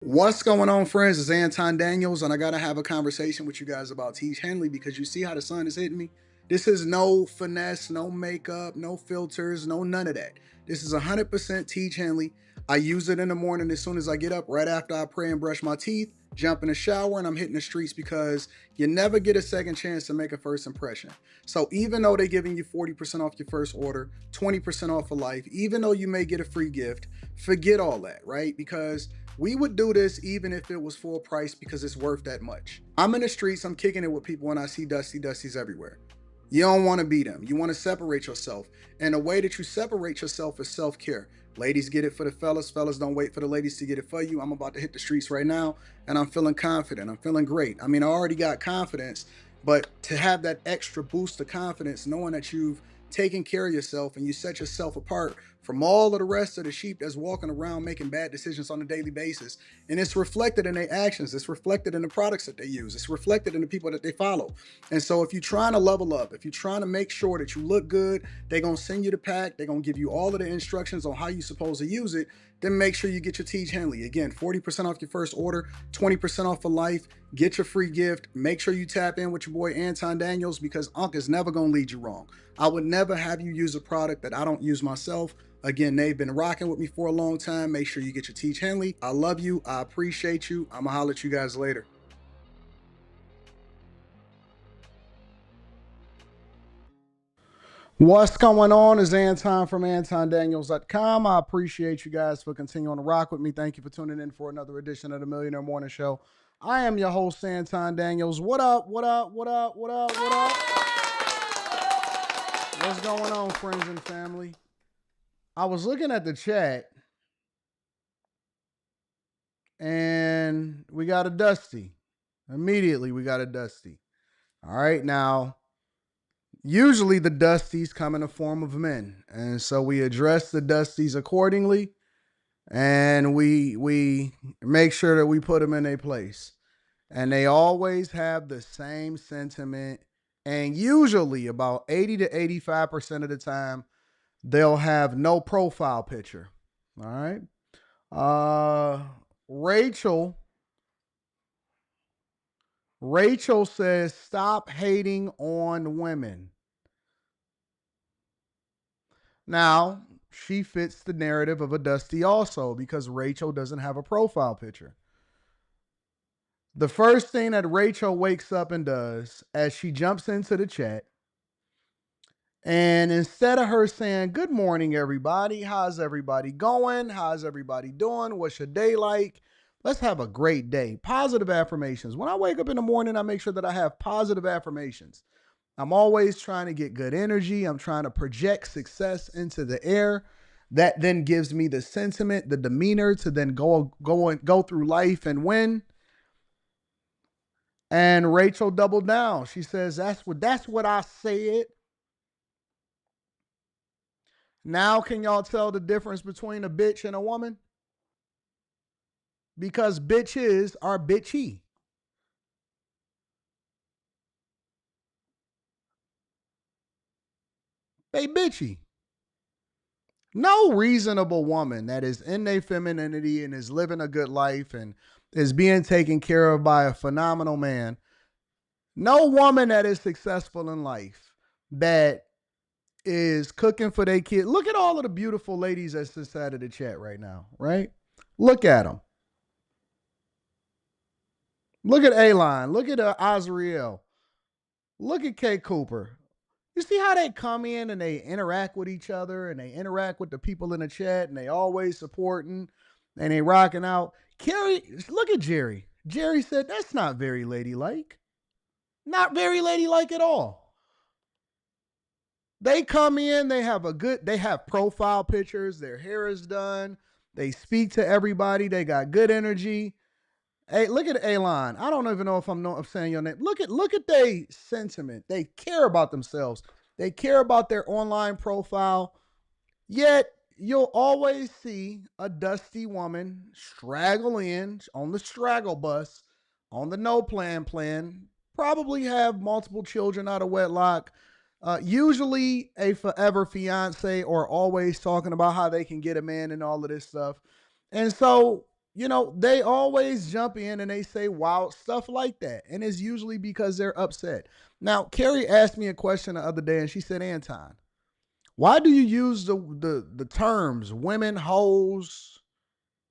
What's going on, friends? It's Anton Daniels, and I gotta have a conversation with you guys about Tiege Hanley because you see how the sun is hitting me. This is no finesse, no makeup, no filters, no none of that. This is 100% Tiege Hanley. I use it in the morning as soon as I get up, right after I pray and brush my teeth, jump in the shower, and I'm hitting the streets because you never get a second chance to make a first impression. So even though they're giving you 40% off your first order, 20% off for life, even though you may get a free gift, forget all that, right? Because we would do this even if it was full price because it's worth that much. I'm in the streets, I'm kicking it with people when I see Dusties everywhere. You don't want to be them. You want to separate yourself. And the way that you separate yourself is self-care. Ladies get it for the fellas. Fellas don't wait for the ladies to get it for you. I'm about to hit the streets right now and I'm feeling confident. I'm feeling great. I mean, I already got confidence, but to have that extra boost of confidence, knowing that you've taken care of yourself and you set yourself apart from all of the rest of the sheep that's walking around making bad decisions on a daily basis. And it's reflected in their actions. It's reflected in the products that they use. It's reflected in the people that they follow. And so if you're trying to level up, if you're trying to make sure that you look good, they're going to send you the pack. They're going to give you all of the instructions on how you're supposed to use it. Then make sure you get your Tiege Hanley. Again, 40% off your first order, 20% off for life. Get your free gift. Make sure you tap in with your boy Anton Daniels because Unc is never going to lead you wrong. I would never have you use a product that I don't use myself. Again, they've been rocking with me for a long time. Make sure you get your Tiege Hanley. I love you. I appreciate you. I'm going to holler at you guys later. What's going on? Is Anton from AntonDaniels.com. I appreciate you guys for continuing to rock with me. Thank you for tuning in for another edition of the Millionaire Morning Show. I am your host, Anton Daniels. What up? What up? What up? What up? What up? What's going on, friends and family? I was looking at the chat and we got a Dusty. Immediately, we got a Dusty. All right, now, usually the Dusties come in the form of men. And so we address the Dusties accordingly and we make sure that we put them in a place. And they always have the same sentiment. And usually about 80 to 85% of the time, they'll have no profile picture. All right. Rachel says, stop hating on women. Now, she fits the narrative of a Dusty also because Rachel doesn't have a profile picture. The first thing that Rachel wakes up and does as she jumps into the chat, and instead of her saying, good morning, everybody, how's everybody going? How's everybody doing? What's your day like? Let's have a great day. Positive affirmations. When I wake up in the morning, I make sure that I have positive affirmations. I'm always trying to get good energy. I'm trying to project success into the air. That then gives me the sentiment, the demeanor to then go through life and win. And Rachel doubled down. She says, that's what I said. Now can y'all tell the difference between a bitch and a woman? Because bitches are bitchy. They bitchy. No reasonable woman that is in their femininity and is living a good life and is being taken care of by a phenomenal man. No woman that is successful in life that is cooking for their kid. Look at all of the beautiful ladies that's inside of the chat right now, right? Look at them. Look at A-Line. Look at Azriel. Look at Kay Cooper. You see how they come in and they interact with each other and they interact with the people in the chat and they always supporting and they rocking out. Carrie, look at Jerry. Jerry said, that's not very ladylike. Not very ladylike at all. They come in, they have profile pictures, their hair is done, they speak to everybody, they got good energy. Hey, look at A-Line. I don't even know if I'm saying your name. Look at their sentiment. They care about themselves. They care about their online profile. Yet you'll always see a dusty woman straggle in on the straggle bus, on the no plan, probably have multiple children out of wedlock, usually a forever fiance or always talking about how they can get a man and all of this stuff. And so they always jump in and they say wild stuff like that. And it's usually because they're upset. Now, Carrie asked me a question the other day and she said, Anton, why do you use the terms women, hoes,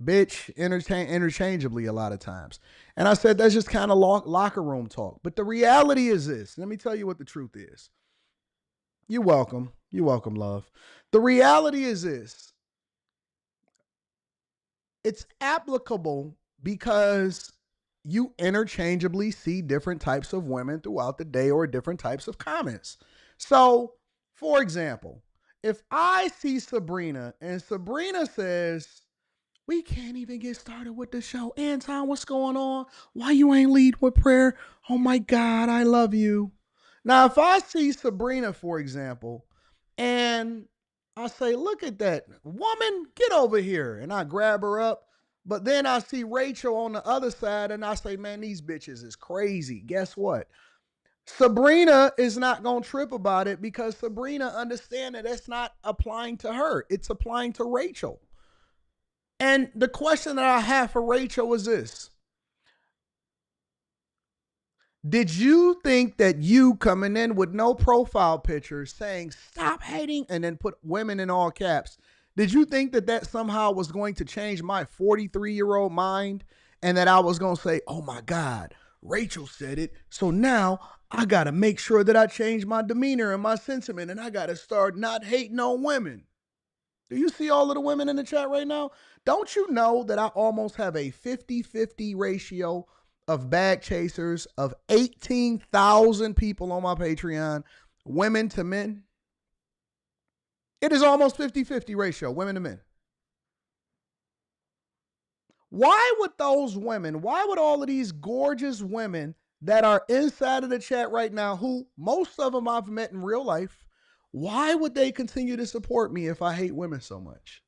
bitch, interchangeably a lot of times? And I said, that's just kind of locker room talk. But the reality is this. Let me tell you what the truth is. You're welcome. You're welcome, love. The reality is this. It's applicable because you interchangeably see different types of women throughout the day or different types of comments. So, for example, if I see Sabrina and Sabrina says, we can't even get started with the show. Anton, what's going on? Why you ain't lead with prayer? Oh my God, I love you. Now, if I see Sabrina, for example, and I say, look at that woman, get over here. And I grab her up. But then I see Rachel on the other side and I say, man, these bitches is crazy. Guess what? Sabrina is not going to trip about it because Sabrina understands that that's not applying to her. It's applying to Rachel. And the question that I have for Rachel is this. Did you think that you coming in with no profile picture saying stop hating and then put women in all caps, did you think that that somehow was going to change my 43-year-old mind and that I was going to say, oh my God, Rachel said it, so now I got to make sure that I change my demeanor and my sentiment and I got to start not hating on women? Do you see all of the women in the chat right now? Don't you know that I almost have a 50-50 ratio of bag chasers of 18,000 people on my Patreon, women to men? It is almost 50-50 ratio, women to men. Why would those women, why would all of these gorgeous women that are inside of the chat right now, who most of them I've met in real life, why would they continue to support me if I hate women so much?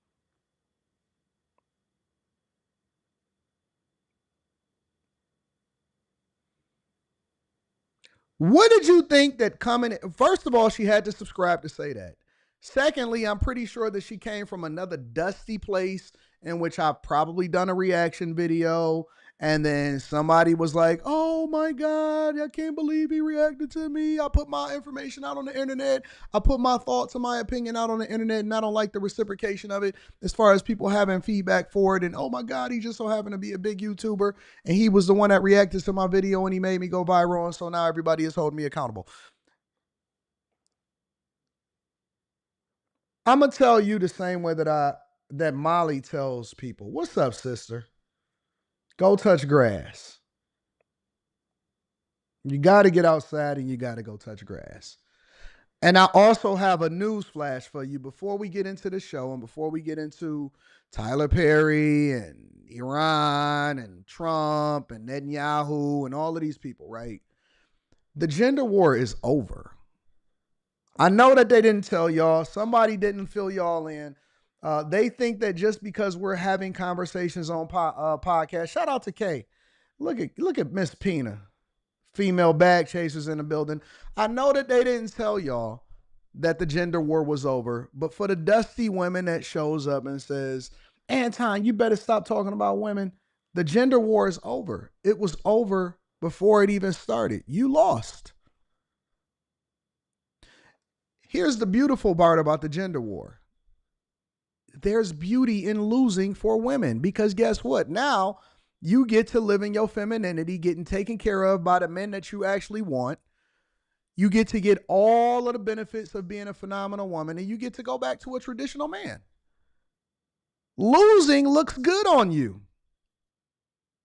What did you think that coming? First of all, she had to subscribe to say that. Secondly, I'm pretty sure that she came from another dusty place in which I've probably done a reaction video. And then somebody was like, oh my God, I can't believe he reacted to me. I put my information out on the internet. I put my thoughts and my opinion out on the internet, and I don't like the reciprocation of it as far as people having feedback for it. And oh my God, he just so happened to be a big YouTuber. And he was the one that reacted to my video and he made me go viral. And so now everybody is holding me accountable. I'm going to tell you the same way that Molly tells people. What's up, sister? Go touch grass. You got to get outside and you got to go touch grass. And I also have a news flash for you before we get into the show and before we get into Tyler Perry and Iran and Trump and Netanyahu and all of these people, right? The gender war is over. I know that they didn't tell y'all. Somebody didn't fill y'all in. They think that just because we're having conversations on podcast, shout out to Kay. Look at Miss Pina, female bag chasers in the building. I know that they didn't tell y'all that the gender war was over, but for the dusty women that shows up and says, Anton, you better stop talking about women. The gender war is over. It was over before it even started. You lost. Here's the beautiful part about the gender war. There's beauty in losing for women because guess what? Now you get to live in your femininity, getting taken care of by the men that you actually want. You get to get all of the benefits of being a phenomenal woman, and you get to go back to a traditional man. Losing looks good on you.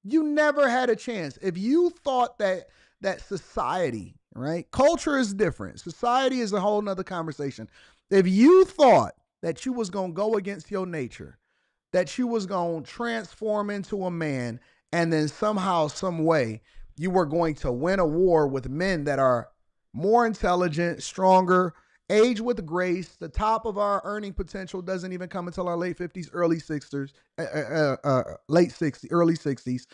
You never had a chance. If you thought that society, right? Culture is different. Society is a whole nother conversation. If you thought that you was going to go against your nature, that you was going to transform into a man, and then somehow, some way, you were going to win a war with men that are more intelligent, stronger, age with grace, the top of our earning potential doesn't even come until our late 50s, early 60s, late 60s, early 60s.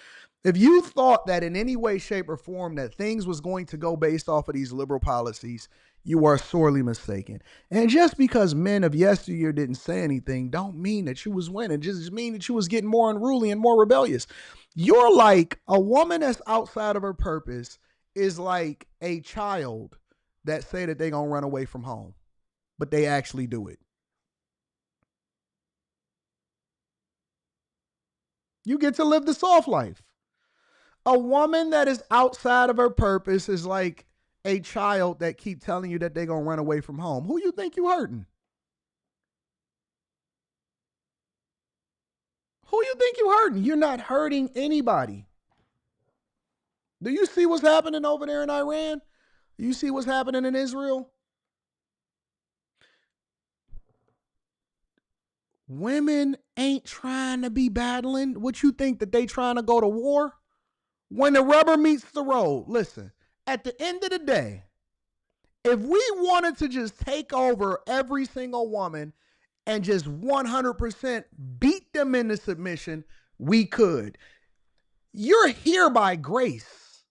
If you thought that in any way, shape, or form that things was going to go based off of these liberal policies, you are sorely mistaken. And just because men of yesteryear didn't say anything, don't mean that you was winning. Just mean that you was getting more unruly and more rebellious. You're like a woman that's outside of her purpose is like a child that say that they gonna run away from home, but they actually do it. You get to live the soft life. A woman that is outside of her purpose is like a child that keep telling you that they're gonna run away from home. Who you think you hurting? Who you think you hurting? You're not hurting anybody. Do you see what's happening over there in Iran? Do you see what's happening in Israel? Women ain't trying to be battling. What you think that they trying to go to war? When the rubber meets the road, listen, at the end of the day, if we wanted to just take over every single woman and just 100% beat them into submission, we could. You're here by grace.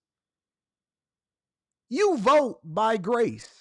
You vote by grace.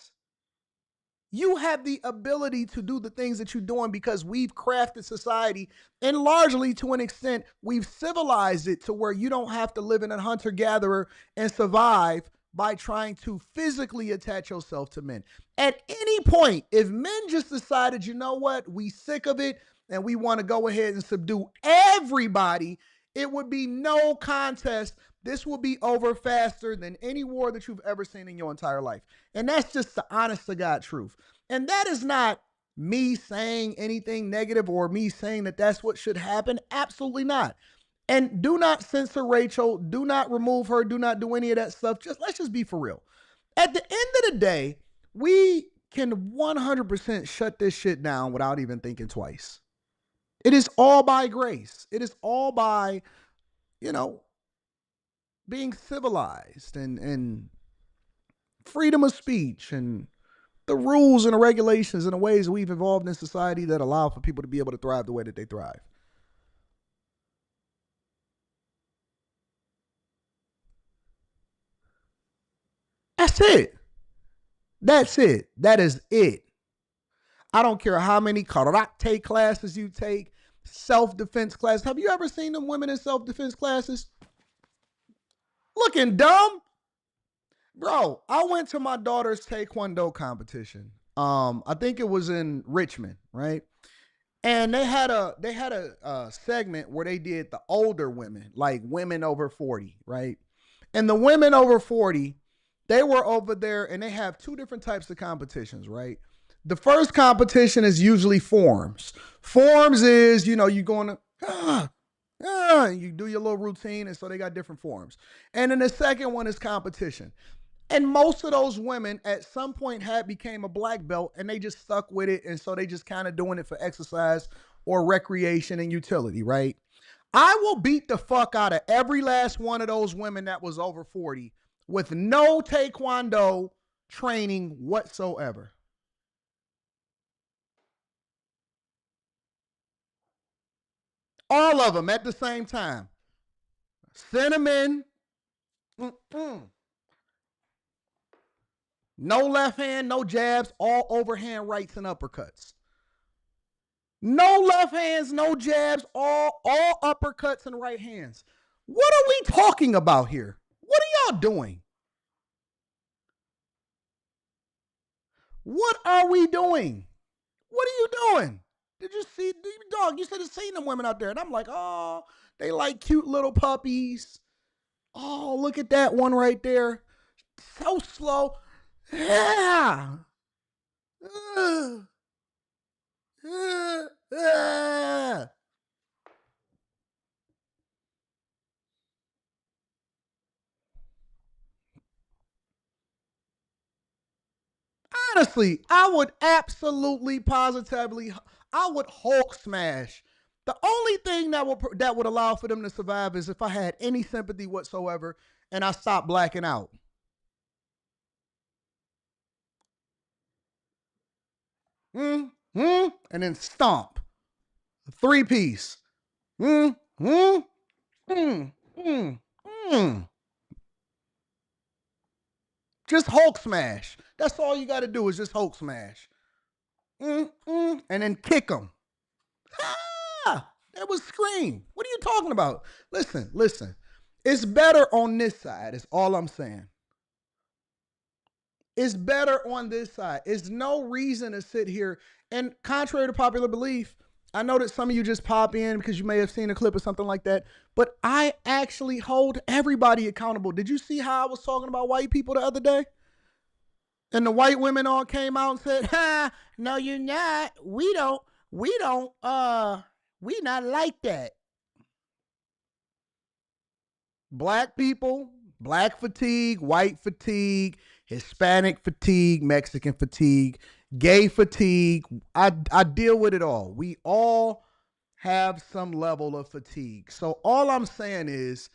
You have the ability to do the things that you're doing because we've crafted society, and largely to an extent, we've civilized it to where you don't have to live in a hunter-gatherer and survive by trying to physically attach yourself to men. At any point, if men just decided, you know what, we sick of it and we want to go ahead and subdue everybody, it would be no contest. This will be over faster than any war that you've ever seen in your entire life. And that's just the honest to God truth. And that is not me saying anything negative or me saying that that's what should happen. Absolutely not. And do not censor Rachel. Do not remove her. Do not do any of that stuff. Let's just be for real. At the end of the day, we can 100% shut this shit down without even thinking twice. It is all by grace. It is all by, being civilized and freedom of speech and the rules and the regulations and the ways we've evolved in society that allow for people to be able to thrive the way that they thrive. That's it. That's it. That is it. I don't care how many karate classes you take, self-defense classes. Have you ever seen them women in self-defense classes? Looking dumb? Bro, I went to my daughter's taekwondo competition. I think it was in Richmond, right? And they had a segment where they did the older women, like women over 40, right? And the women over 40, they were over there and they have two different types of competitions, right? The first competition is usually forms. Forms is, you're going to you do your little routine, and so they got different forms. And then the second one is competition. And most of those women at some point had became a black belt and they just stuck with it. And so they just kind of doing it for exercise or recreation and utility, right? I will beat the fuck out of every last one of those women that was over 40 with no taekwondo training whatsoever. All of them at the same time. Cinnamon. Mm-mm. No left hand, no jabs, all overhand rights and uppercuts. No left hands, no jabs, all uppercuts and right hands. What are we talking about here? What are y'all doing? What are we doing? What are you doing? Did you see, dog? You should have seen them women out there. And I'm like, oh, they like cute little puppies. Oh, look at that one right there. So slow. Yeah. Uh, uh, uh. Honestly, I would absolutely, positively, I would Hulk smash. The only thing that would allow for them to survive is if I had any sympathy whatsoever and I stopped blacking out. And then stomp. Three piece. Mm, mm, mm, mm, Just Hulk smash. That's all you got to do is just Hulk smash. And then kick them. Ah, that was scream. What are you talking about? Listen. It's better on this side, is all I'm saying. It's better on this side. It's no reason to sit here. And contrary to popular belief, I know that some of you just pop in because you may have seen a clip or something like that, but I actually hold everybody accountable. Did you see how I was talking about white people the other day? And the white women all came out and said, no, you're not. We not like that. Black people, black fatigue, white fatigue, Hispanic fatigue, Mexican fatigue, gay fatigue. I deal with it all. We all have some level of fatigue. So all I'm saying is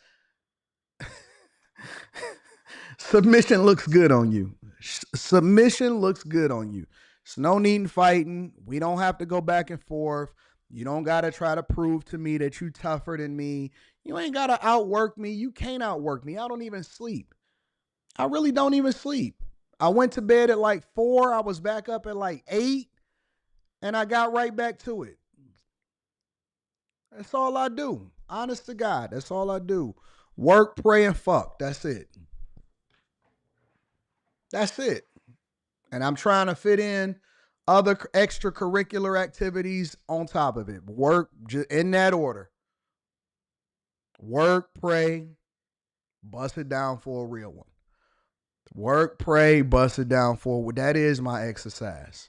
submission looks good on you. Submission looks good on you. It's no need in fighting. We don't have to go back and forth. You don't got to try to prove to me that you tougher than me. You ain't got to outwork me. You can't outwork me. I don't even sleep. I really don't even sleep. I went to bed at like 4. I was back up at like 8. And I got right back to it. That's all I do. Honest to God, that's all I do. Work, pray, and fuck. That's it. That's it. And I'm trying to fit in other extracurricular activities on top of it. Work in that order. Work, pray, bust it down for a real one. Work, pray, bust it down for that is my exercise.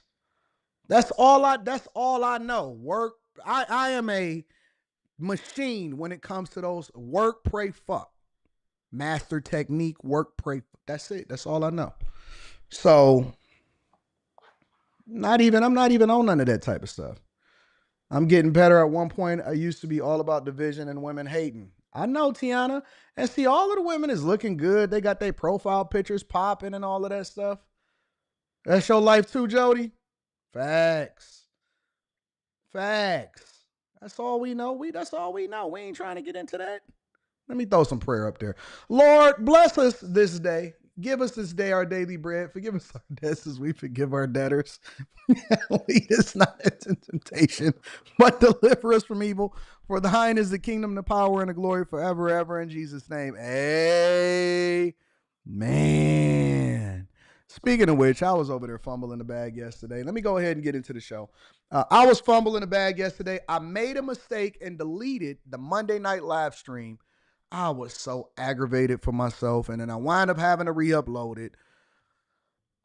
That's all I know. Work. I am a machine when it comes to those work, pray, fuck. Master technique, work, pray. That's it. That's all I know. So I'm not even on none of that type of stuff. I'm getting better. At one point, I used to be all about division and women hating. I know, Tiana. And see, all of the women is looking good. They got their profile pictures popping and all of that stuff. That's your life too, Jody? Facts. That's all we know. That's all we know. We ain't trying to get into that. Let me throw some prayer up there. Lord, bless us this day. Give us this day our daily bread. Forgive us our debts as we forgive our debtors. Lead us not into temptation, but deliver us from evil. For thine is the kingdom, the power, and the glory forever, ever. In Jesus' name, amen. Speaking of which, I was over there fumbling the bag yesterday. Let me go ahead and get into the show. I was fumbling the bag yesterday. I made a mistake and deleted the Monday night live stream. I was so aggravated for myself, and then I wound up having to re-upload it.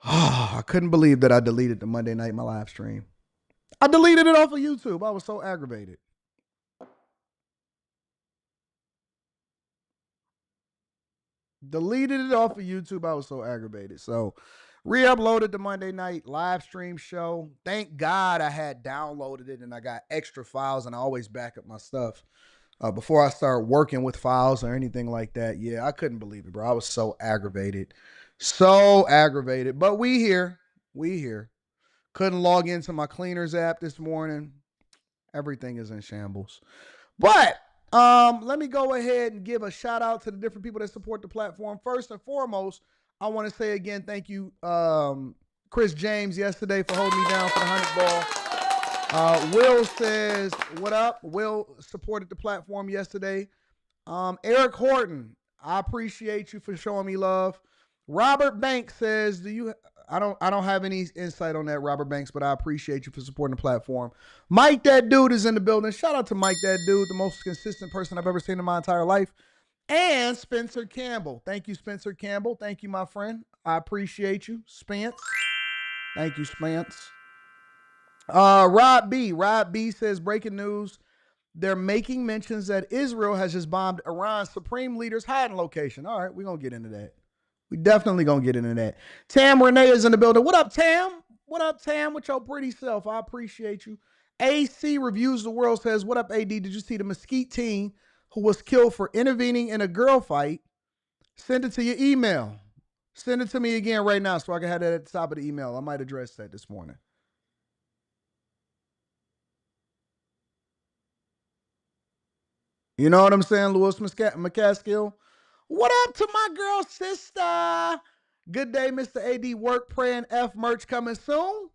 I couldn't believe that I deleted the Monday night my live stream. I deleted it off of YouTube. I was so aggravated. Deleted it off of YouTube. I was so aggravated. So re-uploaded the Monday night live stream show. Thank God I had downloaded it and I got extra files, and I always back up my stuff before I start working with files or anything like that. Yeah, I couldn't believe it, bro. I was so aggravated. But we here. Couldn't log into my cleaners app this morning. Everything is in shambles. But let me go ahead and give a shout out to the different people that support the platform. First and foremost, I want to say again, thank you, Chris James, yesterday for holding me down for the 100 ball. Will says, what up? Will supported the platform yesterday. Eric Horton, I appreciate you for showing me love. Robert Banks says, I don't have any insight on that, Robert Banks, but I appreciate you for supporting the platform. Mike That Dude is in the building. Shout out to Mike That Dude, the most consistent person I've ever seen in my entire life. And Spencer Campbell. Thank you, Spencer Campbell. Thank you, my friend. I appreciate you, Spence. Thank you, Spence. Rob B says, breaking news. They're making mentions that Israel has just bombed Iran's supreme leader's hiding location. All right, we're going to get into that. We definitely going to get into that. Tam Renee is in the building. What up, Tam? What up, Tam, with your pretty self? I appreciate you. AC Reviews the World says, what up, AD? Did you see the Mesquite teen who was killed for intervening in a girl fight? Send it to your email. Send it to me again right now so I can have that at the top of the email. I might address that this morning. You know what I'm saying, Louis McCaskill? What up to my girl sister? Good day, Mr. AD. Work, pray, and F merch coming soon.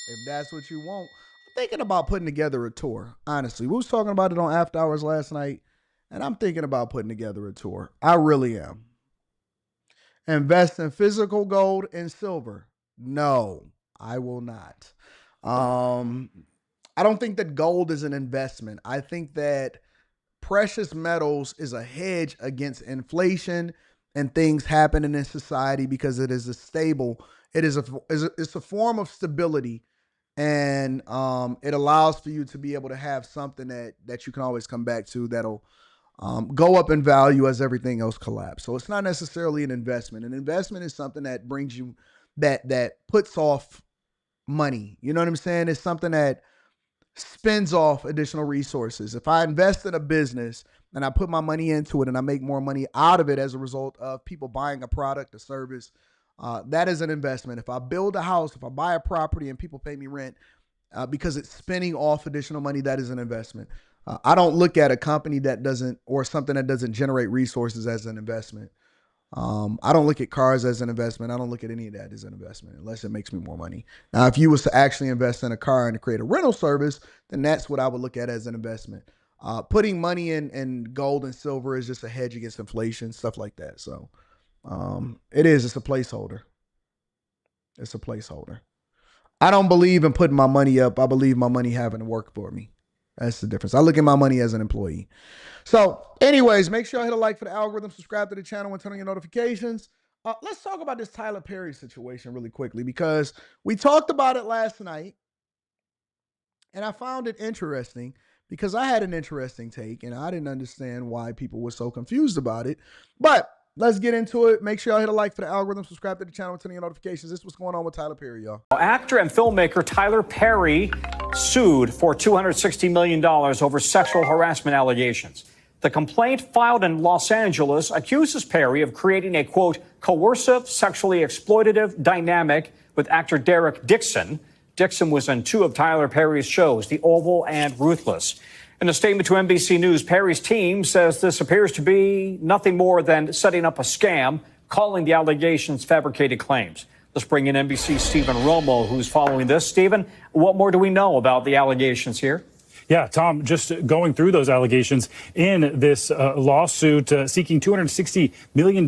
If that's what you want. I'm thinking about putting together a tour, honestly. We was talking about it on After Hours last night, and I'm thinking about putting together a tour. I really am. Invest in physical gold and silver. No, I will not. I don't think that gold is an investment. I think that precious metals is a hedge against inflation and things happening in society because it is a stable, it's a form of stability, and it allows for you to be able to have something that you can always come back to that'll go up in value as everything else collapse. So it's not necessarily an investment. An investment is something that brings you that puts off money. You know what I'm saying? It's something that spins off additional resources. If I invest in a business and I put my money into it and I make more money out of it as a result of people buying a product, a service, that is an investment. If I build a house, if I buy a property and people pay me rent because it's spinning off additional money, that is an investment. I don't look at a company that doesn't, or something that doesn't generate resources as an investment. I don't look at cars as an investment. I don't look at any of that as an investment unless it makes me more money. Now, if you was to actually invest in a car and to create a rental service, then that's what I would look at as an investment. Putting money in gold and silver is just a hedge against inflation, stuff like that. So it's a placeholder. It's a placeholder. I don't believe in putting my money up. I believe my money having to work for me. That's the difference. I look at my money as an employee. So anyways, make sure you hit a like for the algorithm, subscribe to the channel, and turn on your notifications. Let's talk about this Tyler Perry situation really quickly because we talked about it last night and I found it interesting because I had an interesting take and I didn't understand why people were so confused about it. But let's get into it. Make sure y'all hit a like for the algorithm, subscribe to the channel, and turn on your notifications. This is what's going on with Tyler Perry, y'all. Actor and filmmaker Tyler Perry sued for $260 million over sexual harassment allegations. The complaint filed in Los Angeles accuses Perry of creating a, quote, coercive, sexually exploitative dynamic with actor Derek Dixon. Dixon was in two of Tyler Perry's shows, The Oval and Ruthless. In a statement to NBC News, Perry's team says this appears to be nothing more than setting up a scam, calling the allegations fabricated claims. Let's bring in NBC's Stephen Romo, who's following this. Stephen, what more do we know about the allegations here? Yeah, Tom, just going through those allegations in this lawsuit seeking $260 million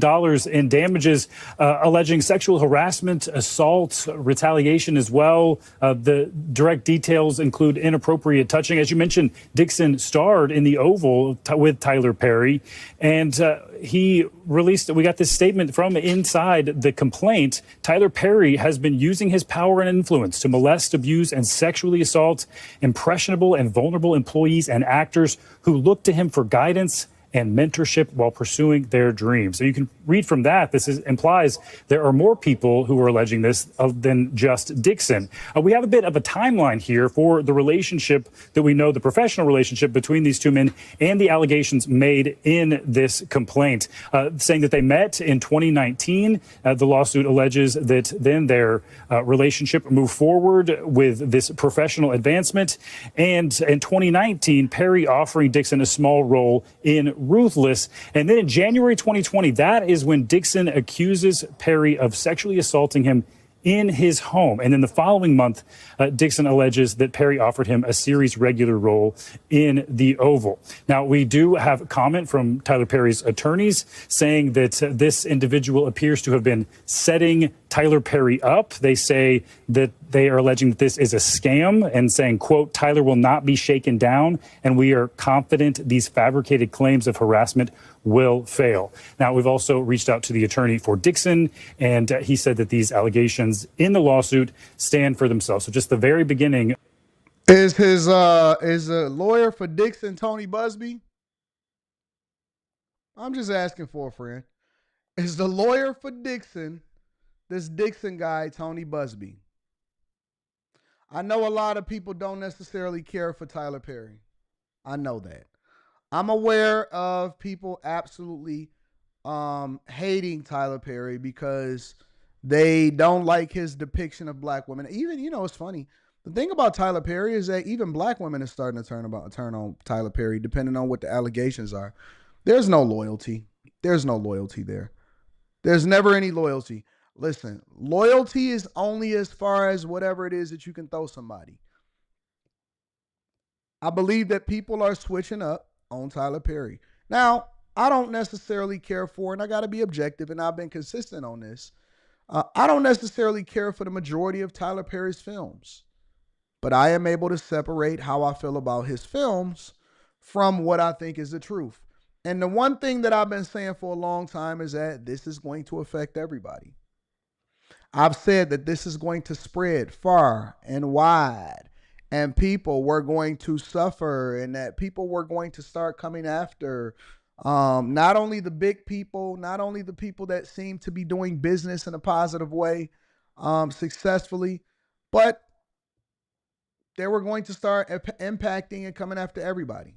in damages, alleging sexual harassment, assault, retaliation as well. The direct details include inappropriate touching. As you mentioned, Dixon starred in The Oval with Tyler Perry, and we got this statement from inside the complaint. Tyler Perry has been using his power and influence to molest, abuse, and sexually assault impressionable and vulnerable employees and actors who look to him for guidance and mentorship while pursuing their dreams. So you can read from that. Implies there are more people who are alleging this than just Dixon. We have a bit of a timeline here for the relationship that we know, the professional relationship between these two men and the allegations made in this complaint, saying that they met in 2019. The lawsuit alleges that then their relationship moved forward with this professional advancement. And in 2019, Perry offering Dixon a small role in Ruthless. And then in January 2020, that is when Dixon accuses Perry of sexually assaulting him in his home. And then the following month, Dixon alleges that Perry offered him a series regular role in The Oval. Now, we do have comment from Tyler Perry's attorneys saying that this individual appears to have been setting Tyler Perry up. They say that they are alleging that this is a scam and saying, quote, Tyler will not be shaken down, and we are confident these fabricated claims of harassment will fail. Now, we've also reached out to the attorney for Dixon, and he said that these allegations in the lawsuit stand for themselves. So just the very beginning. Is a lawyer for Dixon Tony Busby? I'm just asking for a friend. Is the lawyer for Dixon this Dixon guy, Tony Busby? I know a lot of people don't necessarily care for Tyler Perry. I know that. I'm aware of people absolutely hating Tyler Perry because they don't like his depiction of black women. Even, it's funny. The thing about Tyler Perry is that even black women are starting to turn on Tyler Perry, depending on what the allegations are. There's no loyalty. There's no loyalty there. There's never any loyalty. Listen, loyalty is only as far as whatever it is that you can throw somebody. I believe that people are switching up on Tyler Perry. Now, I don't necessarily care for, and I got to be objective, and I've been consistent on this. I don't necessarily care for the majority of Tyler Perry's films, but I am able to separate how I feel about his films from what I think is the truth. And the one thing that I've been saying for a long time is that this is going to affect everybody. I've said that this is going to spread far and wide, and people were going to suffer, and that people were going to start coming after not only the big people, not only the people that seem to be doing business in a positive way successfully, but they were going to start impacting and coming after everybody.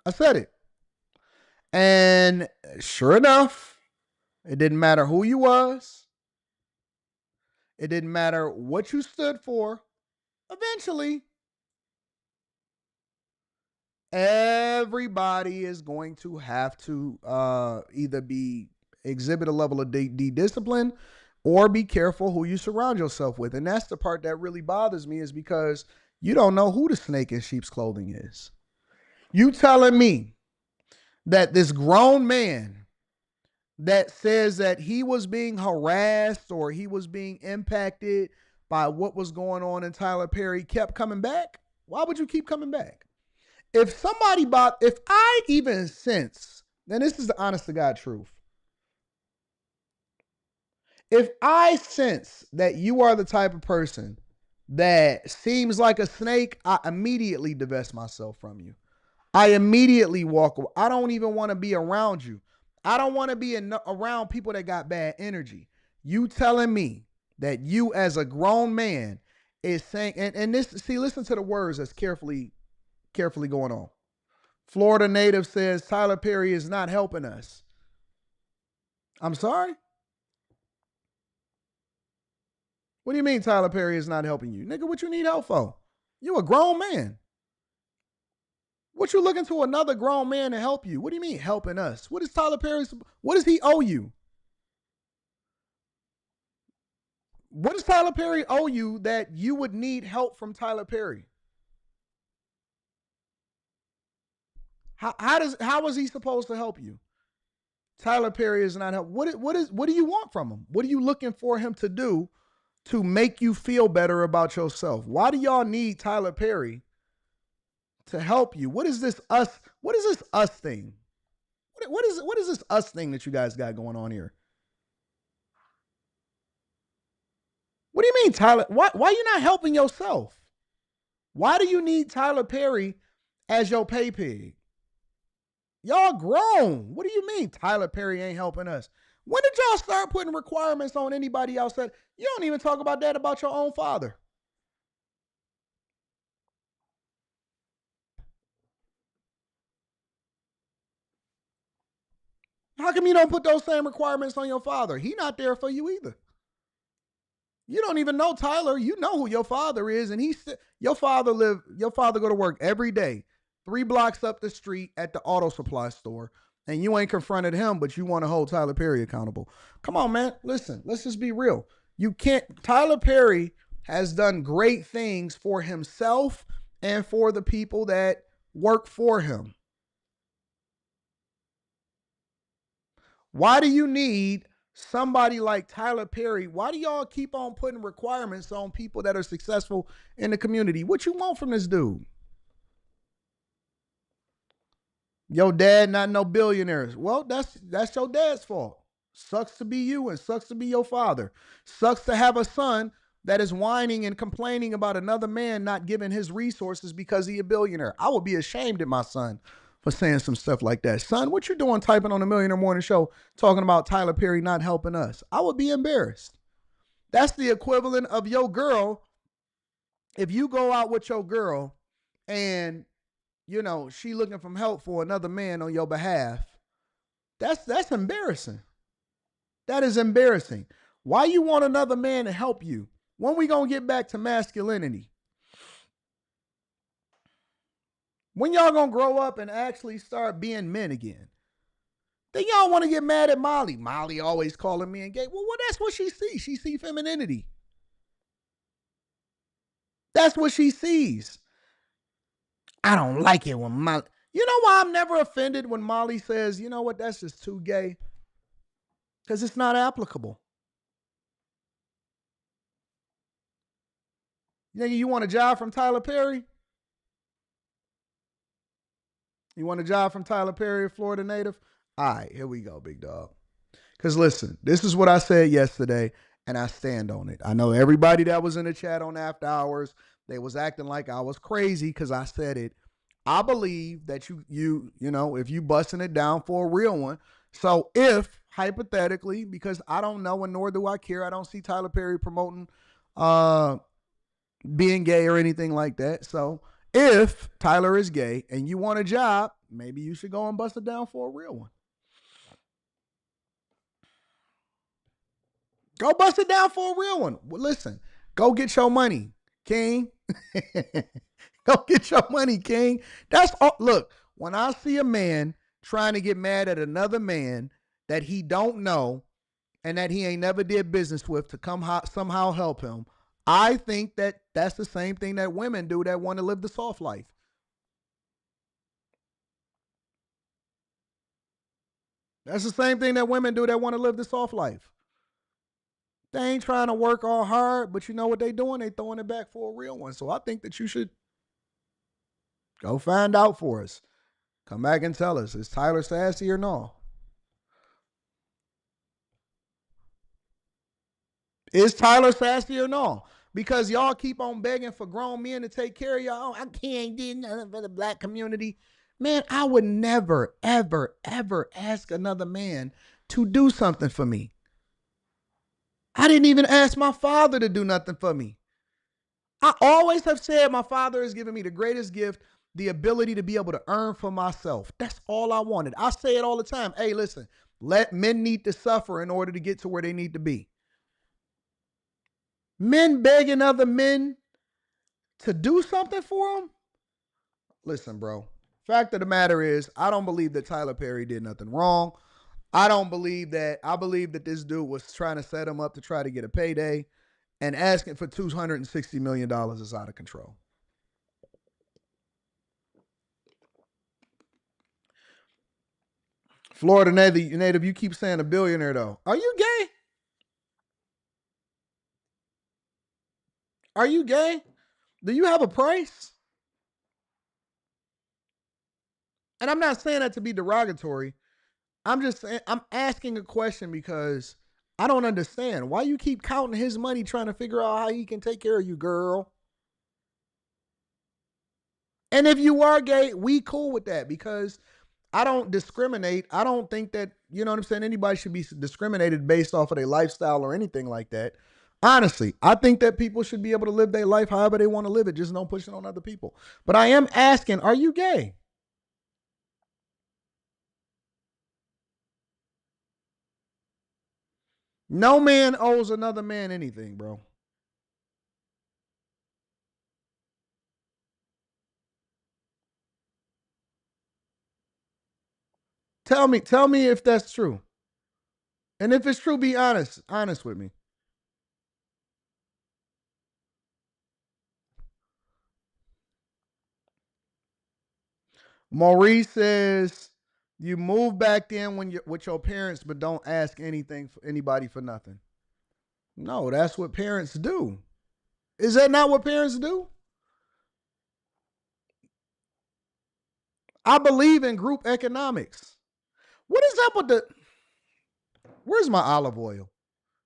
I said it. And sure enough, it didn't matter who you was. It didn't matter what you stood for. Eventually, everybody is going to have to either exhibit a level of discipline or be careful who you surround yourself with. And that's the part that really bothers me, is because you don't know who the snake in sheep's clothing is. You telling me that this grown man that says that he was being harassed or he was being impacted by what was going on in Tyler Perry kept coming back? Why would you keep coming back? If I even sense, and this is the honest to God truth, if I sense that you are the type of person that seems like a snake, I immediately divest myself from you. I immediately walk away. I don't even want to be around you. I don't want to be around people that got bad energy. You telling me that you as a grown man is saying, and this, see, listen to the words that's carefully going on. Florida native says Tyler Perry is not helping us. I'm sorry? What do you mean Tyler Perry is not helping you? Nigga, what you need help for? You a grown man. What you looking to another grown man to help you? What do you mean helping us? What does he owe you? What does Tyler Perry owe you that you would need help from Tyler Perry? How is he supposed to help you? Tyler Perry is not help. What do you want from him? What are you looking for him to do to make you feel better about yourself? Why do y'all need Tyler Perry to help you? What is this us? What is this us thing? What is this us thing that you guys got going on here? What do you mean, Tyler? Why are you not helping yourself? Why do you need Tyler Perry as your pay pig? Y'all grown. What do you mean Tyler Perry ain't helping us? When did y'all start putting requirements on anybody else? That you don't even talk about that about your own father. How come you don't put those same requirements on your father? He not there for you either. You don't even know Tyler. You know who your father is, and your father go to work every day, 3 blocks up the street at the auto supply store, and you ain't confronted him, but you want to hold Tyler Perry accountable. Come on, man. Listen, let's just be real. You can't. Tyler Perry has done great things for himself and for the people that work for him. Why do you need somebody like Tyler Perry? Why do y'all keep on putting requirements on people that are successful in the community? What you want from this dude? Your dad not no billionaires. Well, that's your dad's fault. Sucks to be you and sucks to be your father. Sucks to have a son that is whining and complaining about another man not giving his resources because he a billionaire. I would be ashamed of my son for saying some stuff like that. Son, what you doing typing on the Millionaire Morning Show talking about Tyler Perry not helping us? I would be embarrassed. That's the equivalent of your girl. If you go out with your girl and, you know, she looking for help for another man on your behalf, that's embarrassing. That is embarrassing. Why you want another man to help you? When we going to get back to masculinity? When y'all gonna grow up and actually start being men again? Then y'all want to get mad at Molly. Molly always calling me gay. Well, that's what she sees. She sees femininity. That's what she sees. I don't like it when Molly. You know why I'm never offended when Molly says, you know what, that's just too gay? Because it's not applicable. Nigga, you want a job from Tyler Perry? You want a job from Tyler Perry, a Florida native? All right, here we go, big dog. Because listen, this is what I said yesterday, and I stand on it. I know everybody that was in the chat on After Hours, they was acting like I was crazy because I said it. I believe that you know, if you busting it down for a real one. So if, hypothetically, because I don't know and nor do I care, I don't see Tyler Perry promoting being gay or anything like that. So if Tyler is gay and you want a job, maybe you should go and bust it down for a real one. Go bust it down for a real one. Well, listen, go get your money, King. Go get your money, King. That's all. Look, when I see a man trying to get mad at another man that he don't know and that he ain't never did business with to come somehow help him, I think that that's the same thing that women do that want to live the soft life. That's the same thing that women do that want to live the soft life. They ain't trying to work all hard, but you know what they doing? They throwing it back for a real one. So I think that you should go find out for us. Come back and tell us, is Tyler sassy or no? Is Tyler sassy or no? Because y'all keep on begging for grown men to take care of y'all. I can't do nothing for the black community. Man, I would never, ever, ever ask another man to do something for me. I didn't even ask my father to do nothing for me. I always have said my father has given me the greatest gift, the ability to be able to earn for myself. That's all I wanted. I say it all the time. Hey, listen, let men need to suffer in order to get to where they need to be. Men begging other men to do something for them? Listen, bro. Fact of the matter is, I don't believe that Tyler Perry did nothing wrong. I believe that this dude was trying to set him up to try to get a payday, and asking for $260 million is out of control. Florida native, you keep saying a billionaire though. Are you gay? Are you gay? Do you have a price? And I'm not saying that to be derogatory. I'm just saying, I'm asking a question because I don't understand. Why you keep counting his money trying to figure out how he can take care of you, girl? And if you are gay, we cool with that because I don't discriminate. I don't think that, you know what I'm saying, anybody should be discriminated based off of their lifestyle or anything like that. Honestly, I think that people should be able to live their life however they want to live it. Just don't push it on other people. But I am asking, are you gay? No man owes another man anything, bro. Tell me if that's true. And if it's true, be honest with me. Maurice says you move back then when you with your parents, but don't ask anything for anybody for nothing. No, that's what parents do. Is that not what parents do? I believe in group economics. What is up with the? Where's my olive oil?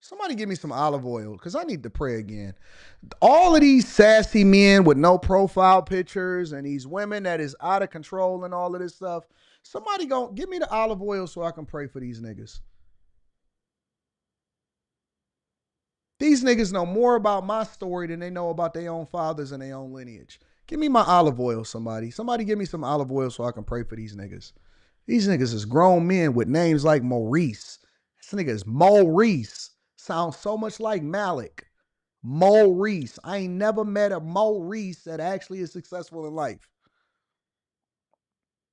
Somebody give me some olive oil because I need to pray again. All of these sassy men with no profile pictures and these women that is out of control and all of this stuff. Somebody go give me the olive oil so I can pray for these niggas. These niggas know more about my story than they know about their own fathers and their own lineage. Give me my olive oil, somebody. Somebody give me some olive oil so I can pray for these niggas. These niggas is grown men with names like Maurice. This nigga is Maurice. Sounds so much like Malik. Maurice. I ain't never met a Maurice that actually is successful in life.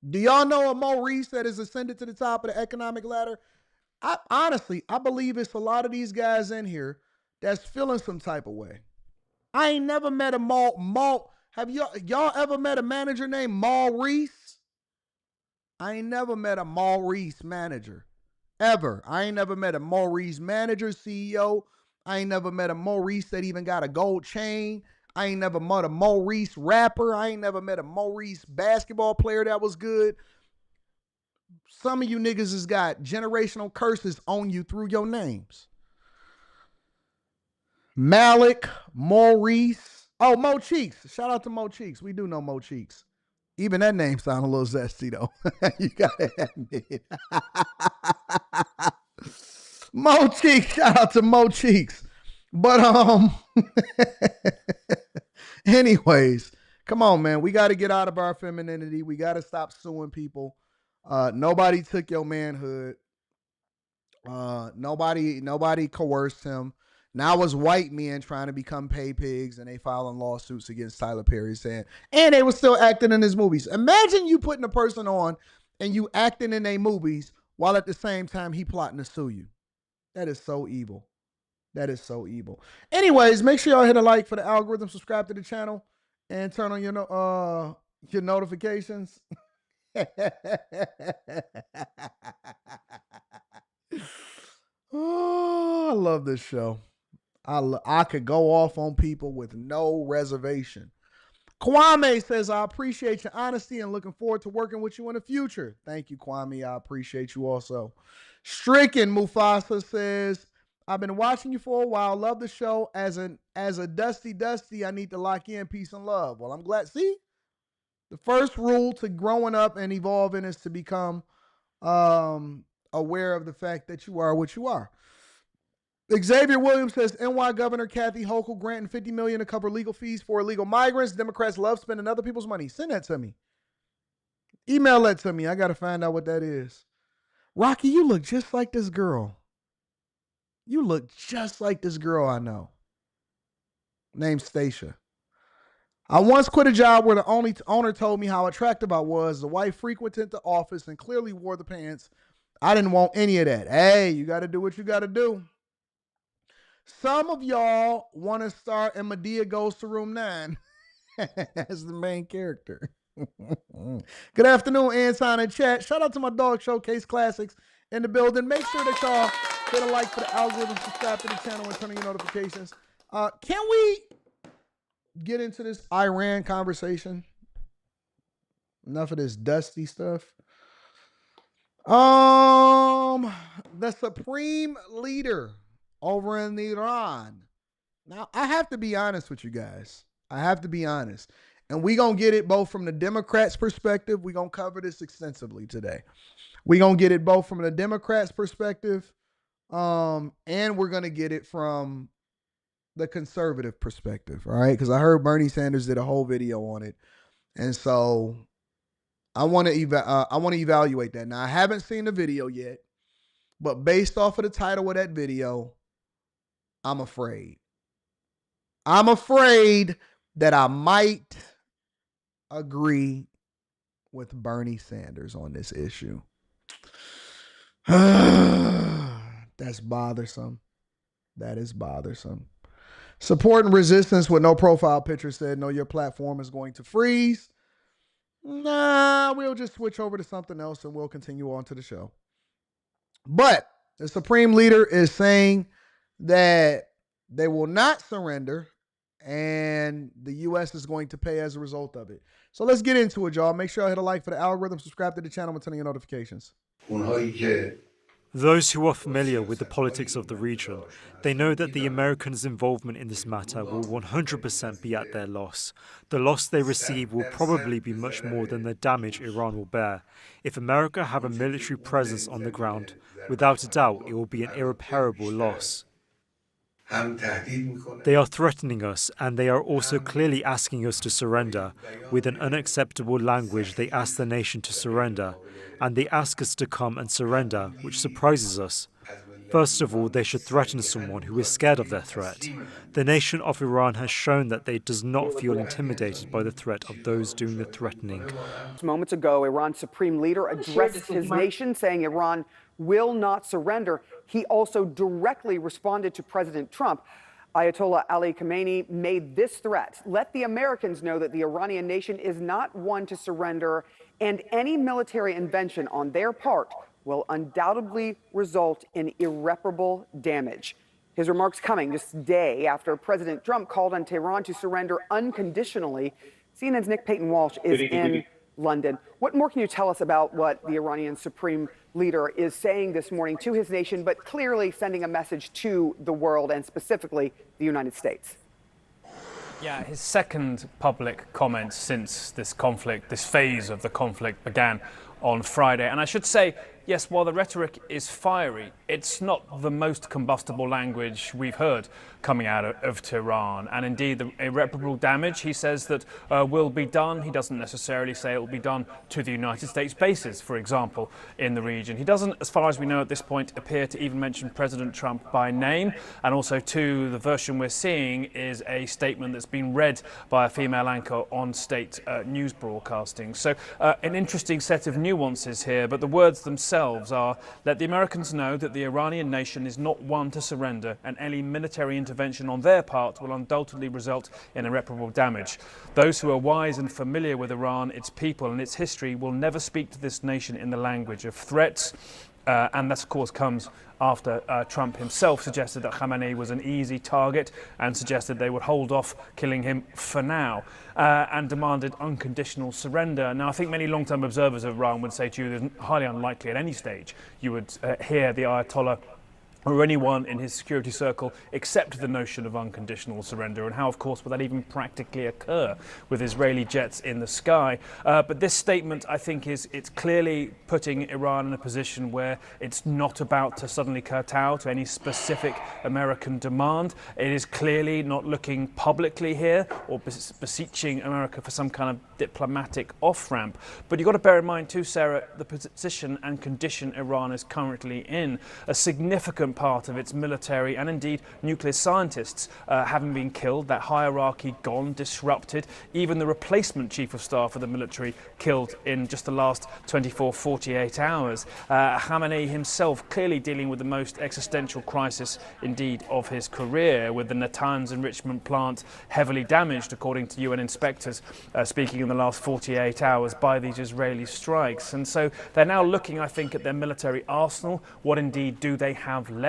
Do y'all know a Maurice that has ascended to the top of the economic ladder? Honestly, I believe it's a lot of these guys in here that's feeling some type of way. I ain't never met a have y'all ever met a manager named Maurice? I ain't never met a Maurice manager. Ever. I ain't never met a Maurice manager, CEO. I ain't never met a Maurice that even got a gold chain. I ain't never met a Maurice rapper. I ain't never met a Maurice basketball player that was good. Some of you niggas has got generational curses on you through your names. Malik, Maurice. Oh, Mo Cheeks. Shout out to Mo Cheeks. We do know Mo Cheeks. Even that name sounds a little zesty, though. You gotta admit. Mo Cheeks. Shout out to Mo Cheeks. But anyways, come on, man. We got to get out of our femininity. We got to stop suing people. Nobody took your manhood. Nobody coerced him. Now it's white men trying to become pay pigs, and they filing lawsuits against Tyler Perry saying, and they were still acting in his movies. Imagine you putting a person on and you acting in their movies while at the same time he plotting to sue you. That is so evil. That is so evil. Anyways, make sure y'all hit a like for the algorithm, subscribe to the channel, and turn on your notifications. Oh, I love this show. I could go off on people with no reservation. Kwame says, I appreciate your honesty and looking forward to working with you in the future. Thank you, Kwame. I appreciate you also. Stricken Mufasa says, I've been watching you for a while. Love the show. As a Dusty, I need to lock in. Peace and love. Well, I'm glad. See, the first rule to growing up and evolving is to become aware of the fact that you are what you are. Xavier Williams says, NY Governor Kathy Hochul granting $50 million to cover legal fees for illegal migrants. Democrats love spending other people's money. Send that to me. Email that to me. I got to find out what that is. Rocky, you look just like this girl. You look just like this girl I know. Named Stacia. I once quit a job where the only owner told me how attractive I was. The wife frequented the office and clearly wore the pants. I didn't want any of that. Hey, you got to do what you got to do. Some of y'all want to star in Madea Goes to Room 9 as the main character. Good afternoon, Anton and chat. Shout out to my dog Showcase Classics in the building. Make sure that y'all hit a like for the algorithm, subscribe to the channel, and turn on your notifications. Can we get into this Iran conversation? Enough of this dusty stuff. The supreme leader over in Iran. Now, I have to be honest with you guys. I have to be honest. And we're going to get it both from the Democrats' perspective. We're going to cover this extensively today. We're going to get it both from the Democrats' perspective, and we're going to get it from the conservative perspective, all right? Because I heard Bernie Sanders did a whole video on it. And so I want to evaluate that. Now, I haven't seen the video yet, but based off of the title of that video, I'm afraid. I'm afraid that I might agree with Bernie Sanders on this issue. That's bothersome. That is bothersome. Support and resistance with no profile picture said, no, your platform is going to freeze. Nah, we'll just switch over to something else and we'll continue on to the show. But the Supreme Leader is saying that they will not surrender and the U.S. is going to pay as a result of it. So let's get into it, y'all. Make sure I hit a like for the algorithm, subscribe to the channel, and turn on your notifications. Those who are familiar with the politics of the region, they know that the Americans' involvement in this matter will 100% be at their loss. The loss they receive will probably be much more than the damage Iran will bear. If America have a military presence on the ground, without a doubt it will be an irreparable loss. They are threatening us, and they are also clearly asking us to surrender. With an unacceptable language, they ask the nation to surrender, and they ask us to come and surrender, which surprises us. First of all, they should threaten someone who is scared of their threat. The nation of Iran has shown that they does not feel intimidated by the threat of those doing the threatening. Moments ago, Iran's supreme leader addressed his nation, saying Iran will not surrender. He also directly responded to President Trump. Ayatollah Ali Khamenei made this threat: let the Americans know that the Iranian nation is not one to surrender, and any military invention on their part will undoubtedly result in irreparable damage. His remarks coming just a day after President Trump called on Tehran to surrender unconditionally. CNN's Nick Payton-Walsh is in London. What more can you tell us about what the Iranian supreme leader is saying this morning to his nation, but clearly sending a message to the world and specifically the United States? Yeah, his second public comment since this conflict, this phase of the conflict began on Friday. And I should say, yes, while the rhetoric is fiery, it's not the most combustible language we've heard coming out of Tehran. And indeed, the irreparable damage, he says, that will be done. He doesn't necessarily say it will be done to the United States bases, for example, in the region. He doesn't, as far as we know at this point, appear to even mention President Trump by name. And also, too, the version we're seeing is a statement that's been read by a female anchor on state news broadcasting. So an interesting set of nuances here, but the words themselves are: let the Americans know that the Iranian nation is not one to surrender, and any military intervention on their part will undoubtedly result in irreparable damage. Those who are wise and familiar with Iran, its people and its history will never speak to this nation in the language of threats. And that, of course, comes after Trump himself suggested that Khamenei was an easy target and suggested they would hold off killing him for now, and demanded unconditional surrender. Now, I think many long-term observers of Iran would say to you it's highly unlikely at any stage you would hear the Ayatollah or anyone in his security circle accept the notion of unconditional surrender, and how, of course, would that even practically occur with Israeli jets in the sky. But this statement, I think, it's clearly putting Iran in a position where it's not about to suddenly kowtow to any specific American demand. It is clearly not looking publicly here or beseeching America for some kind of diplomatic off-ramp. But you've got to bear in mind too, Sarah, the position and condition Iran is currently in. A significant part of its military and indeed nuclear scientists having been killed, that hierarchy gone, disrupted, even the replacement chief of staff of the military killed in just the last 48 hours. Khamenei himself clearly dealing with the most existential crisis indeed of his career, with the Natanz enrichment plant heavily damaged, according to UN inspectors speaking in the last 48 hours, by these Israeli strikes. And so they're now looking, I think, at their military arsenal. What indeed do they have left?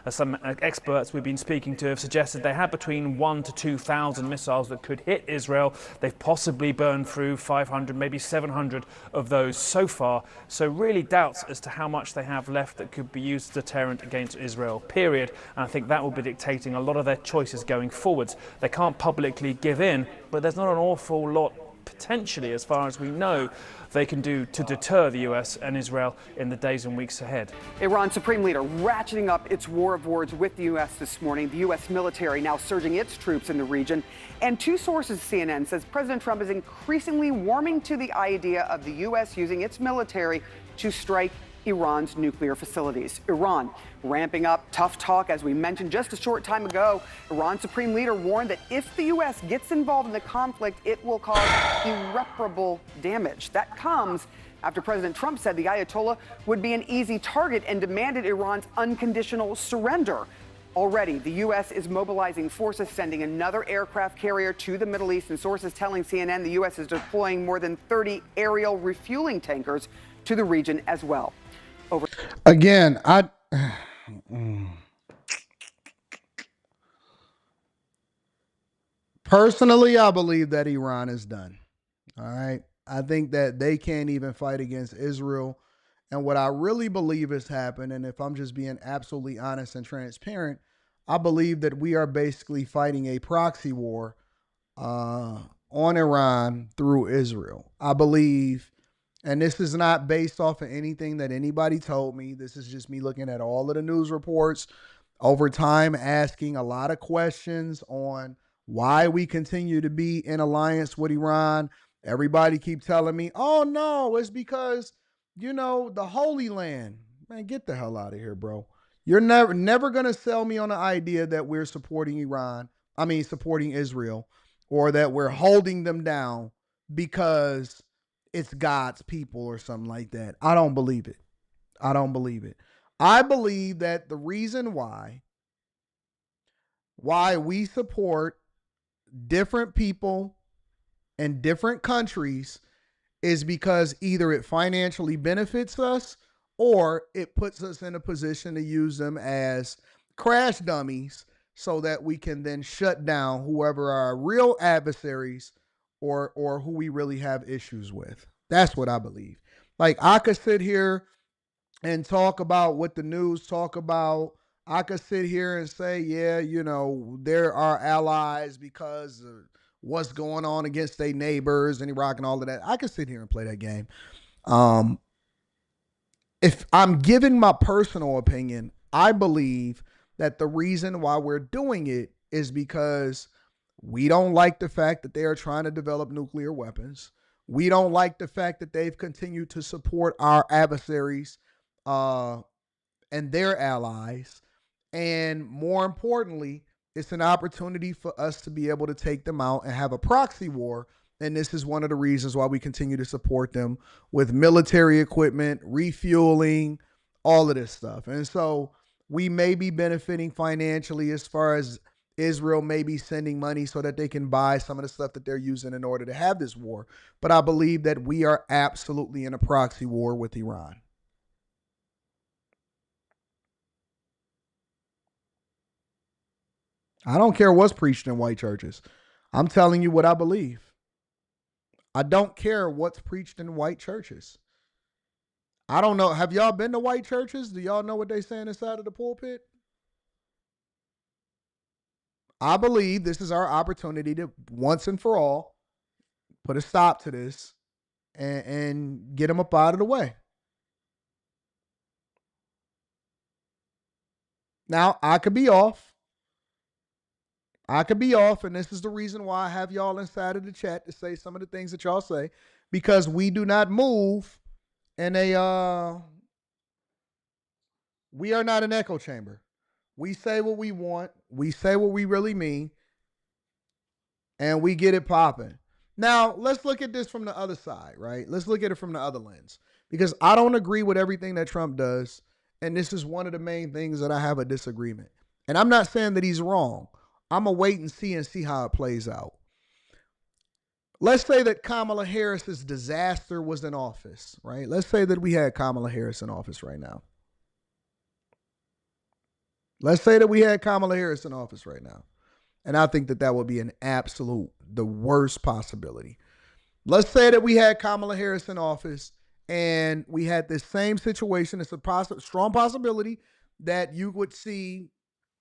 Some experts we've been speaking to have suggested they have between 1,000 to 2,000 missiles that could hit Israel. They've possibly burned through 500, maybe 700 of those so far. So really doubts as to how much they have left that could be used as a deterrent against Israel, period. And I think that will be dictating a lot of their choices going forwards. They can't publicly give in, but there's not an awful lot potentially, as far as we know, they can do to deter the US and Israel in the days and weeks ahead. Iran's supreme leader ratcheting up its war of words with the US this morning. The US military now surging its troops in the region. And two sources, CNN says President Trump is increasingly warming to the idea of the US using its military to strike Iran's nuclear facilities. Iran ramping up tough talk, as we mentioned just a short time ago. Iran's supreme leader warned that if the U.S. gets involved in the conflict, it will cause irreparable damage. That comes after President Trump said the Ayatollah would be an easy target and demanded Iran's unconditional surrender. Already, the U.S. is mobilizing forces, sending another aircraft carrier to the Middle East, and sources telling CNN the U.S. is deploying more than 30 aerial refueling tankers to the region as well. Again, personally, I believe that Iran is done. All right. I think that they can't even fight against Israel. And what I really believe has happened, and if I'm just being absolutely honest and transparent, I believe that we are basically fighting a proxy war on Iran through Israel. I believe, and this is not based off of anything that anybody told me. This is just me looking at all of the news reports over time, asking a lot of questions on why we continue to be in alliance with Iran. Everybody keep telling me, oh, no, it's because, you know, the Holy Land. Man, get the hell out of here, bro. You're never going to sell me on the idea that we're supporting supporting Israel, or that we're holding them down because it's God's people or something like that. I don't believe it. I don't believe it. I believe that the reason why we support different people and different countries is because either it financially benefits us or it puts us in a position to use them as crash dummies so that we can then shut down whoever our real adversaries or who we really have issues with. That's what I believe. Like, I could sit here and talk about what the news talk about. I could sit here and say, yeah, they're our allies because of what's going on against their neighbors in Iraq and all of that. I could sit here and play that game. If I'm giving my personal opinion, I believe that the reason why we're doing it is because we don't like the fact that they are trying to develop nuclear weapons. We don't like the fact that they've continued to support our adversaries and their allies. And more importantly, it's an opportunity for us to be able to take them out and have a proxy war. And this is one of the reasons why we continue to support them with military equipment, refueling, all of this stuff. And so we may be benefiting financially as far as Israel may be sending money so that they can buy some of the stuff that they're using in order to have this war. But I believe that we are absolutely in a proxy war with Iran. I don't care what's preached in white churches. I'm telling you what I believe. I don't care what's preached in white churches. I don't know. Have y'all been to white churches? Do y'all know what they saying inside of the pulpit? I believe this is our opportunity to once and for all put a stop to this and get them up out of the way. Now, I could be off. And this is the reason why I have y'all inside of the chat to say some of the things that y'all say, because we do not move in we are not an echo chamber. We say what we want, we say what we really mean, and we get it popping. Now, let's look at this from the other side, right? Let's look at it from the other lens, because I don't agree with everything that Trump does, and this is one of the main things that I have a disagreement. And I'm not saying that he's wrong. I'm going to wait and see how it plays out. Let's say that Kamala Harris's disaster was in office, right? Let's say that we had Kamala Harris in office right now. Let's say that we had Kamala Harris in office right now. And I think that that would be the worst possibility. Let's say that we had Kamala Harris in office and we had this same situation. It's a strong possibility that you would see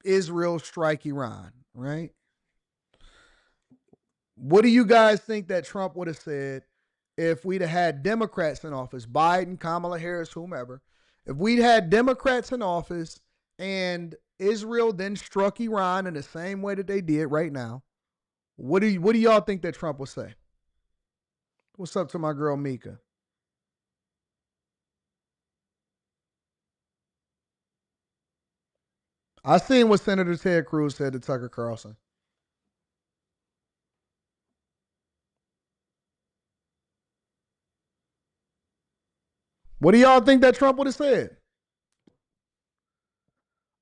Israel strike Iran, right? What do you guys think that Trump would have said if we'd have had Democrats in office, Biden, Kamala Harris, whomever? If we'd had Democrats in office and Israel then struck Iran in the same way that they did right now, what do y'all think that Trump would say? What's up to my girl Mika? I seen what Senator Ted Cruz said to Tucker Carlson. What do y'all think that Trump would have said?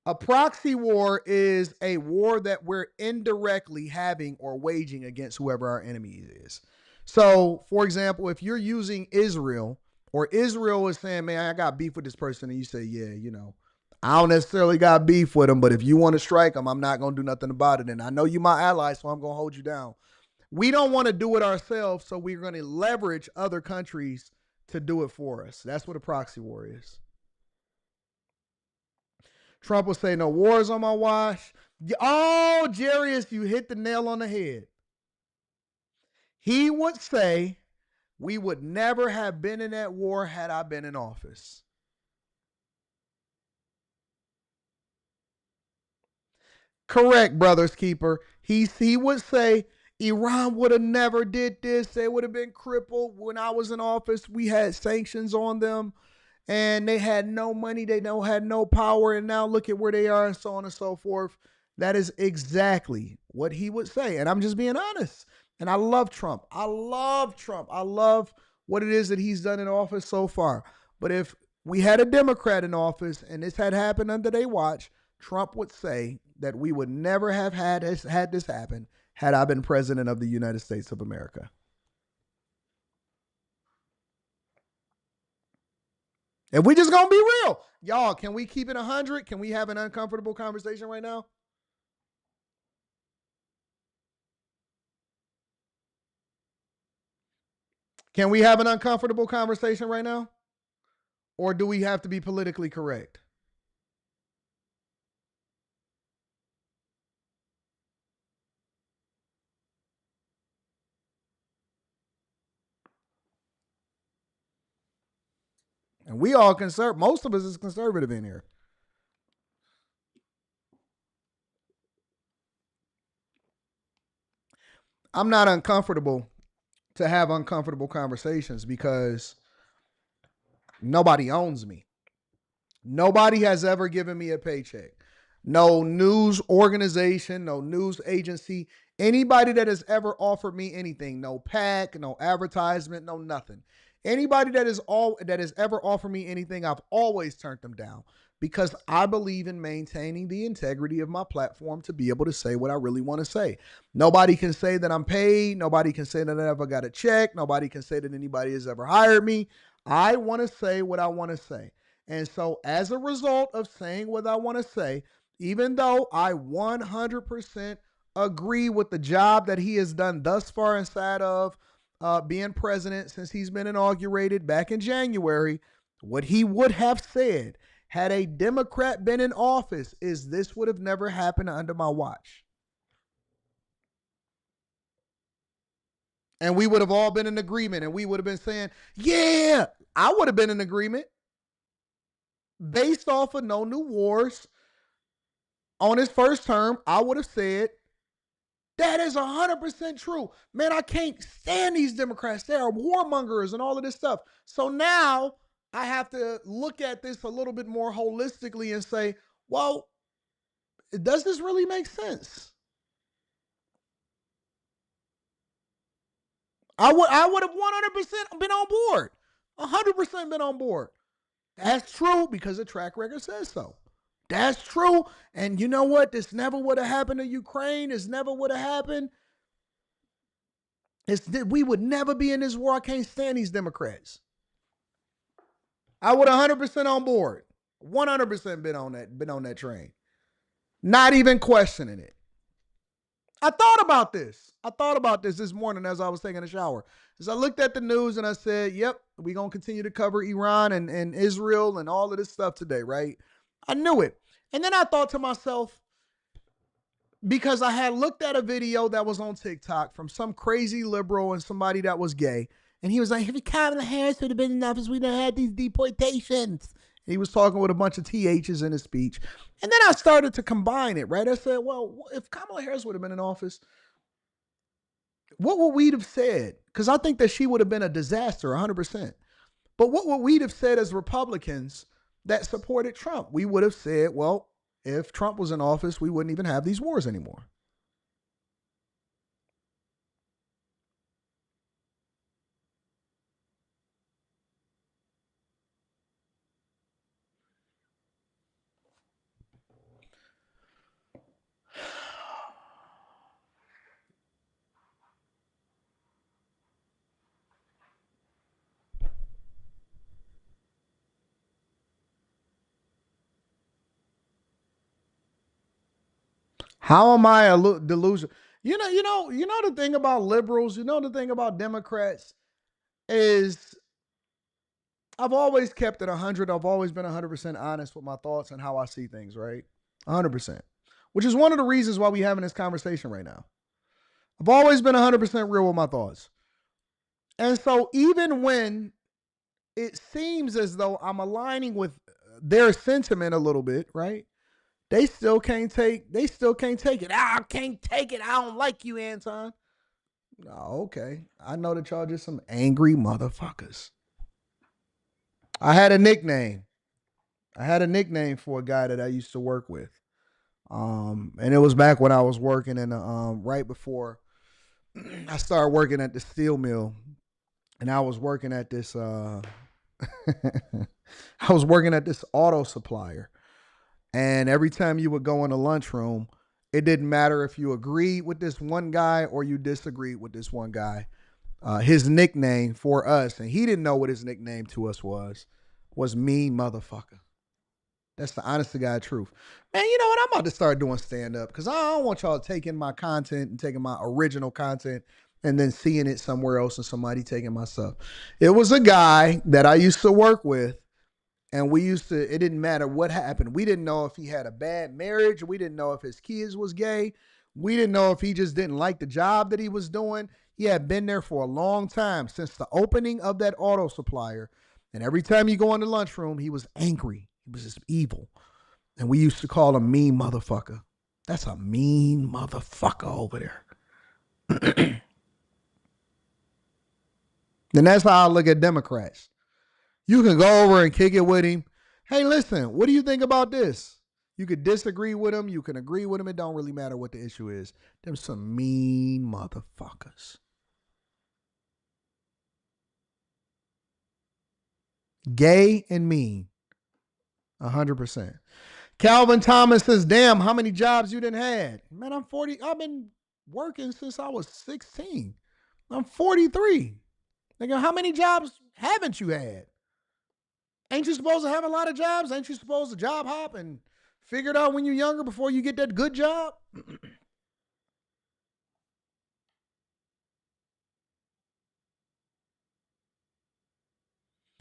A proxy war is a war that we're indirectly having or waging against whoever our enemy is. So, for example, if you're using Israel, or Israel is saying, man, I got beef with this person, and you say, yeah, I don't necessarily got beef with them, but if you want to strike them, I'm not going to do nothing about it. And I know you my ally, so I'm going to hold you down. We don't want to do it ourselves, so we're going to leverage other countries to do it for us. That's what a proxy war is. Trump will say, no wars on my watch. Oh, Jarius, you hit the nail on the head. He would say, we would never have been in that war had I been in office. Correct, Brothers Keeper. He would say, Iran would have never did this. They would have been crippled. When I was in office, we had sanctions on them. and they had no money, they had no power, and now look at where they are, and so on and so forth. That is exactly what he would say. And I'm just being honest. And I love Trump. I love Trump. I love what it is that he's done in office so far. But if we had a Democrat in office and this had happened under their watch, Trump would say that we would never have had this happen had I been president of the United States of America. If we just gonna be real, y'all, can we keep it 100? Can we have an uncomfortable conversation right now? Can we have an uncomfortable conversation right now? Or do we have to be politically correct? And we all most of us is conservative in here. I'm not uncomfortable to have uncomfortable conversations because nobody owns me. Nobody has ever given me a paycheck. No news organization, no news agency, anybody that has ever offered me anything, no PAC, no advertisement, no nothing. Anybody that has ever offered me anything, I've always turned them down because I believe in maintaining the integrity of my platform to be able to say what I really want to say. Nobody can say that I'm paid. Nobody can say that I ever got a check. Nobody can say that anybody has ever hired me. I want to say what I want to say. And so as a result of saying what I want to say, even though I 100% agree with the job that he has done thus far inside of being president since he's been inaugurated back in January, what he would have said had a Democrat been in office is this would have never happened under my watch. And we would have all been in agreement and we would have been saying, yeah, I would have been in agreement based off of no new wars. On his first term, I would have said, that is 100% true. Man, I can't stand these Democrats. They are warmongers and all of this stuff. So now I have to look at this a little bit more holistically and say, well, does this really make sense? I would have 100% been on board. 100% been on board. That's true because the track record says so. That's true. And you know what? This never would have happened to Ukraine. This never would have happened. We would never be in this war. I can't stand these Democrats. I would 100% on board. 100% been on that train. Not even questioning it. I thought about this morning as I was taking a shower. As I looked at the news and I said, yep, we're going to continue to cover Iran and Israel and all of this stuff today, right? I knew it. And then I thought to myself, because I had looked at a video that was on TikTok from some crazy liberal and somebody that was gay. And he was like, if Kamala Harris would have been in office, we'd have had these deportations. He was talking with a bunch of THs in his speech. And then I started to combine it, right? I said, well, if Kamala Harris would have been in office, what would we have said? Because I think that she would have been a disaster, 100%. But what would we have said as Republicans that supported Trump? We would have said, well, if Trump was in office, we wouldn't even have these wars anymore. How am I a delusional? You know the thing about liberals, the thing about Democrats is I've always kept it 100. I've always been 100% honest with my thoughts and how I see things, right? 100%. Which is one of the reasons why we're having this conversation right now. I've always been 100% real with my thoughts. And so even when it seems as though I'm aligning with their sentiment a little bit, right? They still can't take it. I can't take it. I don't like you, Anton. Oh, okay. I know that y'all just some angry motherfuckers. I had a nickname. I had a nickname for a guy that I used to work with. And it was back when I was working in right before I started working at the steel mill, and I was working at this I was working at this auto supplier. And every time you would go in the lunchroom, it didn't matter if you agreed with this one guy or you disagreed with this one guy. His nickname for us, and he didn't know what his nickname to us was mean motherfucker. That's the honest to God truth. Man, you know what? I'm about to start doing stand-up because I don't want y'all taking my content and taking my original content and then seeing it somewhere else and somebody taking my stuff. It was a guy that I used to work with, and it didn't matter what happened. We didn't know if he had a bad marriage. We didn't know if his kids was gay. We didn't know if he just didn't like the job that he was doing. He had been there for a long time, since the opening of that auto supplier. And every time you go in the lunchroom, he was angry. He was just evil. And we used to call him mean motherfucker. That's a mean motherfucker over there. And that's how I look at Democrats. You can go over and kick it with him. Hey, listen, what do you think about this? You could disagree with him. You can agree with him. It don't really matter what the issue is. Them some mean motherfuckers. Gay and mean. 100%. Calvin Thomas says, damn, how many jobs you done had? Man, I'm 40. I've been working since I was 16. I'm 43. Nigga, how many jobs haven't you had? Ain't you supposed to have a lot of jobs? Ain't you supposed to job hop and figure it out when you're younger before you get that good job?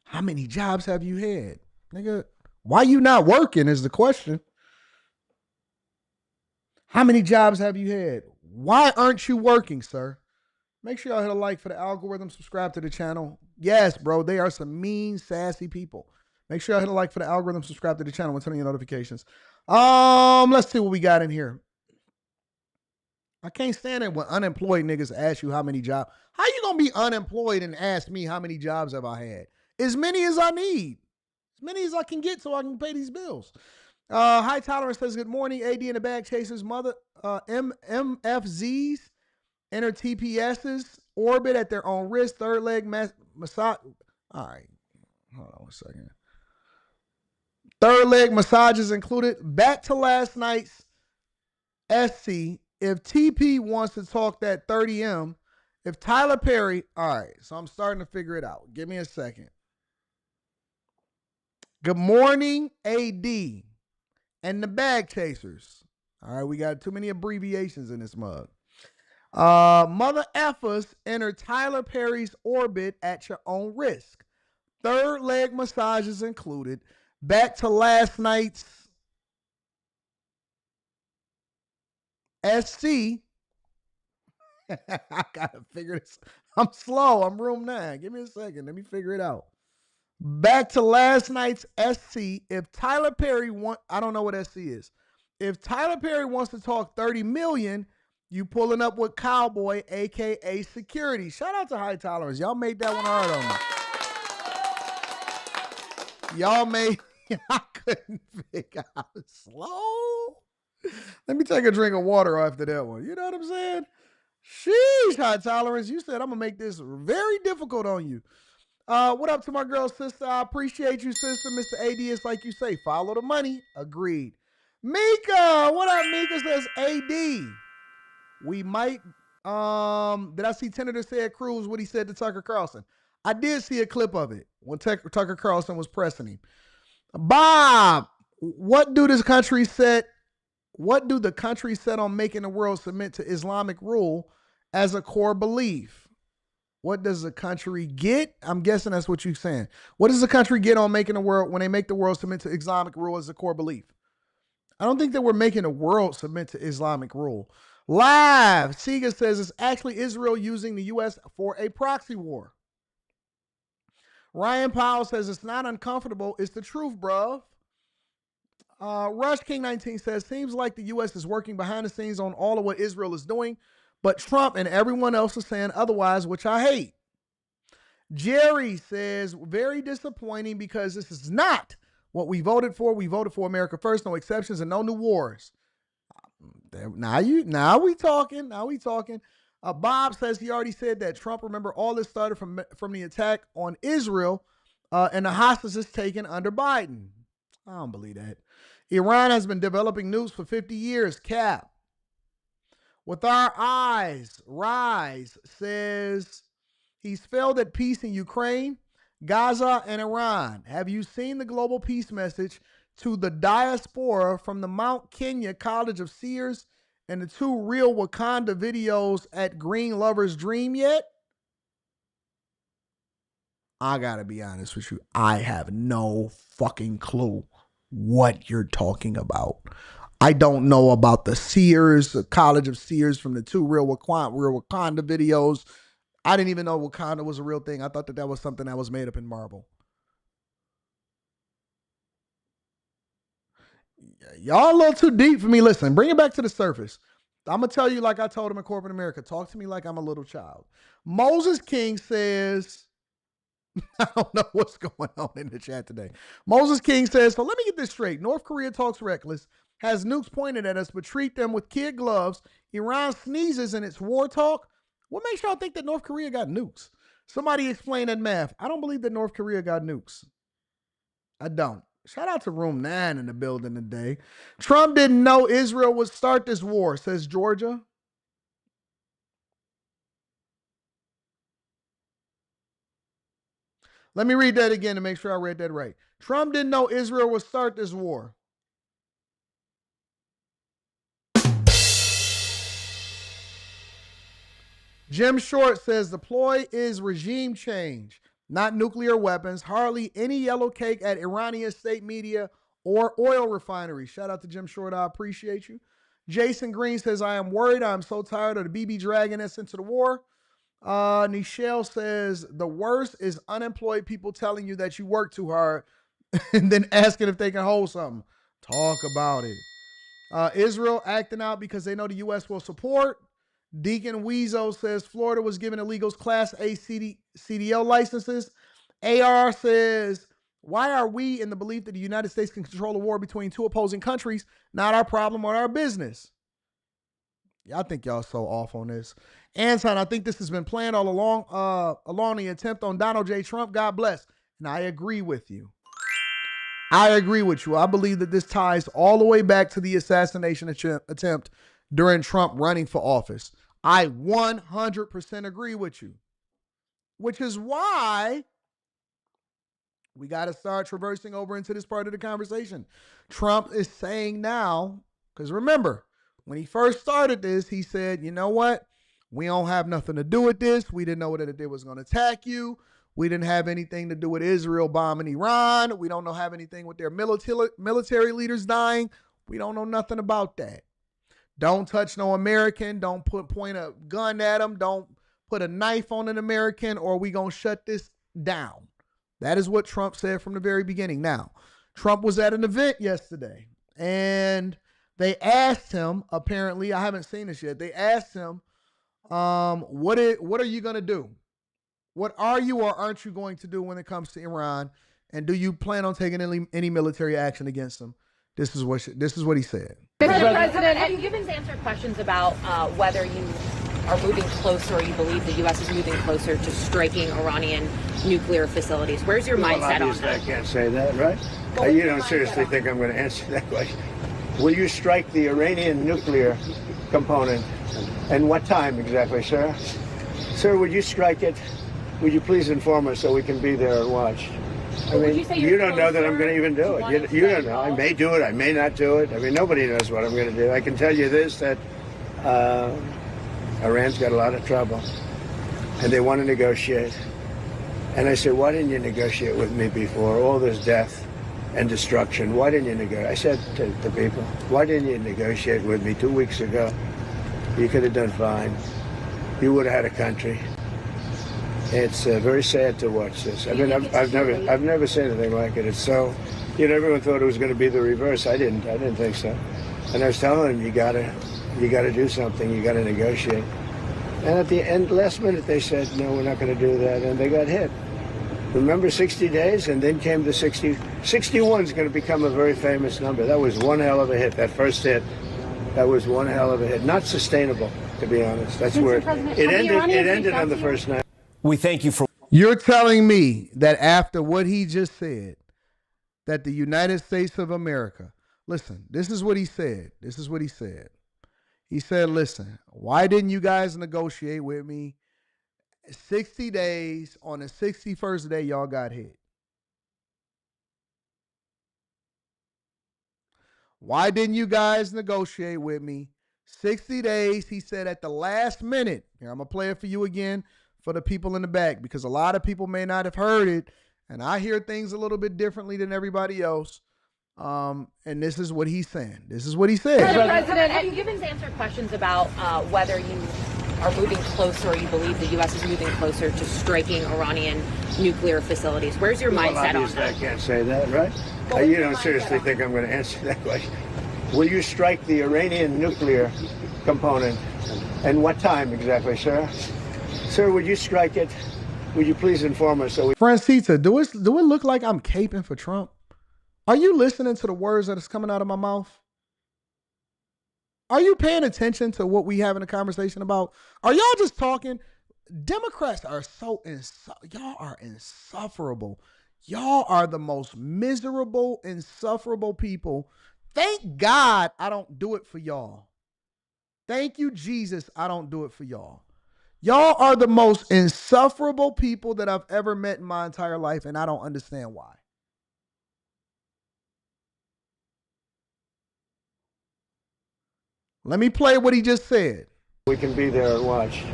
How many jobs have you had? Nigga, why you not working is the question. How many jobs have you had? Why aren't you working, sir? Make sure y'all hit a like for the algorithm. Subscribe to the channel. Yes, bro, they are some mean, sassy people. Make sure y'all hit a like for the algorithm. Subscribe to the channel and turn on your notifications. Let's see what we got in here. I can't stand it when unemployed niggas ask you how many jobs. How you gonna be unemployed and ask me how many jobs have I had? As many as I need. As many as I can get so I can pay these bills. High Tolerance says, good morning. AD and the Bag Chasers. MFZs enter TPSs. Orbit at their own risk. Third leg massage. All right. Hold on a second. Third leg massages included. Back to last night's SC. If TP wants to talk that 30M, if Tyler Perry, all right, so I'm starting to figure it out. Give me a second. Good morning, AD and the Bag Chasers. All right, we got too many abbreviations in this mug. Mother effers enter Tyler Perry's orbit at your own risk. Third leg massages included. Back to last night's SC. I gotta figure this. I'm slow. I'm room 9. Give me a second. Let me figure it out. Back to last night's SC. If Tyler Perry I don't know what SC is. If Tyler Perry wants to talk 30 million, you pulling up with Cowboy, aka Security. Shout out to High Tolerance. Y'all made that one hard on me. Y'all made. I couldn't figure out slow. Let me take a drink of water after that one. You know what I'm saying? Sheesh, High Tolerance. You said I'm gonna make this very difficult on you. What up to my girl, sister? I appreciate you, sister. Mr. AD, it's like you say, follow the money. Agreed. Mika, what up? Mika says, AD, we might, did I see Senator said Cruz what he said to Tucker Carlson? I did see a clip of it when Tucker Carlson was pressing him. Bob, what do the country set on making the world submit to Islamic rule as a core belief? What does the country get? I'm guessing that's what you're saying. What does the country get on making the world, when they make the world submit to Islamic rule as a core belief? I don't think that we're making the world submit to Islamic rule. Live, Tiege says it's actually Israel using the U.S. for a proxy war. Ryan Powell says it's not uncomfortable. It's the truth, bruv. Rush King 19 says, seems like the U.S. is working behind the scenes on all of what Israel is doing, but Trump and everyone else is saying otherwise, which I hate. Jerry says, very disappointing because this is not what we voted for. We voted for America first, no exceptions and no new wars. Now we talking. Bob says he already said that Trump, remember, all this started from the attack on Israel and the hostages taken under Biden. I don't believe that. Iran has been developing nukes for 50 years. Cap. With our eyes, Rise says he's failed at peace in Ukraine, Gaza, and Iran. Have you seen the global peace message to the diaspora from the Mount Kenya College of Seers and the 2 real Wakanda videos at Green Lover's Dream yet? I gotta be honest with you. I have no fucking clue what you're talking about. I don't know about the Seers, the College of Seers from the 2 real Wakanda videos. I didn't even know Wakanda was a real thing. I thought that was something that was made up in Marvel. Y'all a little too deep for me. Listen, bring it back to the surface. I'm going to tell you like I told him in corporate America. Talk to me like I'm a little child. Moses King says, I don't know what's going on in the chat today. Moses King says, so let me get this straight. North Korea talks reckless, has nukes pointed at us, but treat them with kid gloves. Iran sneezes in its war talk. What makes y'all think that North Korea got nukes? Somebody explain that math. I don't believe that North Korea got nukes. I don't. Shout out to Room 9 in the building today. Trump didn't know Israel would start this war, says Georgia. Let me read that again to make sure I read that right. Trump didn't know Israel would start this war. Jim Short says the ploy is regime change, not nuclear weapons. Hardly any yellow cake at Iranian state media or oil refineries. Shout out to Jim Short. I appreciate you. Jason Green says, I am worried. I'm so tired of the BB dragging us into the war. Nichelle says, the worst is unemployed people telling you that you work too hard and then asking if they can hold something. Talk about it. Israel acting out because they know the U.S. will support. Deacon Weezo says Florida was given illegals Class A CDL licenses. AR says, why are we in the belief that the United States can control a war between 2 opposing countries? Not our problem or our business. Yeah, I think y'all so off on this. Anton, I think this has been planned all along the attempt on Donald J. Trump. God bless. And I agree with you. I agree with you. I believe that this ties all the way back to the assassination attempt during Trump running for office. I 100% agree with you, which is why we got to start traversing over into this part of the conversation. Trump is saying now, because remember, when he first started this, he said, you know what? We don't have nothing to do with this. We didn't know that it was going to attack you. We didn't have anything to do with Israel bombing Iran. We don't have anything with their military leaders dying. We don't know nothing about that. Don't touch no American. Don't point a gun at them. Don't put a knife on an American, or we going to shut this down. That is what Trump said from the very beginning. Now, Trump was at an event yesterday, and they asked him, apparently, I haven't seen this yet. They asked him, what are you going to do? What are you or aren't you going to do when it comes to Iran? And do you plan on taking any military action against them? This is what he said. Mr. President, have you given to answer questions about whether you are moving closer, or you believe the U.S. is moving closer to striking Iranian nuclear facilities? Where's your mindset on that? I can't say that, right? You don't seriously think I'm going to answer that question? Will you strike the Iranian nuclear component? And what time exactly, sir? Sir, would you strike it? Would you please inform us so we can be there and watch? I mean, you don't know that I'm going to even do it. You don't know. I may do it. I may not do it. I mean, nobody knows what I'm going to do. I can tell you this, that Iran's got a lot of trouble, and they want to negotiate. And I said, why didn't you negotiate with me before? All this death and destruction. Why didn't you negotiate? I said to the people, why didn't you negotiate with me 2 weeks ago? You could have done fine. You would have had a country. It's very sad to watch this. I mean, I've never seen anything like it. It's so, everyone thought it was going to be the reverse. I didn't think so. And I was telling them, you gotta do something. You gotta negotiate. And at the end, last minute, they said, no, we're not going to do that. And they got hit. Remember 60 days? And then came the 60. 61 is going to become a very famous number. That was one hell of a hit, that first hit. That was one hell of a hit. Not sustainable, to be honest. That's where it ended on the first night. We thank you for. You're telling me that after what he just said, that the United States of America, listen, this is what he said. This is what he said. He said, listen, why didn't you guys negotiate with me? 60 days, on the 61st day, y'all got hit. Why didn't you guys negotiate with me? 60 days, he said, at the last minute. Here, I'm going to play it for you again for the people in the back, because a lot of people may not have heard it, and I hear things a little bit differently than everybody else. And this is what he's saying. This is what he said. President, have you given answered questions about whether you are moving closer, or you believe the U.S. is moving closer to striking Iranian nuclear facilities? Where's your mindset on that? I can't say that, right? You don't seriously think I'm going to answer that question? Will you strike the Iranian nuclear component? And what time exactly, sir? Sir, would you strike it? Would you please inform us? Francita, do it look like I'm caping for Trump? Are you listening to the words that is coming out of my mouth? Are you paying attention to what we having a conversation about? Are y'all just talking? Democrats are y'all are insufferable. Y'all are the most miserable, insufferable people. Thank God I don't do it for y'all. Thank you, Jesus, I don't do it for y'all. Y'all are the most insufferable people that I've ever met in my entire life, and I don't understand why. Let me play what he just said. We can be there and watch.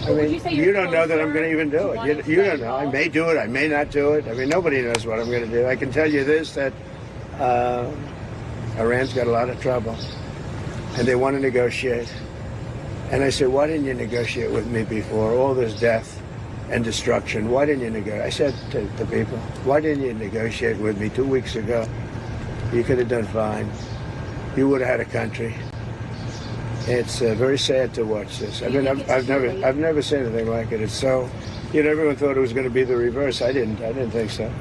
I mean, you don't know that I'm going to even do it. You don't know. I may do it. I may not do it. I mean, nobody knows what I'm going to do. I can tell you this, that Iran's got a lot of trouble, and they want to negotiate. And I said, why didn't you negotiate with me before? All this death and destruction. Why didn't you negotiate? I said to the people, why didn't you negotiate with me 2 weeks ago? You could have done fine. You would have had a country. It's very sad to watch this. I mean, I've never seen anything like it. It's so, everyone thought it was going to be the reverse. I didn't think so.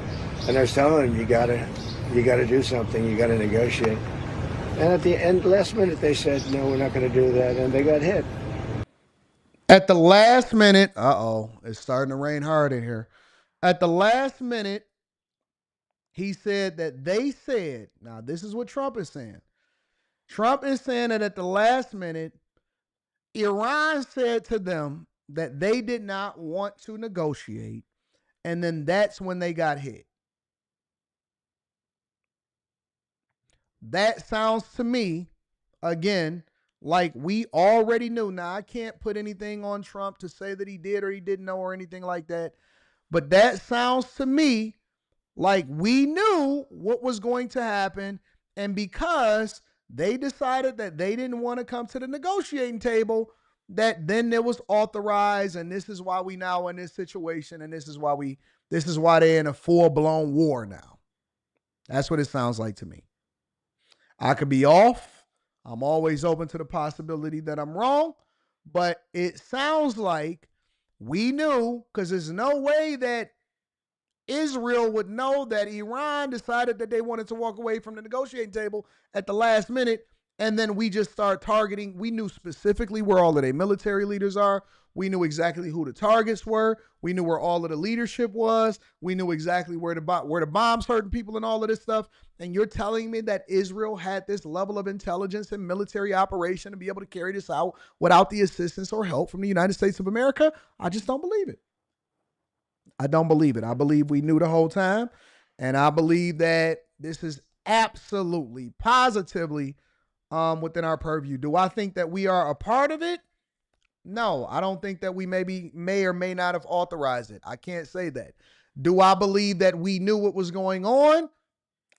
And I was telling them, you gotta do something. You gotta negotiate. And at the end, last minute, they said, no, we're not going to do that, and they got hit. At the last minute, it's starting to rain hard in here. At the last minute, he said that they said, now this is what Trump is saying. Trump is saying that at the last minute, Iran said to them that they did not want to negotiate, and then that's when they got hit. That sounds to me, again, like we already knew. Now, I can't put anything on Trump to say that he did or he didn't know or anything like that, but that sounds to me like we knew what was going to happen, and because they decided that they didn't want to come to the negotiating table, that then it was authorized, and this is why we now in this situation, and this is why they're in a full-blown war now. That's what it sounds like to me. I could be off. I'm always open to the possibility that I'm wrong, but it sounds like we knew, because there's no way that Israel would know that Iran decided that they wanted to walk away from the negotiating table at the last minute, and then we just start targeting. We knew specifically where all of their military leaders are. We knew exactly who the targets were. We knew where all of the leadership was. We knew exactly where the bombs hurting people and all of this stuff. And you're telling me that Israel had this level of intelligence and military operation to be able to carry this out without the assistance or help from the United States of America? I just don't believe it. I don't believe it. I believe we knew the whole time. And I believe that this is absolutely, positively within our purview. Do I think that we are a part of it? No, I don't think that we may or may not have authorized it. I can't say that. Do I believe that we knew what was going on?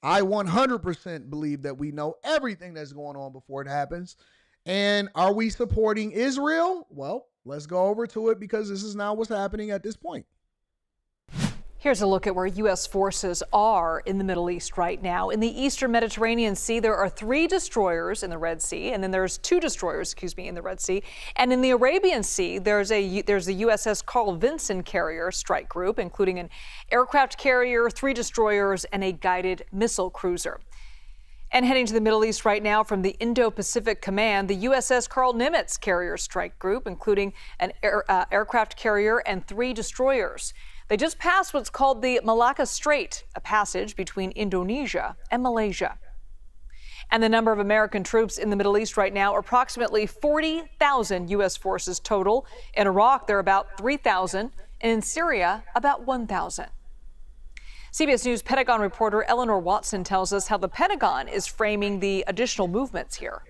I 100% believe that we know everything that's going on before it happens. And are we supporting Israel? Well, let's go over to it, because this is now what's happening at this point. Here's a look at where U.S. forces are in the Middle East right now. In the eastern Mediterranean Sea, there are 3 destroyers in the Red Sea, and then there's 2 destroyers, in the Red Sea. And in the Arabian Sea, there's the USS Carl Vinson carrier strike group, including an aircraft carrier, 3 destroyers, and a guided missile cruiser. And heading to the Middle East right now from the Indo-Pacific Command, the USS Carl Nimitz carrier strike group, including an aircraft carrier and 3 destroyers. They just passed what's called the Malacca Strait, a passage between Indonesia and Malaysia. And the number of American troops in the Middle East right now, approximately 40,000 U.S. forces total. In Iraq, there are about 3,000, and in Syria, about 1,000. CBS News Pentagon reporter Eleanor Watson tells us how the Pentagon is framing the additional movements here.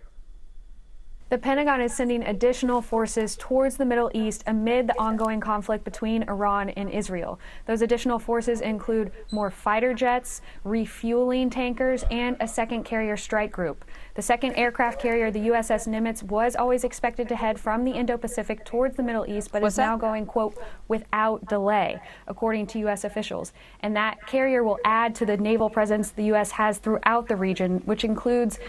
The Pentagon is sending additional forces towards the Middle East amid the ongoing conflict between Iran and Israel. Those additional forces include more fighter jets, refueling tankers, and a second carrier strike group. The second aircraft carrier, the USS Nimitz, was always expected to head from the Indo-Pacific towards the Middle East, but is now going, quote, without delay, according to U.S. officials. And that carrier will add to the naval presence the U.S. has throughout the region, which includes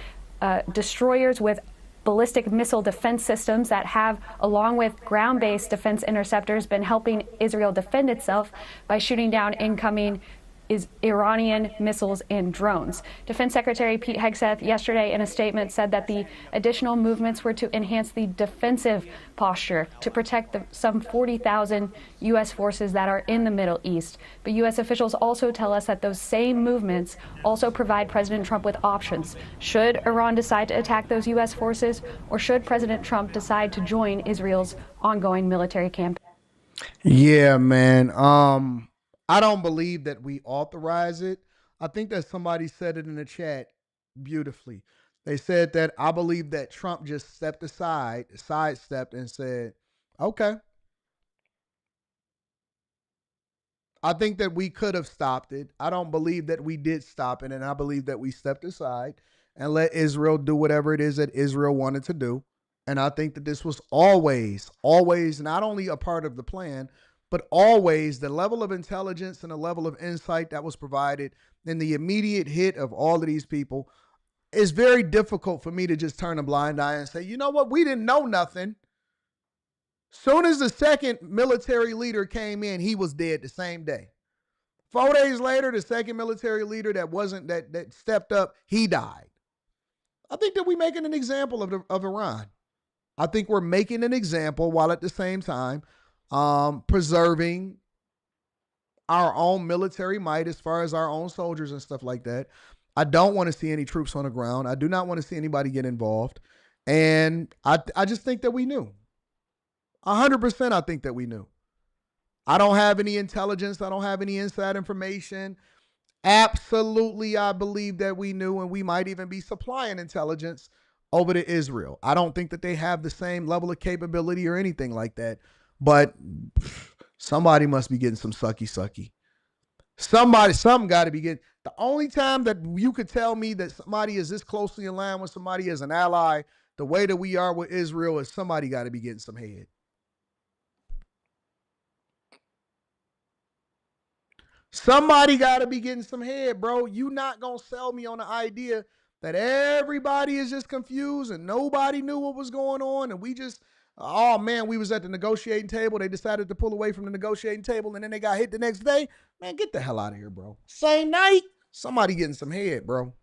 destroyers with ballistic missile defense systems that have, along with ground-based defense interceptors, been helping Israel defend itself by shooting down incoming Iranian missiles and drones. Defense Secretary Pete Hegseth yesterday in a statement said that the additional movements were to enhance the defensive posture to protect the some 40,000 U.S. forces that are in the Middle East. But U.S. officials also tell us that those same movements also provide President Trump with options. Should Iran decide to attack those U.S. forces, or should President Trump decide to join Israel's ongoing military campaign? Yeah, man. I don't believe that we authorize it. I think that somebody said it in the chat beautifully. They said that I believe that Trump just sidestepped and said, okay. I think that we could have stopped it. I don't believe that we did stop it, and I believe that we stepped aside and let Israel do whatever it is that Israel wanted to do. And I think that this was always not only a part of the plan, but always the level of intelligence and the level of insight that was provided in the immediate hit of all of these people. It's very difficult for me to just turn a blind eye and say, you know what, we didn't know nothing. Soon as the second military leader came in, he was dead the same day. 4 days later, the second military leader that stepped up, he died. I think that we're making an example of Iran. I think we're making an example while at the same time preserving our own military might as far as our own soldiers and stuff like that. I don't want to see any troops on the ground. I do not want to see anybody get involved. And I just think that we knew. 100% I think that we knew. I don't have any intelligence. I don't have any inside information. Absolutely, I believe that we knew, and we might even be supplying intelligence over to Israel. I don't think that they have the same level of capability or anything like that. But somebody must be getting some sucky. Something got to be getting. The only time that you could tell me that somebody is this closely aligned with somebody as an ally, the way that we are with Israel, is somebody got to be getting some head. Somebody got to be getting some head, bro. You not going to sell me on the idea that everybody is just confused and nobody knew what was going on, and we just... oh, man, we was at the negotiating table. They decided to pull away from the negotiating table, and then they got hit the next day. Man, get the hell out of here, bro. Same night, somebody getting some head, bro.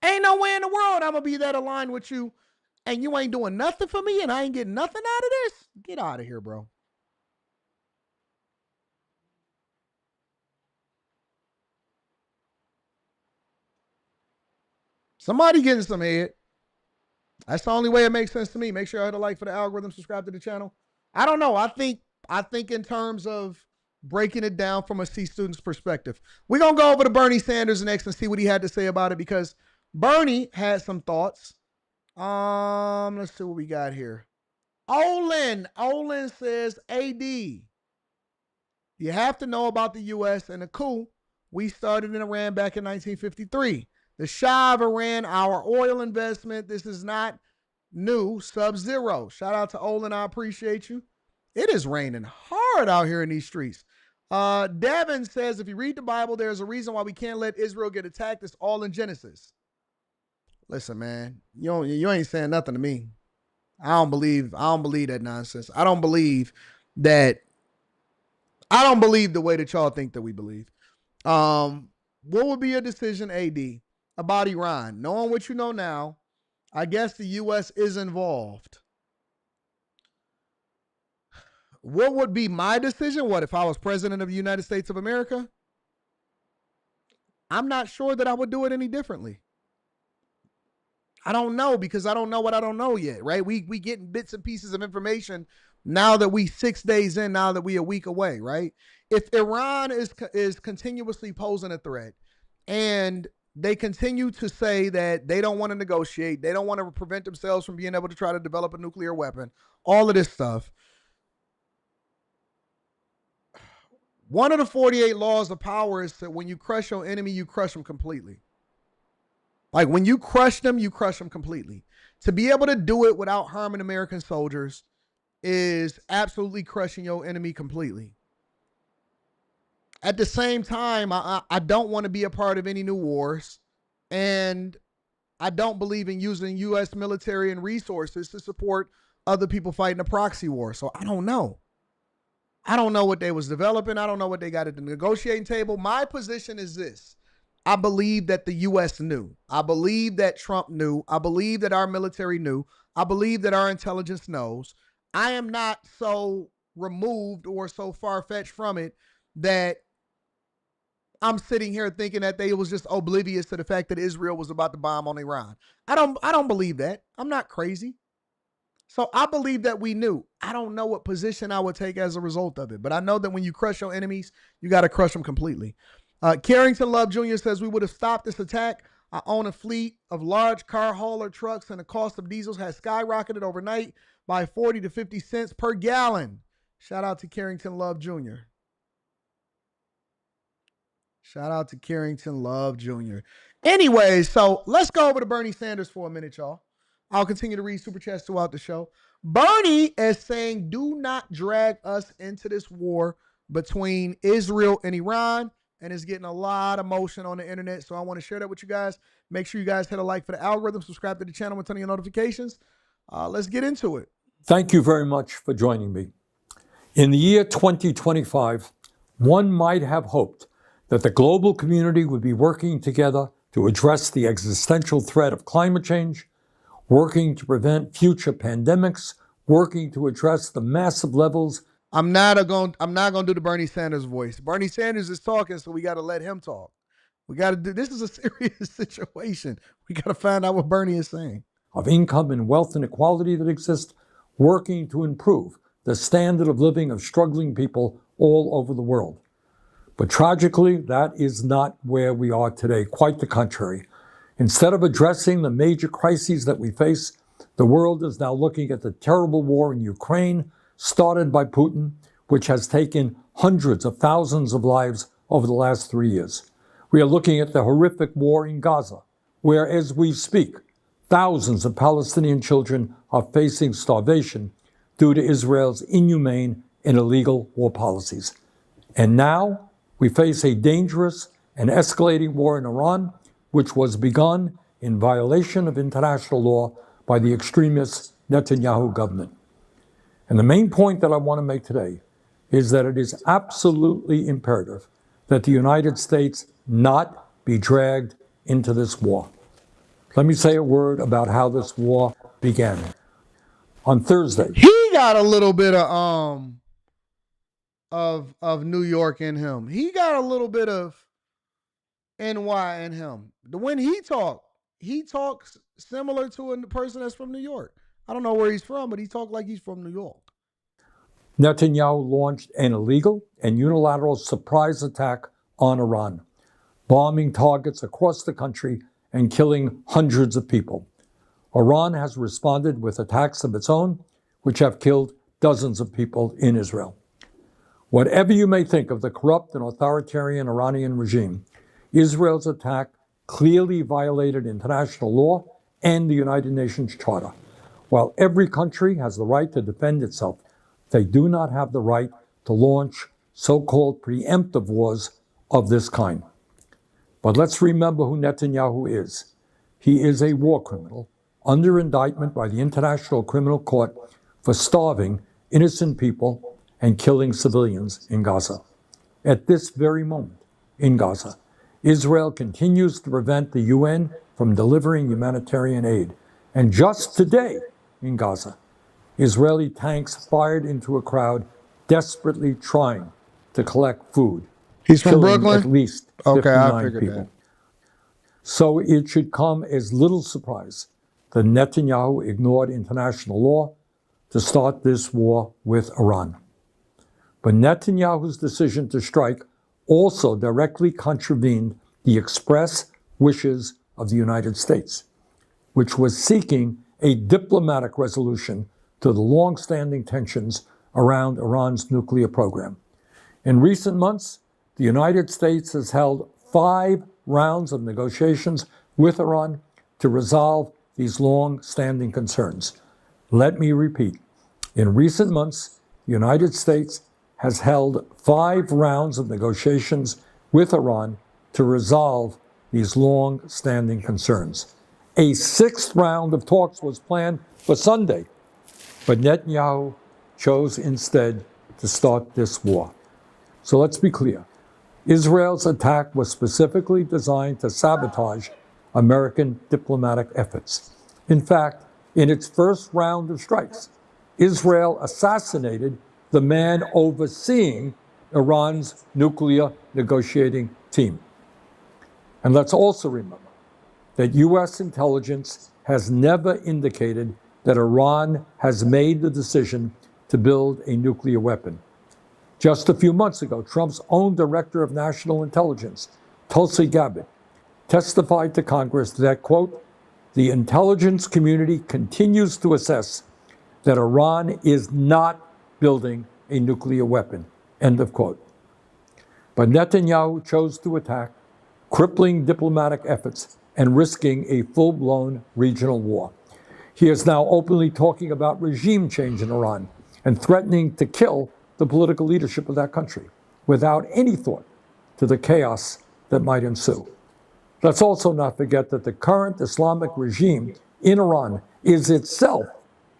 Ain't no way in the world I'm going to be that aligned with you, and you ain't doing nothing for me, and I ain't getting nothing out of this. Get out of here, bro. Somebody getting some head. That's the only way it makes sense to me. Make sure I hit a like for the algorithm, subscribe to the channel. I don't know. I think in terms of breaking it down from a C student's perspective. We're going to go over to Bernie Sanders next and see what he had to say about it, because Bernie had some thoughts. Let's see what we got here. Olin says, AD, you have to know about the U.S. and the coup we started in Iran back in 1953. The Shah of Iran, our oil investment. This is not new. Sub-zero. Shout out to Olin. I appreciate you. It is raining hard hard out here in these streets. Devin says, if you read the Bible, there's a reason why we can't let Israel get attacked. It's all in Genesis. Listen, man, you ain't saying nothing to me. I don't believe that nonsense. I don't believe the way that y'all think that we believe. What would be your decision, AD, about Iran? Knowing what you know now, I guess the U.S. is involved. What would be my decision? What if I was president of the United States of America? I'm not sure that I would do it any differently. I don't know, because I don't know what I don't know yet, right? We getting bits and pieces of information now that we 6 days in, now that we a week away, right? If Iran is continuously posing a threat and they continue to say that they don't want to negotiate, they don't want to prevent themselves from being able to try to develop a nuclear weapon, all of this stuff. One of the 48 laws of power is that when you crush your enemy, you crush them completely. Like when you crush them completely. To be able to do it without harming American soldiers is absolutely crushing your enemy completely. At the same time, I don't want to be a part of any new wars, and I don't believe in using U.S. military and resources to support other people fighting a proxy war. So I don't know. I don't know what they was developing. I don't know what they got at the negotiating table. My position is this. I believe that the U.S. knew. I believe that Trump knew. I believe that our military knew. I believe that our intelligence knows. I am not so removed or so far-fetched from it that I'm sitting here thinking that they was just oblivious to the fact that Israel was about to bomb on Iran. I don't believe that. I'm not crazy. So I believe that we knew. I don't know what position I would take as a result of it, but I know that when you crush your enemies, you got to crush them completely. Carrington Love Jr. says, we would have stopped this attack. I own a fleet of large car hauler trucks, and the cost of diesels has skyrocketed overnight by 40 to 50 cents per gallon. Shout out to Carrington Love Jr. Shout out to Carrington Love Jr. Anyway, so let's go over to Bernie Sanders for a minute, y'all. I'll continue to read super chats throughout the show. Bernie is saying, do not drag us into this war between Israel and Iran, and it's getting a lot of motion on the internet. So I want to share that with you guys. Make sure you guys hit a like for the algorithm, subscribe to the channel, and turn on your notifications. Let's get into it. Thank you very much for joining me. In the year 2025, one might have hoped that the global community would be working together to address the existential threat of climate change, working to prevent future pandemics, working to address the massive levels. I'm not gonna do the Bernie Sanders voice. Bernie Sanders is talking, so we got to let him talk. We got to do. This is a serious situation. We got to find out what Bernie is saying. Of income and wealth inequality that exist, working to improve the standard of living of struggling people all over the world. But tragically, that is not where we are today. Quite the contrary. Instead of addressing the major crises that we face, the world is now looking at the terrible war in Ukraine, started by Putin, which has taken hundreds of thousands of lives over the last 3 years. We are looking at the horrific war in Gaza, where, as we speak, thousands of Palestinian children are facing starvation due to Israel's inhumane and illegal war policies. And now we face a dangerous and escalating war in Iran, which was begun in violation of international law by the extremist Netanyahu government. And the main point that I want to make today is that it is absolutely imperative that the United States not be dragged into this war. Let me say a word about how this war began. On Thursday, he got a little bit of New York in him. He got a little bit of NY in him. When he talks similar to a person that's from New York. I don't know where he's from, but he talked like he's from New York. Netanyahu launched an illegal and unilateral surprise attack on Iran, bombing targets across the country and killing hundreds of people. Iran has responded with attacks of its own, which have killed dozens of people in Israel. Whatever you may think of the corrupt and authoritarian Iranian regime, Israel's attack clearly violated international law and the United Nations Charter. While every country has the right to defend itself, they do not have the right to launch so-called preemptive wars of this kind. But let's remember who Netanyahu is. He is a war criminal under indictment by the International Criminal Court for starving innocent people and killing civilians in Gaza. At this very moment in Gaza, Israel continues to prevent the UN from delivering humanitarian aid. And just today in Gaza, Israeli tanks fired into a crowd desperately trying to collect food. He's from killing Brooklyn? at least Okay, I 59 figured people. that. So it should come as little surprise that Netanyahu ignored international law to start this war with Iran. But Netanyahu's decision to strike also directly contravened the express wishes of the United States, which was seeking a diplomatic resolution to the long-standing tensions around Iran's nuclear program. In recent months, the United States has held 5 rounds of negotiations with Iran to resolve these long-standing concerns. Let me repeat. In recent months, the United States has held 5 rounds of negotiations with Iran to resolve these long-standing concerns. A 6th round of talks was planned for Sunday, but Netanyahu chose instead to start this war. So let's be clear. Israel's attack was specifically designed to sabotage American diplomatic efforts. In fact, in its first round of strikes, Israel assassinated the man overseeing Iran's nuclear negotiating team. And let's also remember that U.S. intelligence has never indicated that Iran has made the decision to build a nuclear weapon. Just a few months ago, Trump's own Director of National Intelligence, Tulsi Gabbard, testified to Congress that, quote, the intelligence community continues to assess that Iran is not building a nuclear weapon, end of quote. But Netanyahu chose to attack, crippling diplomatic efforts and risking a full-blown regional war. He is now openly talking about regime change in Iran and threatening to kill the political leadership of that country without any thought to the chaos that might ensue. Let's also not forget that the current Islamic regime in Iran is itself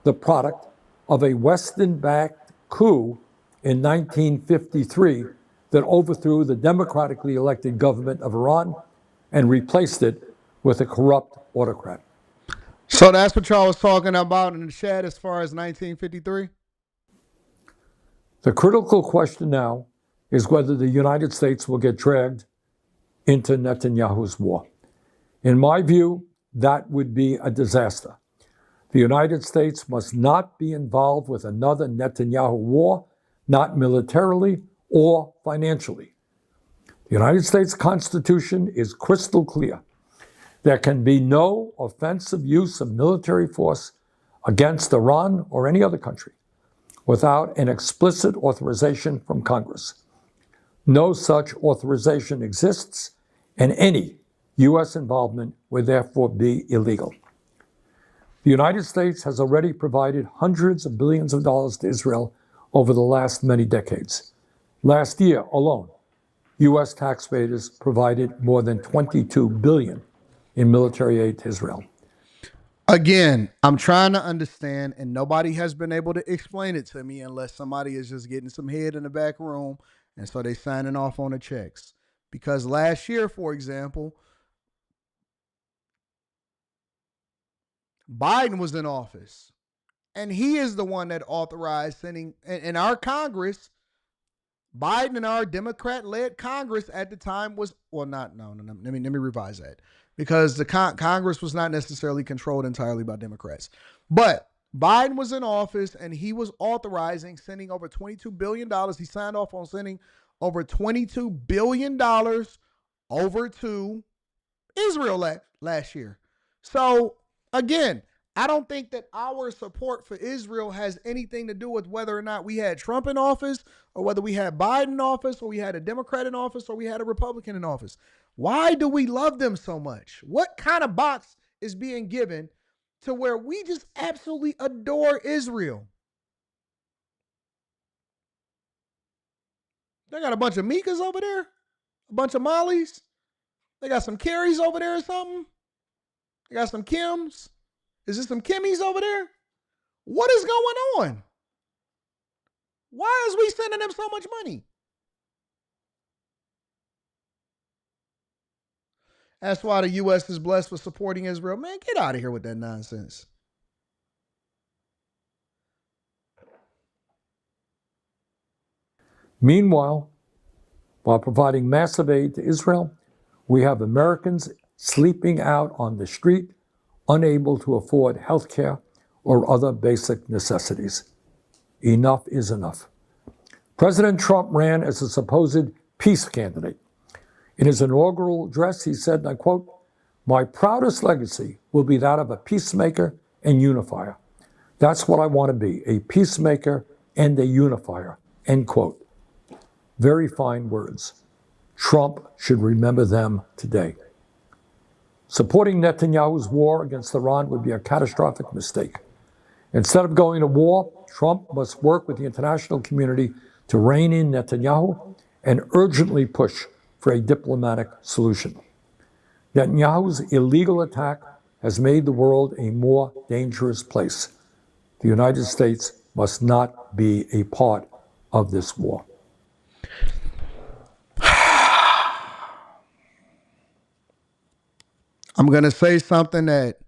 the product of a Western-backed coup in 1953 that overthrew the democratically elected government of Iran and replaced it with a corrupt autocrat. So that's what y'all was talking about in the chat as far as 1953? The critical question now is whether the United States will get dragged into Netanyahu's war. In my view, that would be a disaster. The United States must not be involved with another Netanyahu war, not militarily or financially. The United States Constitution is crystal clear. There can be no offensive use of military force against Iran or any other country without an explicit authorization from Congress. No such authorization exists, and any U.S. involvement would therefore be illegal. The United States has already provided hundreds of billions of dollars to Israel over the last many decades. Last year alone, U.S. taxpayers provided more than $22 billion in military aid to Israel. Again, I'm trying to understand, and nobody has been able to explain it to me unless somebody is just getting some head in the back room, and so they signing off on the checks. Because last year, for example, Biden was in office, and he is the one that authorized sending, in our Congress, Biden and our Democrat-led Congress at the time was, well, not, no, let me revise that. Because the Congress was not necessarily controlled entirely by Democrats. But Biden was in office, and he was authorizing sending over $22 billion. He signed off on sending over $22 billion over to Israel last year. So, again, I don't think that our support for Israel has anything to do with whether or not we had Trump in office, or whether we had Biden in office, or we had a Democrat in office, or we had a Republican in office. Why do we love them so much? What kind of box is being given to where we just absolutely adore Israel? They got a bunch of Mikas over there, a bunch of Mollys. They got some Carries over there or something. They got some Kims. Is there some Kimmies over there? What is going on? Why is we sending them so much money? That's why the U.S. is blessed with supporting Israel. Man, get out of here with that nonsense. Meanwhile, while providing massive aid to Israel, we have Americans sleeping out on the street, unable to afford health care or other basic necessities. Enough is enough. President Trump ran as a supposed peace candidate. In his inaugural address, he said, and I quote, "My proudest legacy will be that of a peacemaker and unifier. That's what I want to be, a peacemaker and a unifier," end quote. Very fine words. Trump should remember them today. Supporting Netanyahu's war against Iran would be a catastrophic mistake. Instead of going to war, Trump must work with the international community to rein in Netanyahu and urgently push for a diplomatic solution. Netanyahu's illegal attack has made the world a more dangerous place. The United States must not be a part of this war. I'm going to say something that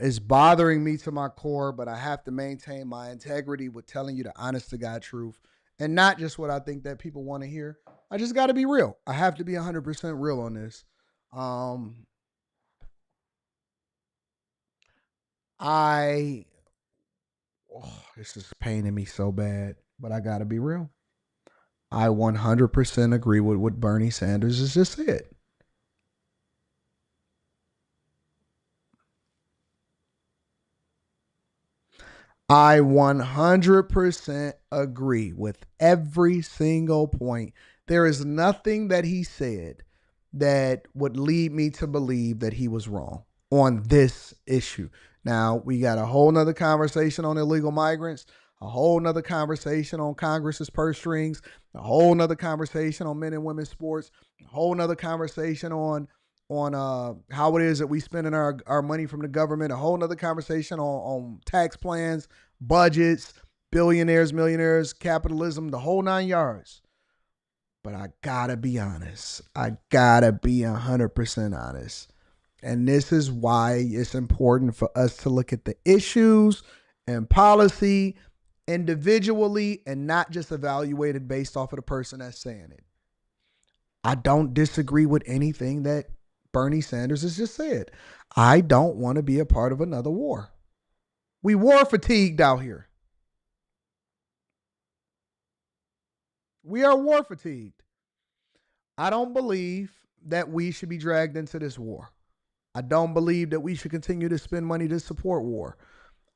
is bothering me to my core, but I have to maintain my integrity with telling you the honest to God truth and not just what I think that people want to hear. I just got to be real. I have to be 100% real on this. This is paining me so bad, but I got to be real. I 100% agree with what Bernie Sanders has just said. I 100% agree with every single point. There is nothing that he said that would lead me to believe that he was wrong on this issue. Now, we got a whole nother conversation on illegal migrants, a whole nother conversation on Congress's purse strings, a whole nother conversation on men and women's sports, a whole nother conversation on how it is that we spending our money from the government, a whole nother conversation on tax plans, budgets, billionaires, millionaires, capitalism, the whole 9 yards. But I gotta be honest. I gotta be 100% honest. And this is why it's important for us to look at the issues and policy individually and not just evaluated based off of the person that's saying it. I don't disagree with anything that Bernie Sanders has just said. I don't want to be a part of another war. We war fatigued out here. We are war fatigued. I don't believe that we should be dragged into this war. I don't believe that we should continue to spend money to support war.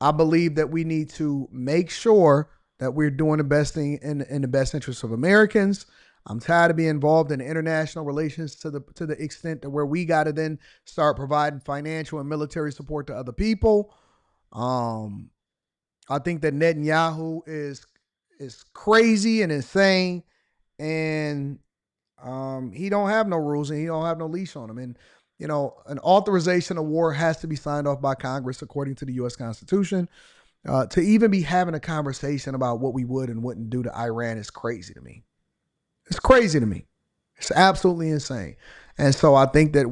I believe that we need to make sure that we're doing the best thing in the best interest of Americans. I'm tired of being involved in international relations to the extent that where we got to then start providing financial and military support to other people. I think that Netanyahu is crazy and insane, and he don't have no rules and he don't have no leash on him. And you know, an authorization of war has to be signed off by Congress according to the U.S. Constitution. To even be having a conversation about what we would and wouldn't do to Iran is crazy to me. It's crazy to me. It's absolutely insane. And so I think that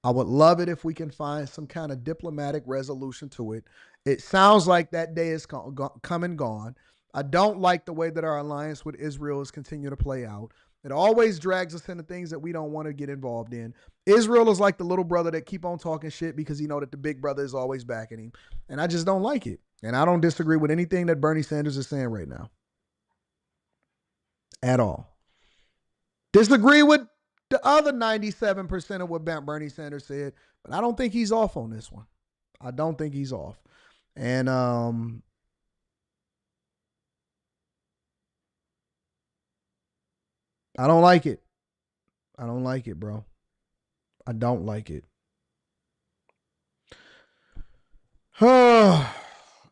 I would love it if we can find some kind of diplomatic resolution to it. It sounds like that day is come and gone. I don't like the way that our alliance with Israel is continuing to play out. It always drags us into things that we don't want to get involved in. Israel is like the little brother that keep on talking shit because he know that the big brother is always backing him. And I just don't like it. And I don't disagree with anything that Bernie Sanders is saying right now. At all. Disagree with the other 97% of what Bernie Sanders said, but I don't think he's off on this one. I don't think he's off. And I don't like it. I don't like it, bro. I don't like it.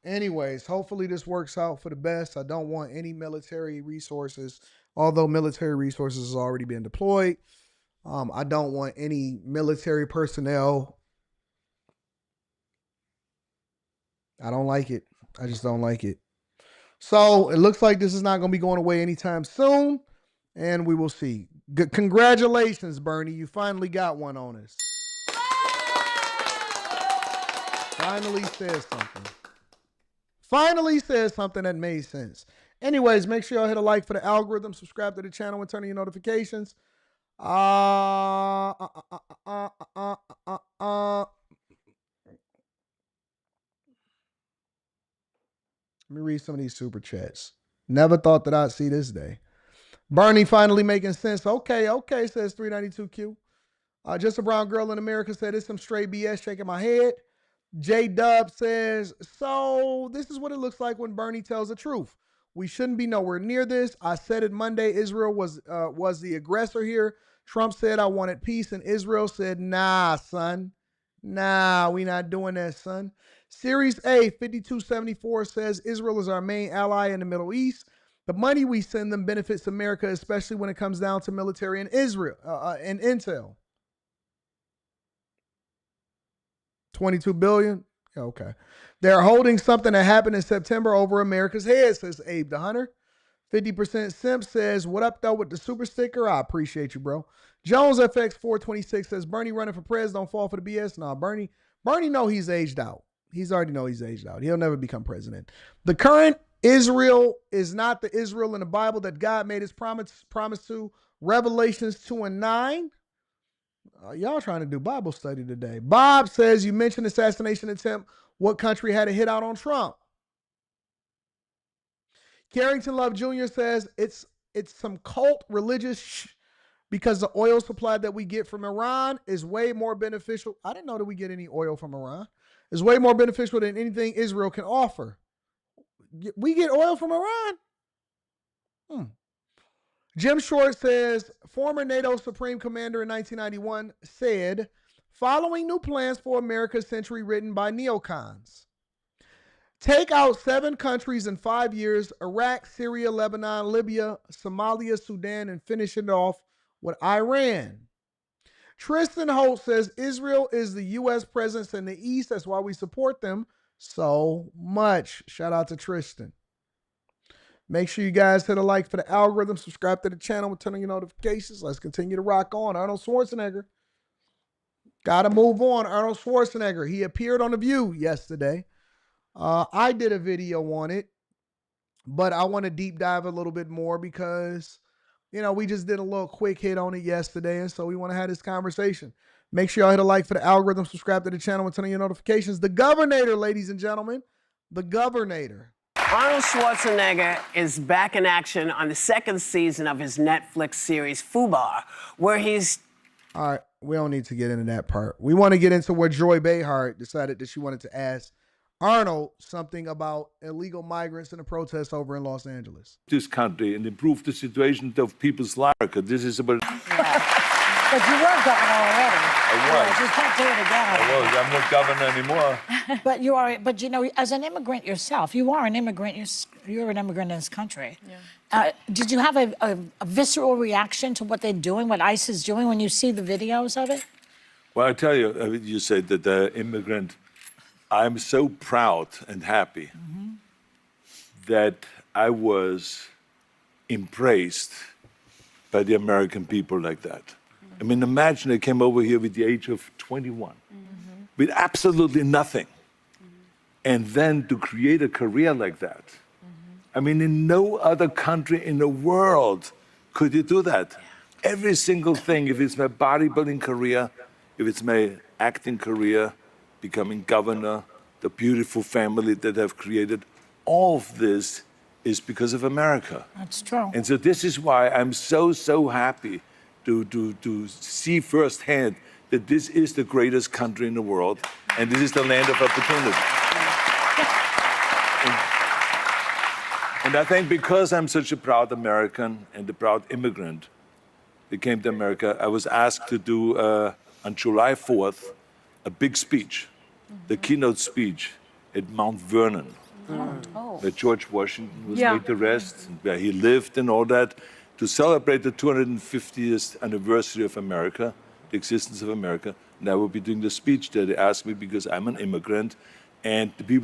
Anyways, hopefully this works out for the best. I don't want any military resources, although military resources has already been deployed. I don't want any military personnel. I don't like it. I just don't like it. So it looks like this is not going to be going away anytime soon, and we will see. Congratulations, Bernie. You finally got one on us. Finally says something. Finally says something that made sense. Anyways, make sure y'all hit a like for the algorithm, subscribe to the channel, and turn on your notifications. Let me read some of these super chats. Never thought that I'd see this day. Bernie finally making sense. Okay, says 392Q. Just a brown girl in America said it's some straight BS, shaking my head. J Dub says, so this is what it looks like when Bernie tells the truth. We shouldn't be nowhere near this. I said it Monday. Israel was the aggressor here. Trump said I wanted peace, and Israel said, nah, son. Nah, we not doing that, son. Series A 5274 says Israel is our main ally in the Middle East. The money we send them benefits America, especially when it comes down to military and Israel and intel. 22 billion. Okay. They're holding something that happened in September over America's head, says Abe the Hunter. 50% Simp says, what up, though, with the super sticker? I appreciate you, bro. Jones FX 426 says, Bernie running for president, don't fall for the BS. Nah, Bernie know he's aged out. He's already know he's aged out. He'll never become president. The current Israel is not the Israel in the Bible that God made his promise to. Revelations 2:9. Y'all trying to do Bible study today. Bob says, you mentioned assassination attempt. What country had a hit out on Trump? Carrington Love Jr. says, it's some cult religious because the oil supply that we get from Iran is way more beneficial. I didn't know that we get any oil from Iran. It's way more beneficial than anything Israel can offer. We get oil from Iran? Jim Short says, former NATO Supreme Commander in 1991 said, following new plans for America's century written by neocons. Take out 7 countries in 5 years, Iraq, Syria, Lebanon, Libya, Somalia, Sudan, and finish it off with Iran. Tristan Holt says, Israel is the U.S. presence in the East. That's why we support them so much. Shout out to Tristan. Make sure you guys hit a like for the algorithm, subscribe to the channel, and turn on your notifications. Let's continue to rock on. Arnold Schwarzenegger. Got to move on. Arnold Schwarzenegger. He appeared on The View yesterday. I did a video on it, but I want to deep dive a little bit more because, we just did a little quick hit on it yesterday, and so we want to have this conversation. Make sure y'all hit a like for the algorithm, subscribe to the channel, and turn on your notifications. The Governor, ladies and gentlemen. The Governor. Arnold Schwarzenegger is back in action on the 2nd season of his Netflix series Fubar, where he's... All right, we don't need to get into that part. We want to get into where Joy Behar decided that she wanted to ask Arnold something about illegal migrants and the protests over in Los Angeles. This country and improve the situation of people's lives. This is about... But you were governor already. I was. You can't do it again. I was. I'm not governor anymore. But you are. But as an immigrant yourself, you are an immigrant. You're an immigrant in this country. Yeah. Did you have a visceral reaction to what they're doing, what ICE is doing, when you see the videos of it? Well, I tell you, you said that the immigrant. I'm so proud and happy that I was embraced by the American people like that. I mean, imagine I came over here with the age of 21, with absolutely nothing. And then to create a career like that. I mean, in no other country in the world could you do that. Every single thing, if it's my bodybuilding career, if it's my acting career, becoming governor, the beautiful family that I've created, all of this is because of America. That's true. And so this is why I'm so happy to see firsthand that this is the greatest country in the world, and this is the land of opportunity. And I think because I'm such a proud American and a proud immigrant that came to America, I was asked to do, on July 4th, a big speech, the keynote speech at Mount Vernon. where George Washington was laid to rest, and where he lived and all that, to celebrate the 250th anniversary of America, the existence of America. And I will be doing the speech there. They asked me because I'm an immigrant, and there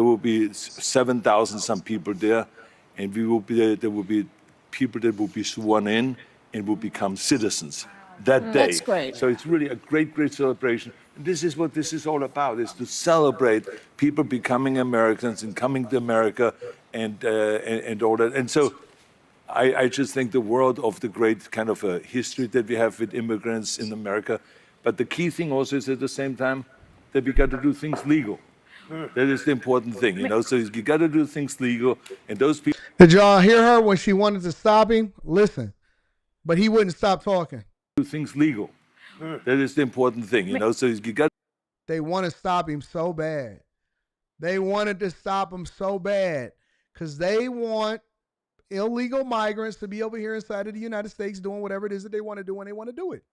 will be 7,000 some people there, and there will be people that will be sworn in and will become citizens that day. That's great. So it's really a great, great celebration. And this is what this is all about, is to celebrate people becoming Americans and coming to America and all that. And so I just think the world of the great kind of a history that we have with immigrants in America. But the key thing also is at the same time that we got to do things legal. That is the important thing, you know. So you got to do things legal, and those people. Did y'all hear her when she wanted to stop him? Listen, but he wouldn't stop talking. Do things legal. That is the important thing, you know. So you got. They want to stop him so bad. They wanted to stop him so bad because they want illegal migrants to be over here inside of the United States doing whatever it is that they want to do when they want to do it.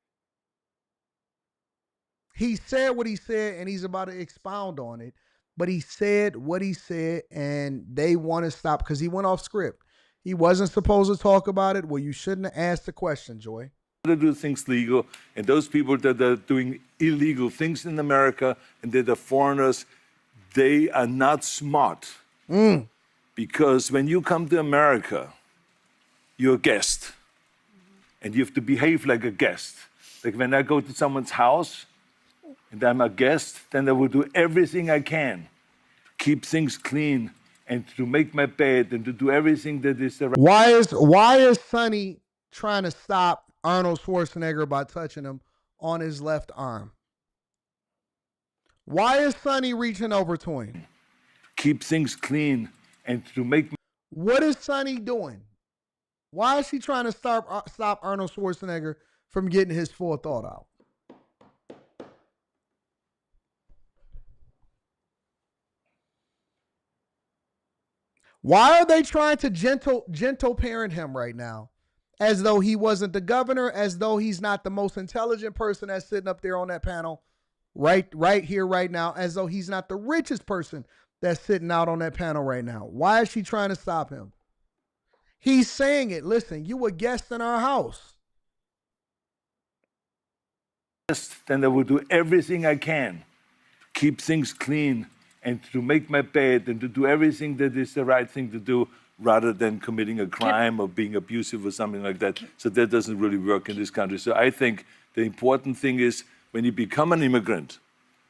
He said what he said, and he's about to expound on it. But he said what he said, and they want to stop because he went off script. He wasn't supposed to talk about it. Well, you shouldn't have asked the question, Joy. To do things legal, and those people that are doing illegal things in America and that are foreigners, they are not smart. Because when you come to America, you're a guest, and you have to behave like a guest. Like when I go to someone's house and I'm a guest, then I will do everything I can to keep things clean and to make my bed and to do everything that is the right. Why is Sonny trying to stop Arnold Schwarzenegger by touching him on his left arm? Why is Sonny reaching over to him? Keep things clean and to make. What is Sonny doing? Why is he trying to stop Arnold Schwarzenegger from getting his full thought out? Why are they trying to gentle parent him right now? As though he wasn't the governor, as though he's not the most intelligent person that's sitting up there on that panel right here, right now, as though he's not the richest person that's sitting out on that panel right now. Why is she trying to stop him? He's saying it. Listen, you were guest in our house. Then I will do everything I can to keep things clean and to make my bed and to do everything that is the right thing to do rather than committing a crime or being abusive or something like that. So that doesn't really work in this country. So I think the important thing is when you become an immigrant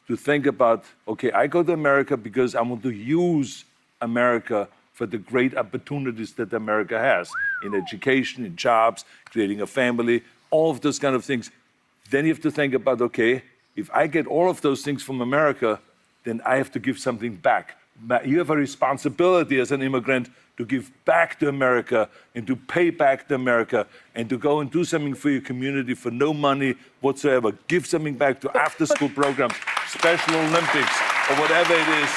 to think about, okay, I go to America because I want to use America for the great opportunities that America has in education, in jobs, creating a family, all of those kind of things. Then you have to think about, okay, if I get all of those things from America, then I have to give something back. You have a responsibility as an immigrant to give back to America and to pay back to America and to go and do something for your community for no money whatsoever. Give something back to after-school programs, Special Olympics, or whatever it is.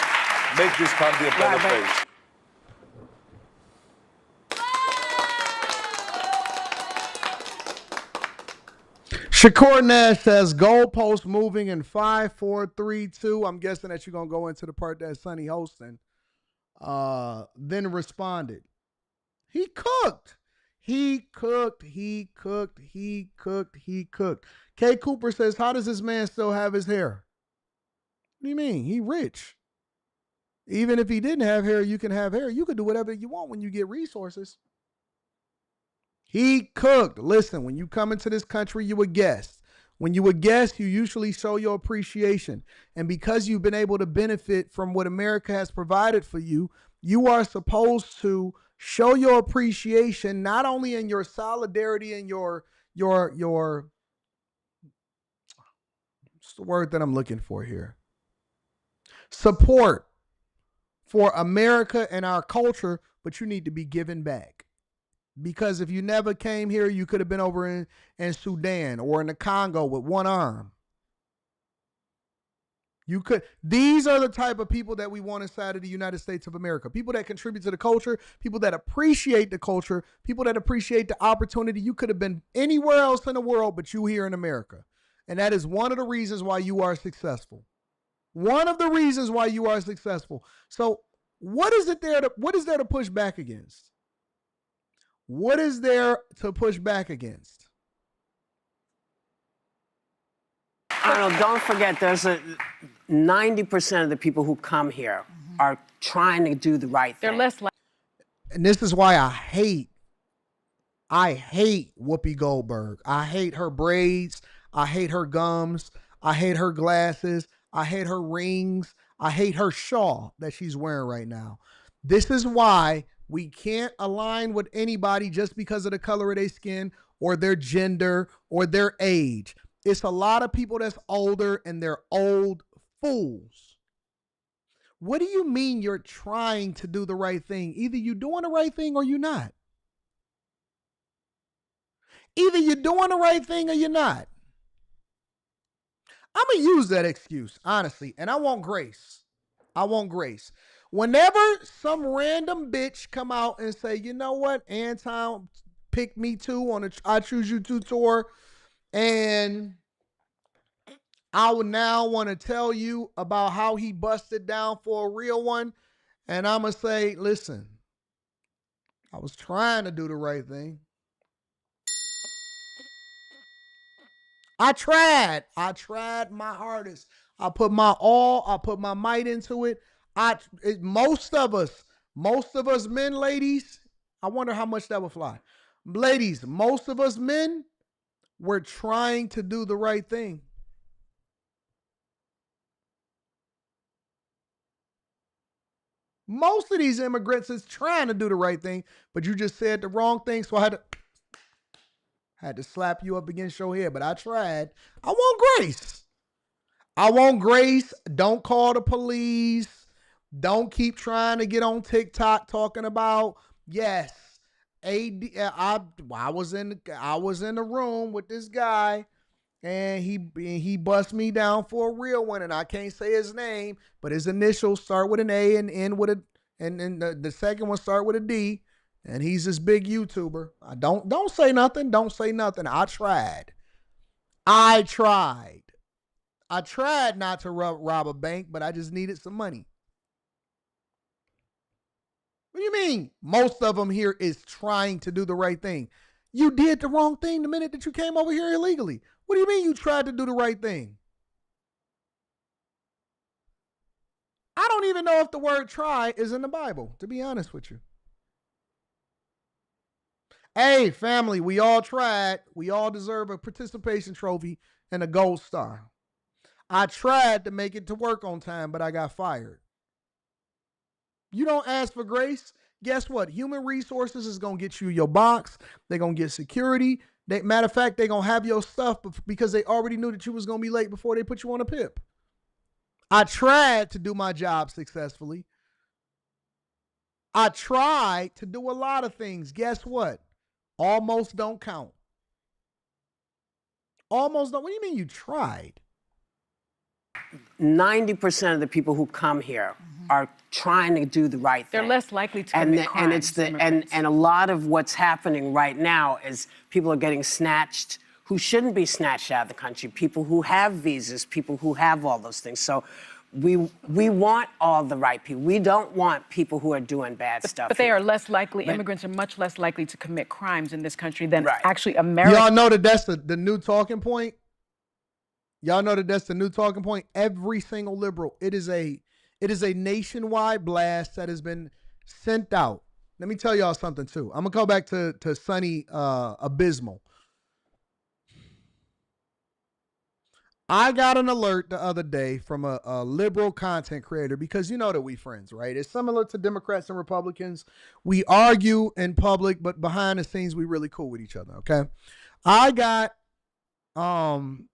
Make this country a better place. Shakur Nash says goalpost moving in 5, 4, 3, 2. I'm guessing that you're going to go into the part that Sonny hosting. Then responded. He cooked. He cooked. He cooked. He cooked. He cooked. Kay Cooper says, how does this man still have his hair? What do you mean? He rich. Even if he didn't have hair, you can have hair. You can do whatever you want when you get resources. He cooked. Listen, when you come into this country, you a guest. When you a guest, you usually show your appreciation. And because you've been able to benefit from what America has provided for you, you are supposed to show your appreciation, not only in your solidarity and your what's the word that I'm looking for here? Support for America and our culture, but you need to be giving back. Because if you never came here, you could have been over in Sudan or in the Congo with one arm. You could. These are the type of people that we want inside of the United States of America. People that contribute to the culture, people that appreciate the culture, people that appreciate the opportunity. You could have been anywhere else in the world, but you here in America. And that is one of the reasons why you are successful. One of the reasons why you are successful. So What is there to push back against? What is there to push back against? Arnold, don't forget, there's 90% of the people who come here are trying to do the right thing. They're less likely. And this is why I hate Whoopi Goldberg. I hate her braids. I hate her gums. I hate her glasses. I hate her rings. I hate her shawl that she's wearing right now. This is why we can't align with anybody just because of the color of their skin or their gender or their age. It's a lot of people that's older and they're old fools. What do you mean you're trying to do the right thing? Either you're doing the right thing or you're not. Either you're doing the right thing or you're not. I'm going to use that excuse, honestly, and I want grace. I want grace. Whenever some random bitch come out and say, you know what, Anton picked me too on a I Choose You Too tour, and I would now want to tell you about how he busted down for a real one, and I'm going to say, listen, I was trying to do the right thing. I tried my hardest. I put my all, I put my might into it. Most of us men, ladies, I wonder how much that would fly. Ladies, most of us men, we're trying to do the right thing. Most of these immigrants is trying to do the right thing, but you just said the wrong thing, so I had to slap you up against your head, but I tried. I want grace. I want grace. Don't call the police. Don't keep trying to get on TikTok talking about, yes, I was in the room with this guy and he bust me down for a real one, and I can't say his name, but his initials start with an A and end with a, and then the second one start with a D. And he's this big YouTuber. Don't say nothing. Don't say nothing. I tried. I tried not to rob a bank, but I just needed some money. What do you mean? Most of them here is trying to do the right thing. You did the wrong thing the minute that you came over here illegally. What do you mean you tried to do the right thing? I don't even know if the word try is in the Bible, to be honest with you. Hey, family, we all tried. We all deserve a participation trophy and a gold star. I tried to make it to work on time, but I got fired. You don't ask for grace. Guess what? Human resources is going to get you your box. They're going to get security. Matter of fact, they're going to have your stuff because they already knew that you was going to be late before they put you on a PIP. I tried to do my job successfully. I tried to do a lot of things. Guess what? Almost don't count. Almost don't. What do you mean you tried? 90% of the people who come here are trying to do the right thing. They're less likely to commit crimes. And a lot of what's happening right now is people are getting snatched who shouldn't be snatched out of the country, people who have visas, people who have all those things. So we want all the right people. We don't want people who are doing bad stuff. But they are less likely, immigrants are much less likely to commit crimes in this country than actually Americans. Y'all know that that's the new talking point? Y'all know that that's the new talking point? Every single liberal, it is a nationwide blast that has been sent out. Let me tell y'all something too. I'm gonna go back to Sonny Abysmal. I got an alert the other day from a liberal content creator, because you know that we friends, right? It's similar to Democrats and Republicans. We argue in public, but behind the scenes, we really cool with each other, okay? I got an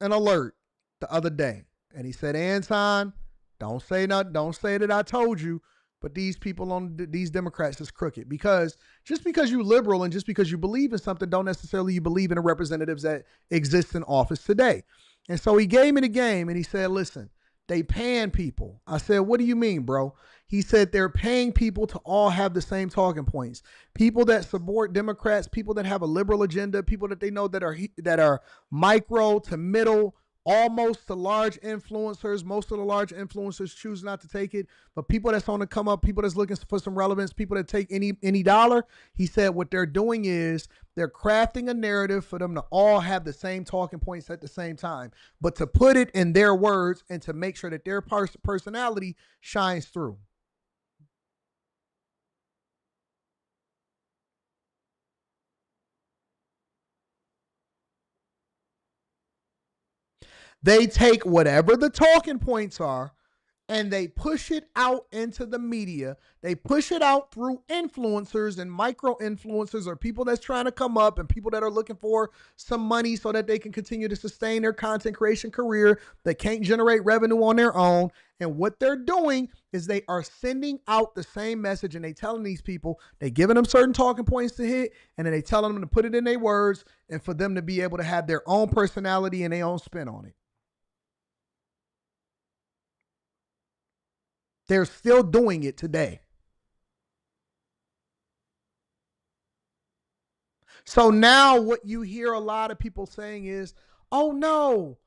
alert the other day, and he said, Anton, don't say that I told you, but these people these Democrats is crooked, because just because you're liberal and just because you believe in something don't necessarily you believe in the representatives that exist in office today. And so he gave me the game and he said, listen, they paying people. I said, what do you mean, bro? He said they're paying people to all have the same talking points. People that support Democrats, people that have a liberal agenda, people that they know that are micro to middle almost to large influencers. Most of the large influencers choose not to take it, but people that's on the come up, people that's looking for some relevance, people that take any dollar, he said what they're doing is they're crafting a narrative for them to all have the same talking points at the same time, but to put it in their words and to make sure that their personality shines through. They take whatever the talking points are and they push it out into the media. They push it out through influencers and micro influencers or people that's trying to come up and people that are looking for some money so that they can continue to sustain their content creation career that can't generate revenue on their own. And what they're doing is they are sending out the same message and they telling these people, they giving them certain talking points to hit, and then they telling them to put it in their words and for them to be able to have their own personality and their own spin on it. They're still doing it today. So now what you hear a lot of people saying is, oh no,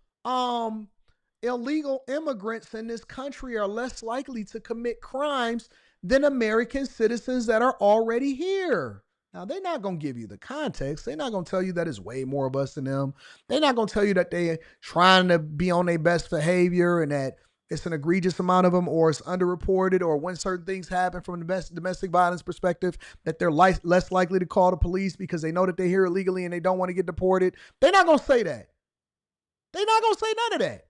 illegal immigrants in this country are less likely to commit crimes than American citizens that are already here. Now, they're not going to give you the context. They're not going to tell you that it's way more of us than them. They're not going to tell you that they're trying to be on their best behavior and that it's an egregious amount of them, or it's underreported, or when certain things happen from the domestic violence perspective, that they're less likely to call the police because they know that they're here illegally and they don't want to get deported. They're not going to say that. They're not going to say none of that.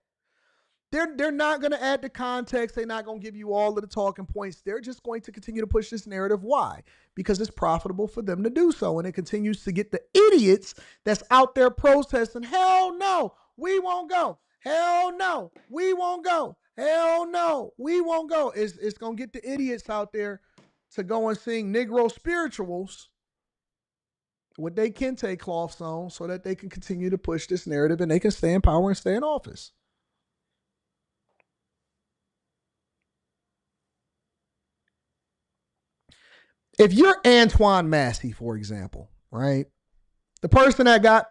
They're not going to add the context. They're not going to give you all of the talking points. They're just going to continue to push this narrative. Why? Because it's profitable for them to do so. And it continues to get the idiots that's out there protesting, hell no, we won't go. Hell no, we won't go. Hell no, we won't go. It's going to get the idiots out there to go and sing Negro spirituals with they kente cloths on so that they can continue to push this narrative and they can stay in power and stay in office. If you're Antoine Massey, for example, right? The person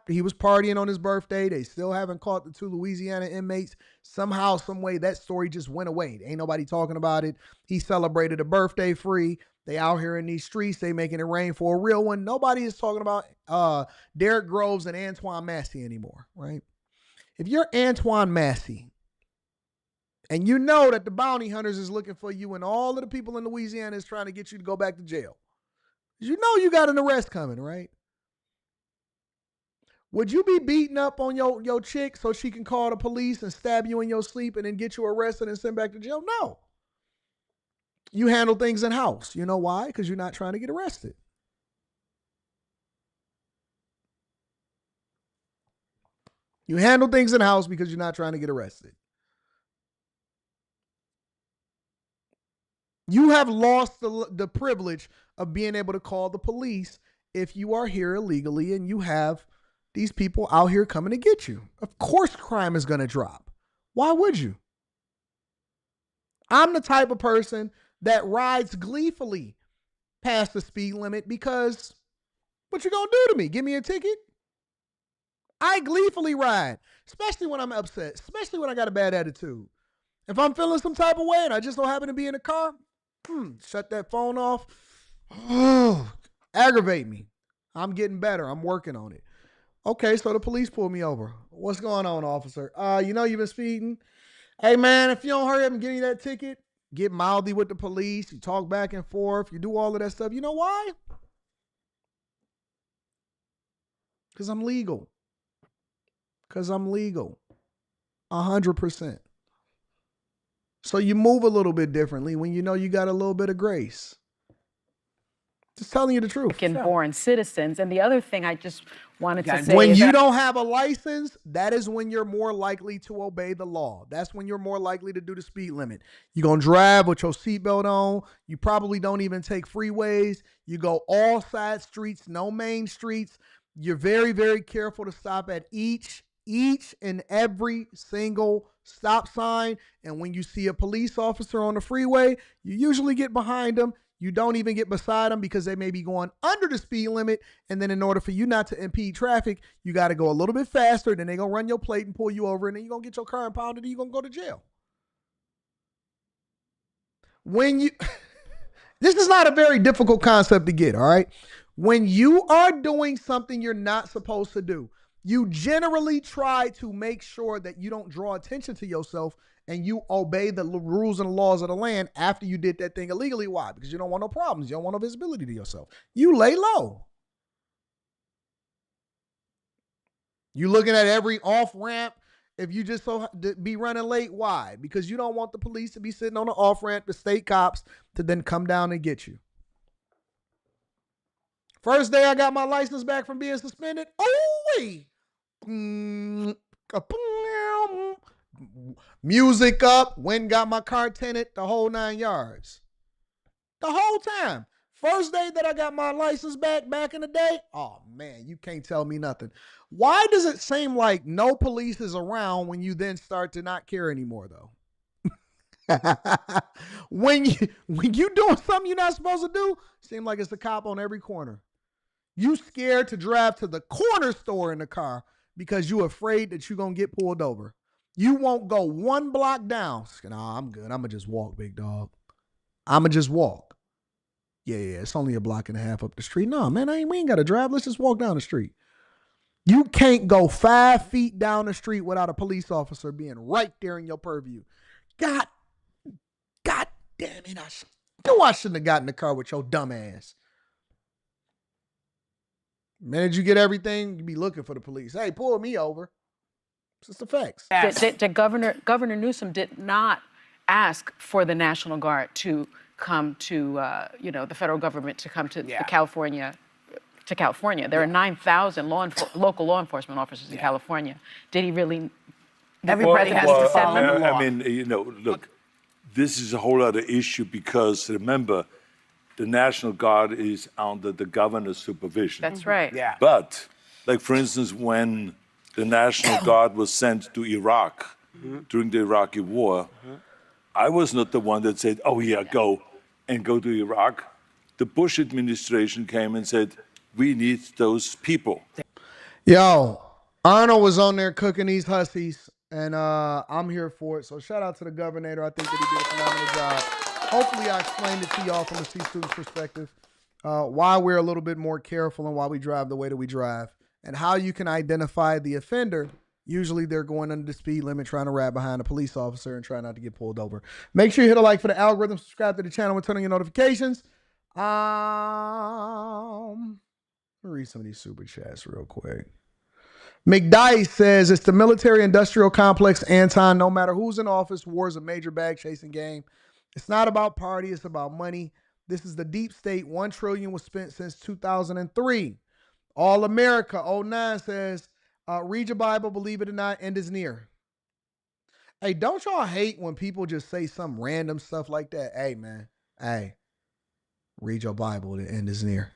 he was partying on his birthday. They still haven't caught the 2 Louisiana inmates. Somehow, some way, that story just went away. Ain't nobody talking about it. He celebrated a birthday free. They out here in these streets. They making it rain for a real one. Nobody is talking about Derrick Groves and Antoine Massey anymore, right? If you're Antoine Massey and you know that the bounty hunters is looking for you and all of the people in Louisiana is trying to get you to go back to jail, you know you got an arrest coming, right? Would you be beating up on your chick so she can call the police and stab you in your sleep and then get you arrested and sent back to jail? No. You handle things in-house. You know why? Because you're not trying to get arrested. You handle things in-house because you're not trying to get arrested. You have lost the privilege of being able to call the police if you are here illegally and you have these people out here coming to get you. Of course crime is going to drop. Why would you? I'm the type of person that rides gleefully past the speed limit because what you going to do to me? Give me a ticket? I gleefully ride, especially when I'm upset, especially when I got a bad attitude. If I'm feeling some type of way and I just don't happen to be in the car, shut that phone off. Aggravate me. I'm getting better. I'm working on it. Okay, so the police pulled me over. What's going on, officer? You know you've been speeding. Hey, man, if you don't hurry up and give me that ticket, get mouthy with the police. You talk back and forth. You do all of that stuff. You know why? Because I'm legal. 100%. So you move a little bit differently when you know you got a little bit of grace. Just telling you the truth. Born citizens. And the other thing I just wanted to say when is you don't have a license, that is when you're more likely to obey the law. That's when you're more likely to do the speed limit. You're going to drive with your seatbelt on. You probably don't even take freeways. You go all side streets, no main streets. You're very, very careful to stop at each and every single stop sign. And when you see a police officer on the freeway, you usually get behind them. You don't even get beside them because they may be going under the speed limit. And then in order for you not to impede traffic, you got to go a little bit faster. Then they're going to run your plate and pull you over. And then you're going to get your car impounded and you're going to go to jail. This is not a very difficult concept to get, all right? When you are doing something you're not supposed to do, you generally try to make sure that you don't draw attention to yourself and you obey the rules and laws of the land after you did that thing illegally. Why? Because you don't want no problems. You don't want no visibility to yourself. You lay low. You looking at every off-ramp. If you just so be running late, why? Because you don't want the police to be sitting on the off-ramp, the state cops, to then come down and get you. First day I got my license back from being suspended. Oh, music up, went and got my car tinted, the whole 9 yards. The whole time. First day that I got my license back in the day, oh man, you can't tell me nothing. Why does it seem like no police is around when you then start to not care anymore though? when you doing something you're not supposed to do, seem like it's a cop on every corner. You scared to drive to the corner store in the car because you afraid that you're going to get pulled over. You won't go one block down. Nah, I'm good. I'm going to just walk, big dog. I'm going to just walk. Yeah, it's only a block and a half up the street. No, man, we ain't got to drive. Let's just walk down the street. You can't go 5 feet down the street without a police officer being right there in your purview. God damn it. I shouldn't have got in the car with your dumb ass. The minute you get everything, you be looking for the police. Hey, pull me over. It's just the facts. Governor Newsom did not ask for the National Guard to come to, the federal government to come to California. There are 9,000 local law enforcement officers in California. Did he really? Everybody has to follow the law. I mean, look, this is a whole other issue because remember, the National Guard is under the governor's supervision. That's right. Yeah. But, like for instance, when the National Guard was sent to Iraq during the Iraqi War, I was not the one that said, go to Iraq. The Bush administration came and said, we need those people. Yo, Arnold was on there cooking these hussies, and I'm here for it. So shout out to the governor. I think that he did a phenomenal job. Hopefully I explained it to y'all from a C student's perspective, why we're a little bit more careful and why we drive the way that we drive, and how you can identify the offender. Usually they're going under the speed limit, trying to ride behind a police officer and trying not to get pulled over. Make sure you hit a like for the algorithm, subscribe to the channel, and turn on your notifications. Let me read some of these super chats real quick. McDice says, it's the military-industrial complex, Anton. No matter who's in office, war is a major bag-chasing game. It's not about party, it's about money. This is the deep state. $1 trillion was spent since 2003. All America 09 says, read your Bible, believe it or not, end is near. Hey, don't y'all hate when people just say some random stuff like that? Hey, man. Hey, read your Bible, the end is near.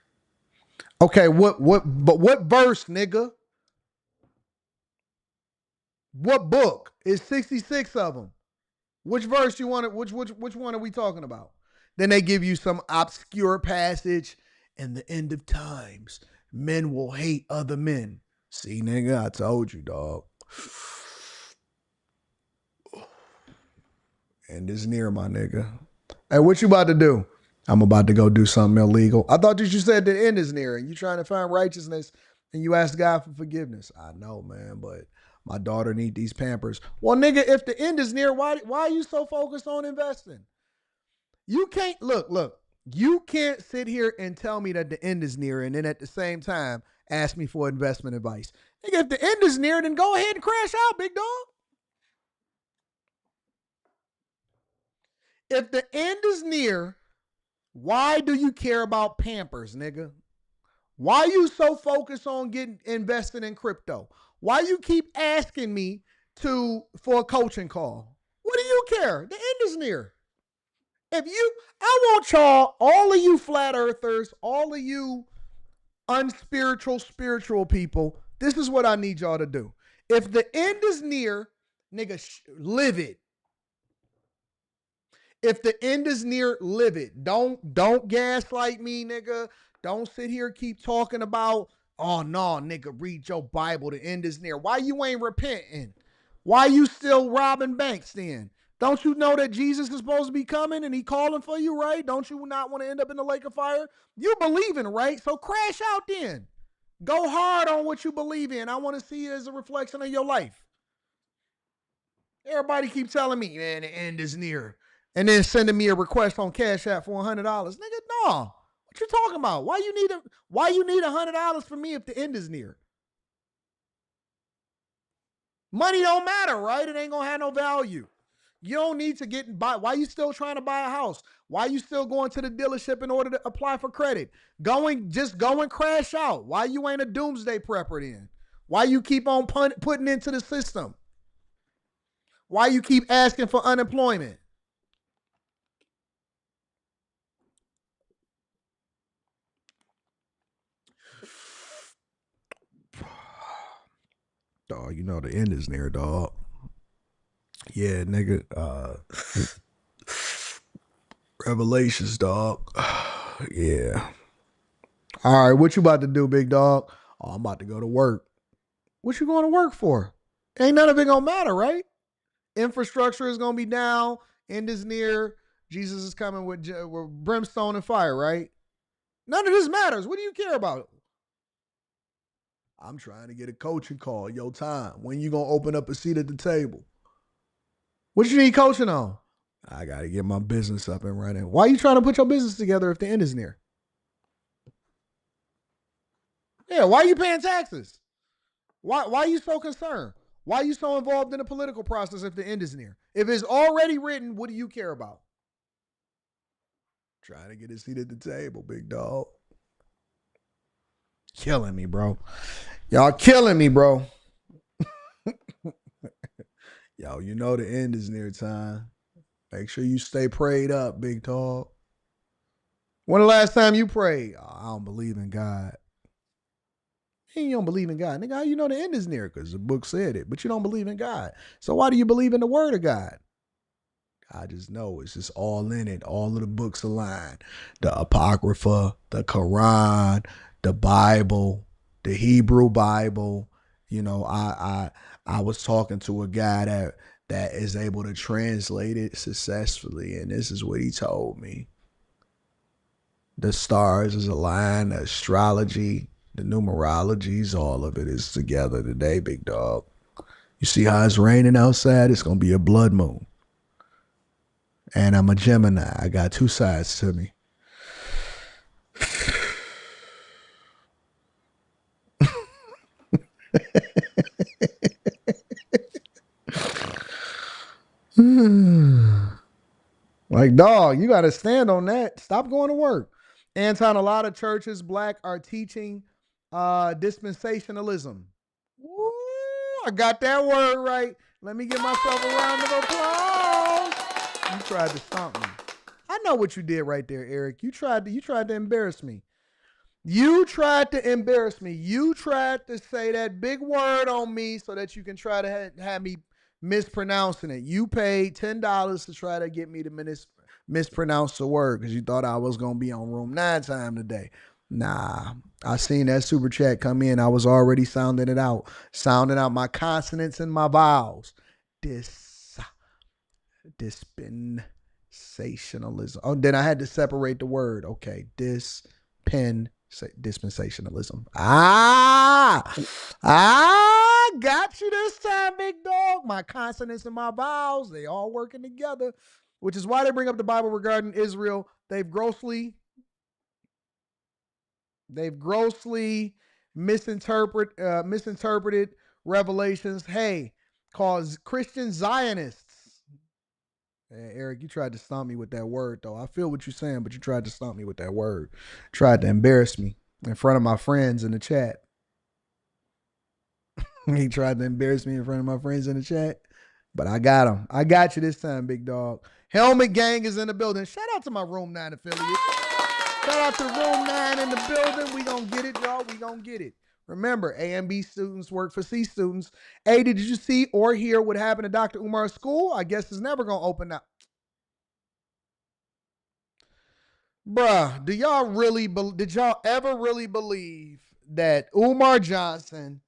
Okay, what verse, nigga? What book? It's 66 of them. Which verse you want? Which one are we talking about? Then they give you some obscure passage. In the end of times, men will hate other men. See, nigga, I told you, dog. End is near, my nigga. Hey, what you about to do? I'm about to go do something illegal. I thought that you said the end is near and you trying to find righteousness and you ask God for forgiveness. I know, man, but my daughter need these Pampers. Well, nigga, if the end is near, why are you so focused on investing? You can't, look, you can't sit here and tell me that the end is near and then at the same time ask me for investment advice. Nigga, if the end is near, then go ahead and crash out, big dog. If the end is near, why do you care about Pampers, nigga? Why you so focused on investing in crypto? Why you keep asking me for a coaching call? What do you care? The end is near. I want y'all, all of you flat earthers, all of you unspiritual, spiritual people, this is what I need y'all to do. If the end is near, nigga, live it. If the end is near, live it. Don't gaslight me, nigga. Don't sit here keep talking about, oh no, nigga, read your Bible. The end is near. Why you ain't repenting? Why you still robbing banks then? Don't you know that Jesus is supposed to be coming and he calling for you, right? Don't you not want to end up in the lake of fire? You believing, right? So crash out then. Go hard on what you believe in. I want to see it as a reflection of your life. Everybody keep telling me, man, the end is near. And then sending me a request on Cash App for $100. Nigga, no. What you talking about? Why you need $100 from me if the end is near? Money don't matter, right? It ain't gonna have no value. You don't need to buy. Why you still trying to buy a house? Why you still going to the dealership in order to apply for credit? Just go and crash out. Why you ain't a doomsday prepper then? Why you keep on putting into the system? Why you keep asking for unemployment? Dog, you know the end is near, dog. Yeah, nigga. Revelations, dog. Yeah. All right, what you about to do, big dog? Oh, I'm about to go to work. What you going to work for? Ain't none of it gonna matter, right? Infrastructure is gonna be down. End is near. Jesus is coming with brimstone and fire, right? None of this matters. What do you care about? I'm trying to get a coaching call. Yo, time. When you gonna open up a seat at the table? What you need coaching on? I gotta get my business up and running. Why are you trying to put your business together if the end is near? Yeah, why are you paying taxes? Why are you so concerned? Why are you so involved in the political process if the end is near? If it's already written, what do you care about? Trying to get a seat at the table, big dog. Killing me, bro. Y'all killing me, bro. Yo, you know the end is near, time. Make sure you stay prayed up, big dog. When the last time you prayed? Oh, I don't believe in God. You don't believe in God. Nigga, how you know the end is near? Because the book said it, but you don't believe in God. So why do you believe in the word of God? I just know it's just all in it. All of the books align. The Apocrypha, the Quran, the Bible, the Hebrew Bible. You know, I was talking to a guy that is able to translate it successfully, and this is what he told me. The stars is aligned, the astrology, the numerologies, all of it is together today, big dog. You see how it's raining outside? It's going to be a blood moon. And I'm a Gemini. I got two sides to me. Like, dog, you got to stand on that. Stop going to work. Anton, a lot of churches, black, are teaching dispensationalism. Woo, I got that word right. Let me give myself a round of applause. You tried to stomp me. I know what you did right there, Eric. You tried to embarrass me. You tried to embarrass me. You tried to say that big word on me so that you can try to have me mispronouncing it. You paid $10 to try to get me to mispronounce the word because you thought I was going to be on room 9 time today. Nah, I seen that super chat come in. I was already sounding out my consonants and my vowels. Dispensationalism. Oh, then I had to separate the word. Okay, dispensationalism. Got you this time, big dog. My consonants and my vowels, they all working together, which is why they bring up the Bible regarding Israel. They've grossly misinterpreted revelations. Hey, cause Christian Zionists. Hey, Eric, you tried to stomp me with that word, though. I feel what you're saying, but you tried to stomp me with that word. Tried to embarrass me in front of my friends in the chat. He tried to embarrass me in front of my friends in the chat, but I got him. I got you this time, big dog. Helmet Gang is in the building. Shout out to my Room 9 affiliate. Shout out to Room 9 in the building. We gonna get it, y'all. We gonna get it. Remember, A and B students work for C students. A, did you see or hear what happened to Dr. Umar's school? I guess it's never gonna open up. Bruh, did y'all ever really believe that Umar Johnson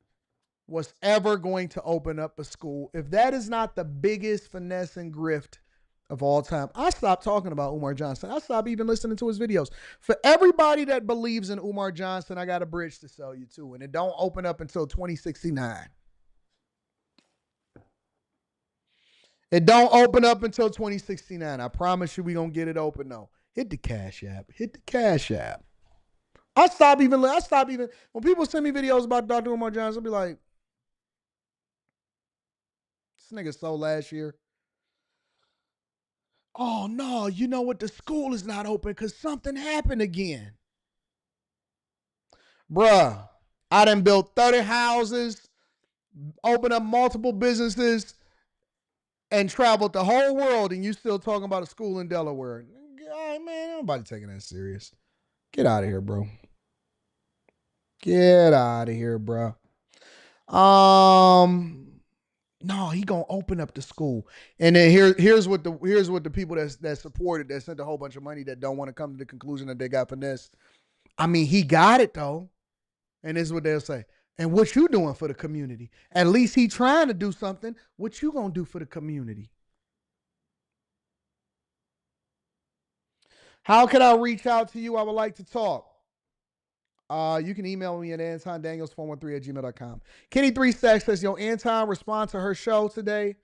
was ever going to open up a school? If that is not the biggest finesse and grift of all time, I stopped talking about Umar Johnson. I stopped even listening to his videos. For everybody that believes in Umar Johnson, I got a bridge to sell you to, and it don't open up until 2069. It don't open up until 2069. I promise you we going to get it open, though. Hit the Cash App. Hit the Cash App. I stop even, when people send me videos about Dr. Umar Johnson, I'll be like, this nigga sold last year. Oh, no, you know what? The school is not open because something happened again. Bruh, I done built 30 houses, opened up multiple businesses, and traveled the whole world, and you still talking about a school in Delaware. God, man, nobody taking that serious. Get out of here, bro. Get out of here, bro. No, he gonna open up the school, and then here's what the people that supported, that sent a whole bunch of money, that don't want to come to the conclusion that they got finesse. I mean, he got it though, and this is what they'll say. And what you doing for the community? At least he trying to do something. What you gonna do for the community? How can I reach out to you? I would like to talk. You can email me at AntonDaniels413@gmail.com. Kenny3Stacks says, yo, Anton, respond to her show today.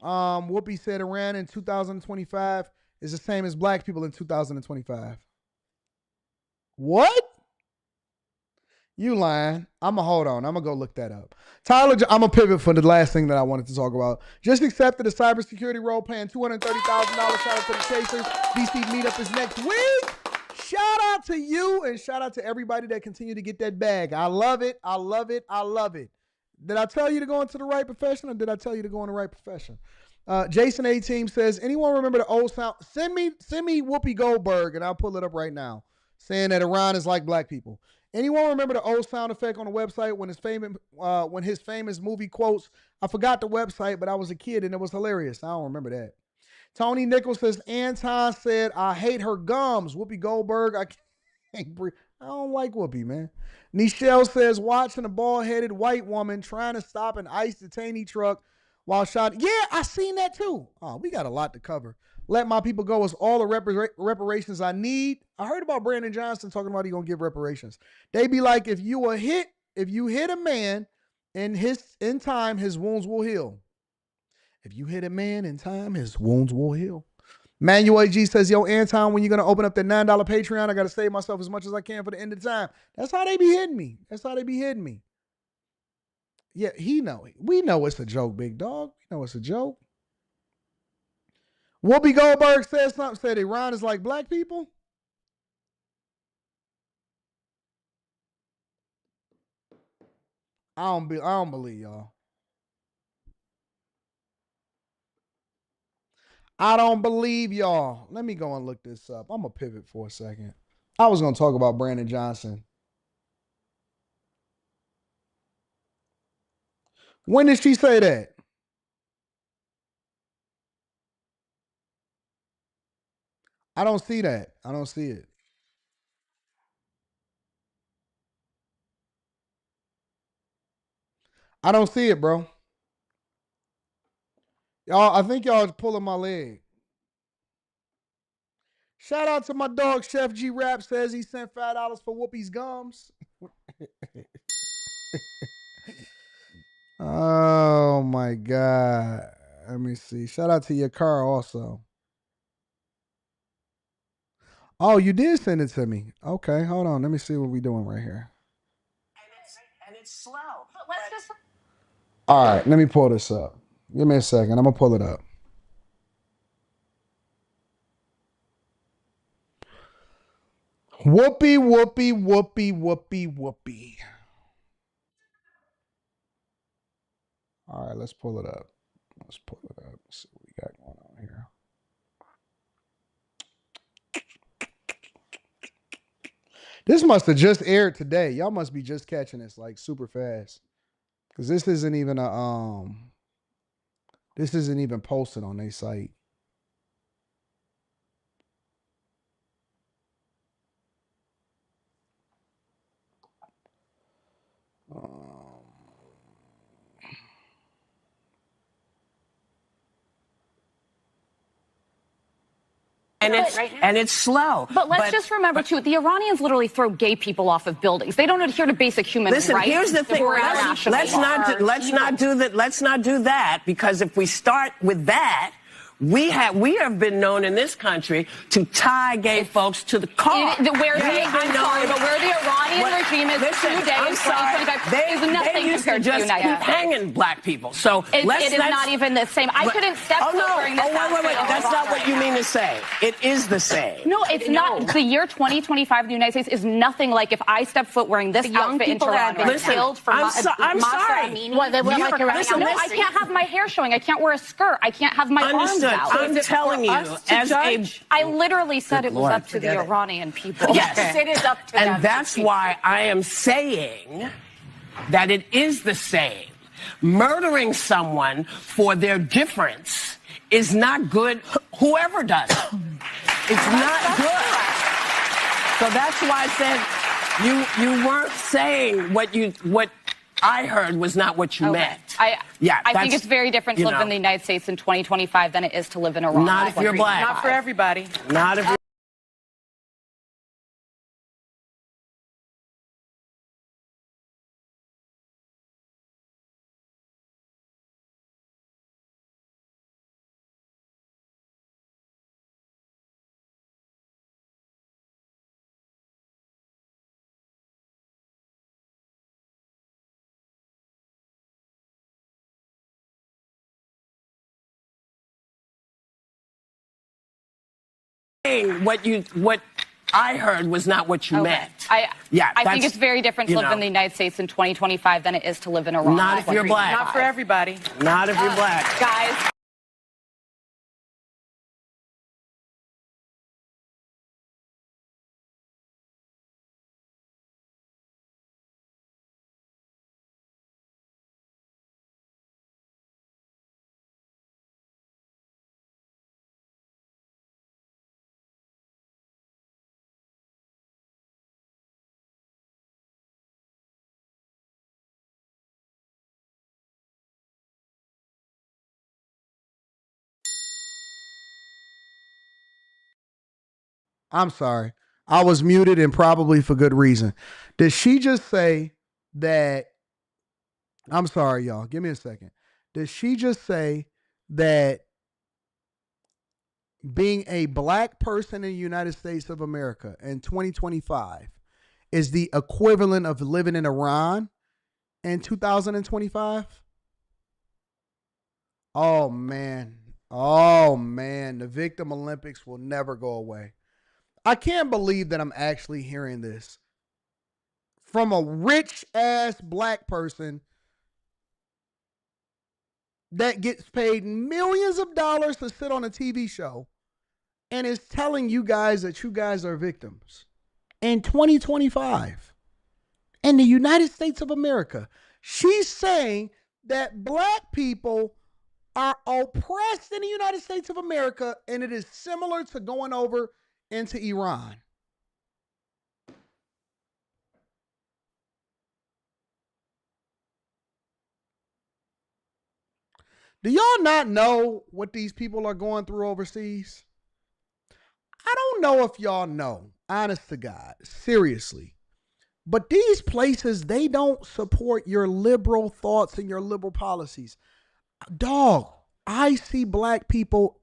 Whoopi said Iran in 2025 is the same as black people in 2025. What? You lying. Hold on. I'm going to go look that up. Tyler, I'm going to pivot for the last thing that I wanted to talk about. Just accepted a cybersecurity role, paying $230,000. Shout out to the Chasers. DC meetup is next week. Shout out to you, and shout out to everybody that continue to get that bag. I love it. I love it. I love it. Did I tell you to go into the right profession, or did I tell you to go in the right profession? Jason A Team says, anyone remember the old sound? Send me Whoopi Goldberg, and I'll pull it up right now, saying that Iran is like black people. Anyone remember the old sound effect on the website when his famous movie quotes? I forgot the website, but I was a kid and it was hilarious. I don't remember that. Tony Nichols says, Anton said, I hate her gums. Whoopi Goldberg, I can't breathe. I don't like Whoopi, man. Nichelle says, watching a bald-headed white woman trying to stop an ICE detainee truck while shot. Yeah, I seen that too. Oh, we got a lot to cover. Let my people go is all the reparations I need. I heard about Brandon Johnson talking about he gonna give reparations. They be like, if you hit a man in time, his wounds will heal. If you hit a man in time, his wounds will heal. Manuel G says, yo, Anton, when you're going to open up that $9 Patreon, I got to save myself as much as I can for the end of time. That's how they be hitting me. Yeah, we know it's a joke, big dog. We know it's a joke. Whoopi Goldberg said Iran is like black people. I don't believe y'all. I don't believe y'all. Let me go and look this up. I'm going to pivot for a second. I was going to talk about Brandon Johnson. When did she say that? I don't see that. I don't see it. I don't see it, bro. Y'all, I think y'all is pulling my leg. Shout out to my dog, Chef G Rap says he sent $5 for Whoopi's gums. Oh my God. Let me see. Shout out to your car also. Oh, you did send it to me. Okay, hold on. Let me see what we're doing right here. And it's slow. All right, let me pull this up. Give me a second. I'm going to pull it up. Whoopi. All right, let's pull it up. Let's see what we got going on here. This must have just aired today. Y'all must be just catching this like super fast. Because this isn't even posted on their site. And it's slow. But let's just remember, too, the Iranians literally throw gay people off of buildings. They don't adhere to basic human rights. Listen, here's the thing. Let's not do that, because if we start with that, we have been known in this country to tie gay folks to the car. Where the Iranian regime is today in 2025 is nothing compared to the United States. Hanging black people. So it is not even the same. I couldn't step foot during this. Wait. That's not what you mean to say. It is the same. No, it's not. The year 2025 in the United States is nothing like if I step foot wearing this outfit in Toronto. Killed for I'm sorry. No, I can't have my hair showing. I can't wear a skirt. I can't have my arms out. I'm telling you, I literally said it was up to the Iranian people. Yes, it is up to them. And that's why I am saying that it is the same. Murdering someone for their difference is not good. Whoever does it, it's not good. So that's why I said you weren't saying what I heard was not what you meant. I think it's very different to live in the United States in 2025 than it is to live in Iran. Not if you're black. Not for everybody. Not if you're what I heard was not what you meant. I think it's very different to live in the United States in 2025 than it is to live in Iran. Not if you're black. Not for everybody. Not if you're black. Guys. I'm sorry. I was muted and probably for good reason. Did she just say that? I'm sorry, y'all. Give me a second. Did she just say that being a black person in the United States of America in 2025 is the equivalent of living in Iran in 2025? Oh, man. The Victim Olympics will never go away. I can't believe that I'm actually hearing this from a rich-ass black person that gets paid millions of dollars to sit on a TV show and is telling you guys that you guys are victims. In 2025, in the United States of America, she's saying that black people are oppressed in the United States of America, and it is similar to going over into Iran. Do y'all not know what these people are going through overseas? I don't know if y'all know, honest to God, seriously. But these places, they don't support your liberal thoughts and your liberal policies. Dog, I see black people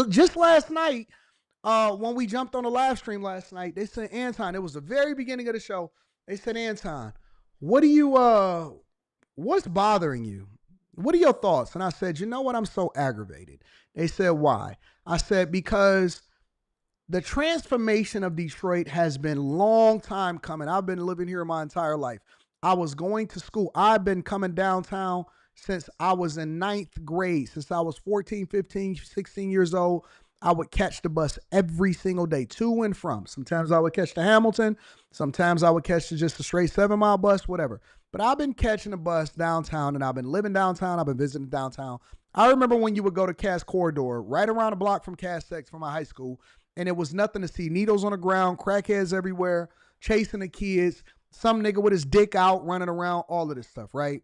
just last night, when we jumped on the live stream last night, they said, Anton, it was the very beginning of the show. They said, Anton, what's bothering you? What are your thoughts? And I said, you know what? I'm so aggravated. They said, why? I said, because the transformation of Detroit has been a long time coming. I've been living here my entire life. I was going to school. I've been coming downtown since I was in 9th grade, since I was 14, 15, 16 years old. I would catch the bus every single day, to and from. Sometimes I would catch the Hamilton. Sometimes I would catch just a straight 7-mile bus, whatever. But I've been catching the bus downtown, and I've been living downtown. I've been visiting downtown. I remember when you would go to Cass Corridor, right around the block from Cass Sex from my high school, and it was nothing to see. Needles on the ground, crackheads everywhere, chasing the kids. some nigga with his dick out running around, all of this stuff, right?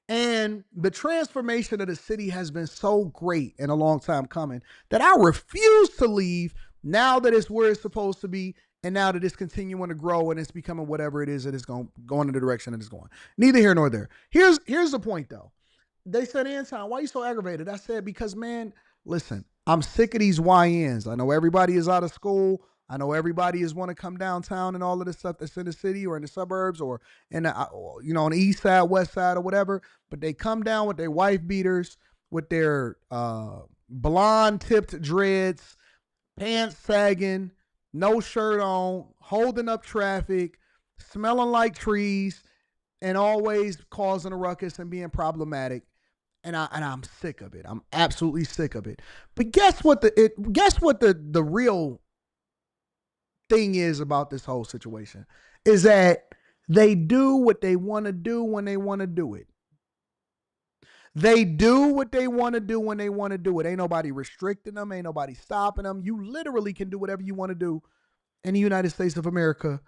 And the transformation of the city has been so great and a long time coming that I refuse to leave now that it's where it's supposed to be, and now that it's continuing to grow and it's becoming whatever it is that it's going in the direction that it's going. Neither here nor there. Here's the point, though. They said, Anton, why are you so aggravated? I said, because, man, listen, I'm sick of these YNs. I know everybody is out of school. I know everybody is want to come downtown and all of this stuff that's in the city or in the suburbs or in the, on the east side, west side or whatever. But they come down with their wife beaters, with their blonde tipped dreads, pants sagging, no shirt on, holding up traffic, smelling like trees, and always causing a ruckus and being problematic. And I'm sick of it. I'm absolutely sick of it. But guess what the real thing is about this whole situation is that they do what they want to do when they want to do it. They do what they want to do when they want to do it. Ain't nobody restricting them. Ain't nobody stopping them. You literally can do whatever you want to do in the United States of America.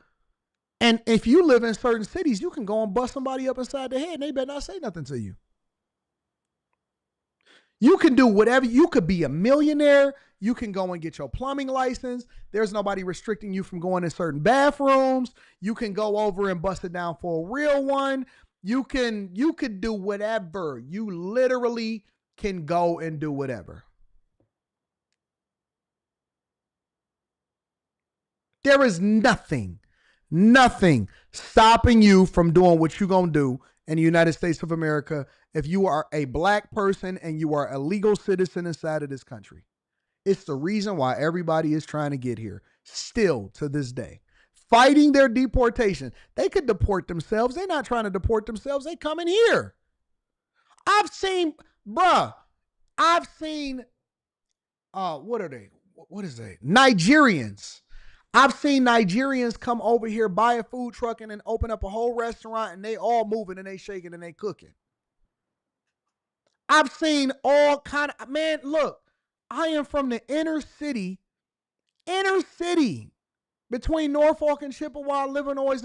And if you live in certain cities, you can go and bust somebody up inside the head and they better not say nothing to you. You can do whatever. You could be a millionaire. You can go and get your plumbing license. There's nobody restricting you from going in certain bathrooms. You can go over and bust it down for a real one. You could do whatever. You literally can go and do whatever. There is nothing stopping you from doing what you're going to do in the United States of America if you are a black person and you are a legal citizen inside of this country. It's the reason why everybody is trying to get here still to this day, fighting their deportation. They could deport themselves. They're not trying to deport themselves. They come in here. I've seen, what are they? What is they? Nigerians. I've seen Nigerians come over here, buy a food truck, and then open up a whole restaurant, and they all moving and they shaking and they cooking. I've seen all kind of, man, look, I am from the inner city, between Norfolk and Chippewa, Livernois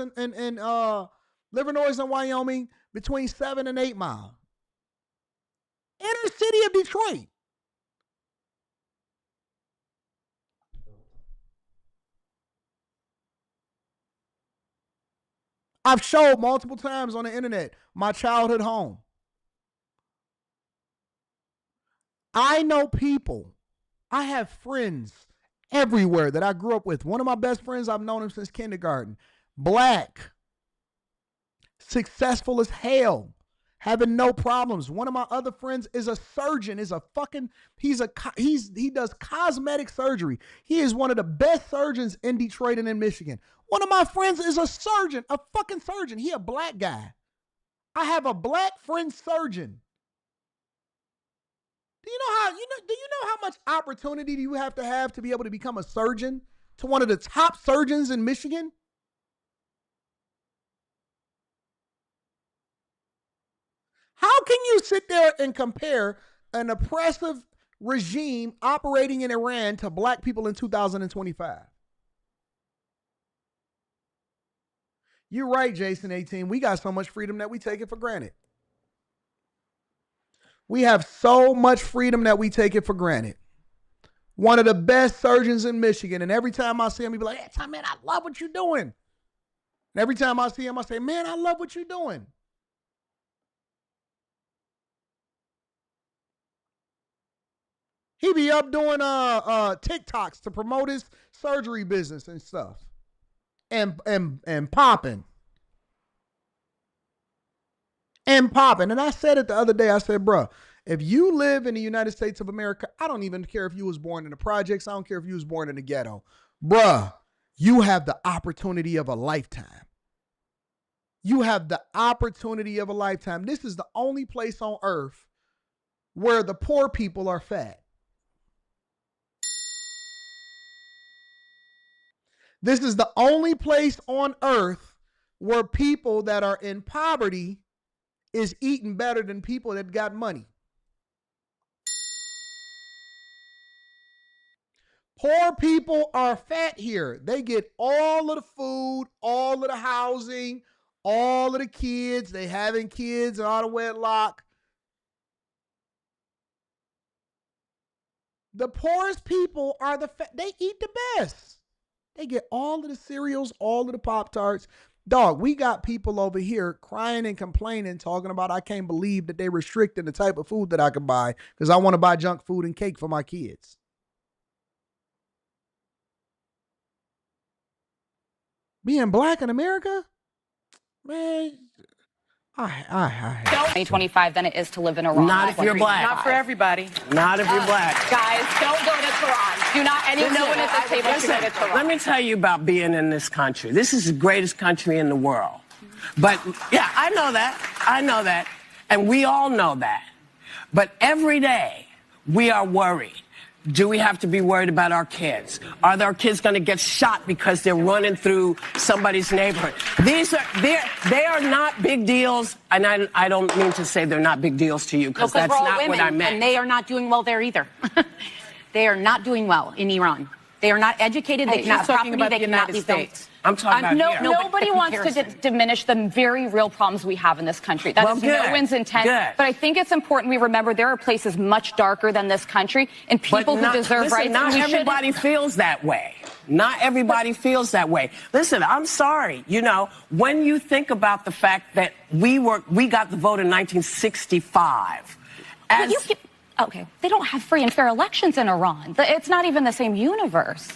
and Wyoming, between 7 and 8 Mile. Inner city of Detroit. I've showed multiple times on the internet my childhood home. I know people. I have friends everywhere that I grew up with. One of my best friends, I've known him since kindergarten. Black. Successful as hell. Having no problems. One of my other friends is a surgeon. He does cosmetic surgery. He is one of the best surgeons in Detroit and in Michigan. One of my friends is a surgeon, a fucking surgeon. He a black guy. I have a black friend surgeon. Do you know how much opportunity you have to be able to become a surgeon to one of the top surgeons in Michigan? How can you sit there and compare an oppressive regime operating in Iran to black people in 2025? You're right, Jason 18. We got so much freedom that we take it for granted. We have so much freedom that we take it for granted. One of the best surgeons in Michigan, and every time I see him, he be like, hey, man, I love what you're doing. And every time I see him, I say, man, I love what you're doing. He be up doing TikToks to promote his surgery business and stuff. And popping. And popping. And I said it the other day. I said, bro, if you live in the United States of America, I don't even care if you was born in the projects. I don't care if you was born in the ghetto. Bruh, you have the opportunity of a lifetime. You have the opportunity of a lifetime. This is the only place on earth where the poor people are fat. This is the only place on earth where people that are in poverty is eating better than people that got money. Poor people are fat here. They get all of the food, all of the housing, all of the kids. They having kids out of wedlock. The poorest people are the fat. They eat the best. They get all of the cereals, all of the Pop-Tarts. Dog, we got people over here crying and complaining, talking about I can't believe that they restricting the type of food that I can buy because I want to buy junk food and cake for my kids. Being black in America? Man, 2025 than it is to live in Iran. Not if you're black. Not for everybody. Not if you're black. Guys, don't go to Tehran. Do not anyone at this table should go to Tehran. Let me tell you about being in this country. This is the greatest country in the world. But, yeah, I know that. I know that. And we all know that. But every day, we are worried. Do we have to be worried about our kids? Are our kids going to get shot because they're running through somebody's neighborhood? They are not big deals, and I don't mean to say they're not big deals to you, because that's not what I meant. And they are not doing well there either. They are not doing well in Iran. They are not educated. They cannot property. They cannot leave States. I'm talking about here. Nobody wants to diminish the very real problems we have in this country. That is no one's intent. But I think it's important we remember there are places much darker than this country and people who deserve rights. Not everybody feels that way. Not everybody feels that way. Listen, I'm sorry. You know, when you think about the fact that we got the vote in 1965. Okay, they don't have free and fair elections in Iran. It's not even the same universe.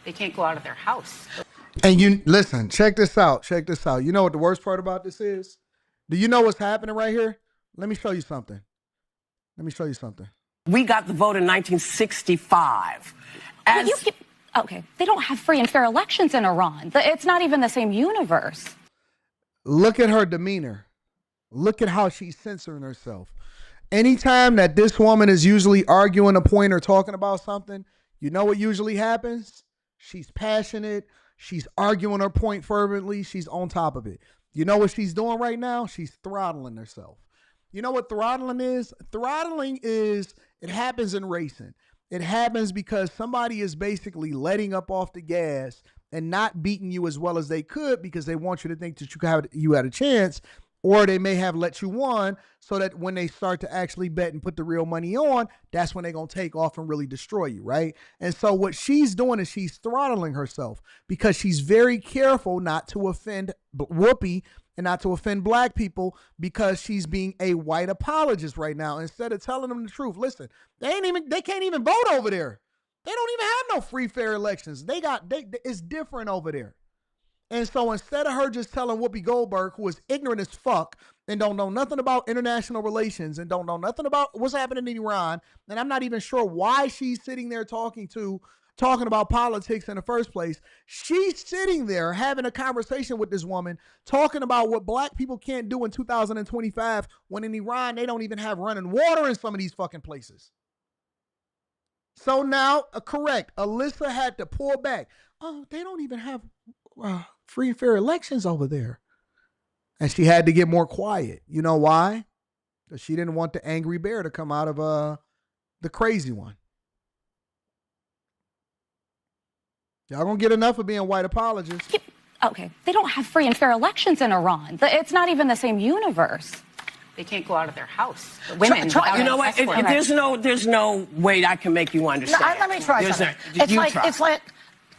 They can't go out of their house. And you listen, check this out. Check this out. You know what the worst part about this is? Do you know what's happening right here? Let me show you something. We got the vote in 1965. Okay, they don't have free and fair elections in Iran. It's not even the same universe. Look at her demeanor. Look at how she's censoring herself. Anytime that this woman is usually arguing a point or talking about something, you know what usually happens? She's passionate. She's arguing her point fervently. She's on top of it. You know what she's doing right now? She's throttling herself. You know what throttling is? Throttling is, it happens in racing. It happens because somebody is basically letting up off the gas and not beating you as well as they could because they want you to think that you had a chance, or they may have let you won so that when they start to actually bet and put the real money on, that's when they're going to take off and really destroy you, right? And so what she's doing is she's throttling herself because she's very careful not to offend Whoopi and not to offend black people because she's being a white apologist right now instead of telling them the truth. Listen, they can't even vote over there. They don't even have no free, fair elections. It's different over there. And so instead of her just telling Whoopi Goldberg, who is ignorant as fuck and don't know nothing about international relations and don't know nothing about what's happening in Iran, and I'm not even sure why she's sitting there talking about politics in the first place, she's sitting there having a conversation with this woman talking about what black people can't do in 2025 when in Iran they don't even have running water in some of these fucking places. So now, correct, Alyssa had to pull back. Oh, they don't even have free and fair elections over there. And she had to get more quiet. You know why? Because she didn't want the angry bear to come out of the crazy one. Y'all gonna get enough of being white apologists. Okay, they don't have free and fair elections in Iran. It's not even the same universe. They can't go out of their house. Women. You know what? There's no way I can make you understand. Let me try something. It's like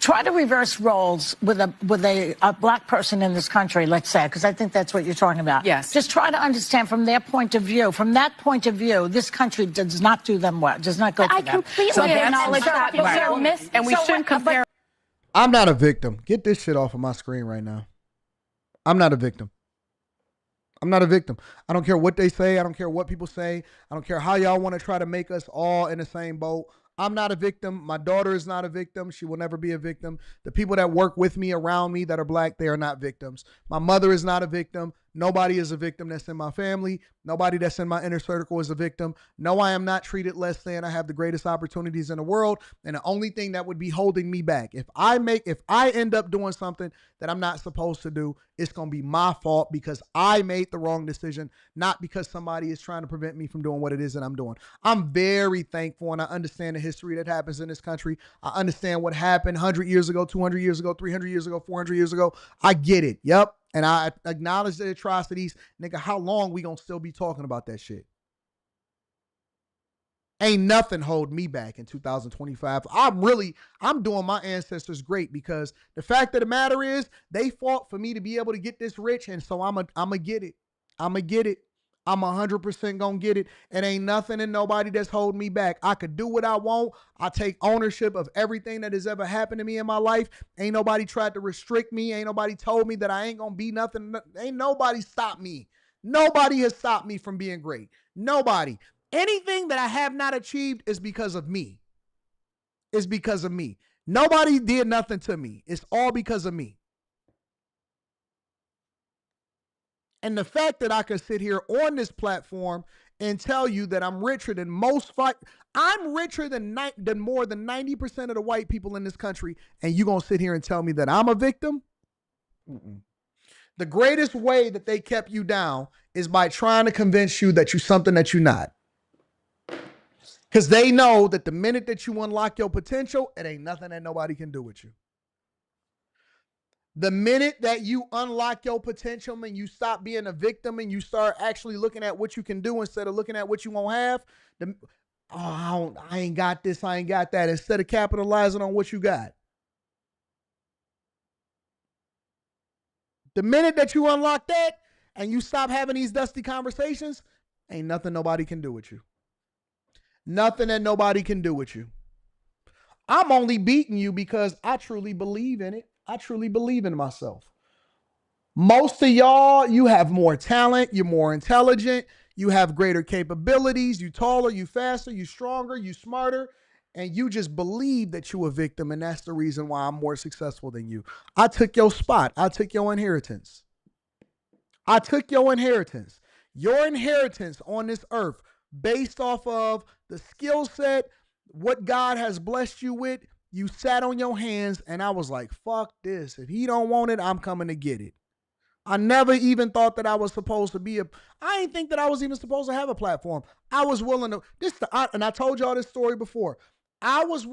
try to reverse roles with a black person in this country, let's say, because I think that's what you're talking about. Yes. Just try to understand from their point of view. From that point of view, this country does not do them well. Does not go for them. I completely acknowledge that. And we shouldn't compare. I'm not a victim. Get this shit off of my screen right now. I'm not a victim. I'm not a victim. I don't care what they say. I don't care what people say. I don't care how y'all want to try to make us all in the same boat. I'm not a victim. My daughter is not a victim. She will never be a victim. The people that work with me, around me, that are black, they are not victims. My mother is not a victim. Nobody is a victim that's in my family. Nobody that's in my inner circle is a victim. No, I am not treated less than. I have the greatest opportunities in the world. And the only thing that would be holding me back, if I end up doing something that I'm not supposed to do, it's going to be my fault because I made the wrong decision, not because somebody is trying to prevent me from doing what it is that I'm doing. I'm very thankful, and I understand the history that happens in this country. I understand what happened 100 years ago, 200 years ago, 300 years ago, 400 years ago. I get it. Yep. And I acknowledge the atrocities. Nigga, how long we gonna still be talking about that shit? Ain't nothing hold me back in 2025. I'm doing my ancestors great because the fact of the matter is they fought for me to be able to get this rich. And so I'm a get it. I'm a get it. I'm 100% gonna get it. And ain't nothing and nobody that's holding me back. I could do what I want. I take ownership of everything that has ever happened to me in my life. Ain't nobody tried to restrict me. Ain't nobody told me that I ain't gonna be nothing. Ain't nobody stopped me. Nobody has stopped me from being great. Nobody. Anything that I have not achieved is because of me. It's because of me. Nobody did nothing to me. It's all because of me. And the fact that I can sit here on this platform and tell you that I'm richer than I'm richer than more than 90% of the white people in this country, and you gonna sit here and tell me that I'm a victim? Mm-mm. The greatest way that they kept you down is by trying to convince you that you're something that you're not. Because they know that the minute that you unlock your potential, it ain't nothing that nobody can do with you. The minute that you unlock your potential and you stop being a victim and you start actually looking at what you can do instead of looking at what you won't have, I ain't got this, I ain't got that, instead of capitalizing on what you got. The minute that you unlock that and you stop having these dusty conversations, ain't nothing nobody can do with you. Nothing that nobody can do with you. I'm only beating you because I truly believe in it. I truly believe in myself. Most of y'all, you have more talent, you're more intelligent, you have greater capabilities, you taller, you faster, you stronger, you smarter, and you just believe that you're a victim, and that's the reason why I'm more successful than you. I took your spot. I took your inheritance. I took your inheritance. Your inheritance on this earth based off of the skill set, what God has blessed you with. You sat on your hands and I was like, fuck this. If he don't want it, I'm coming to get it. I never even thought that I was supposed to be I didn't think that I was even supposed to have a platform. I was willing to, and I told y'all this story before. I was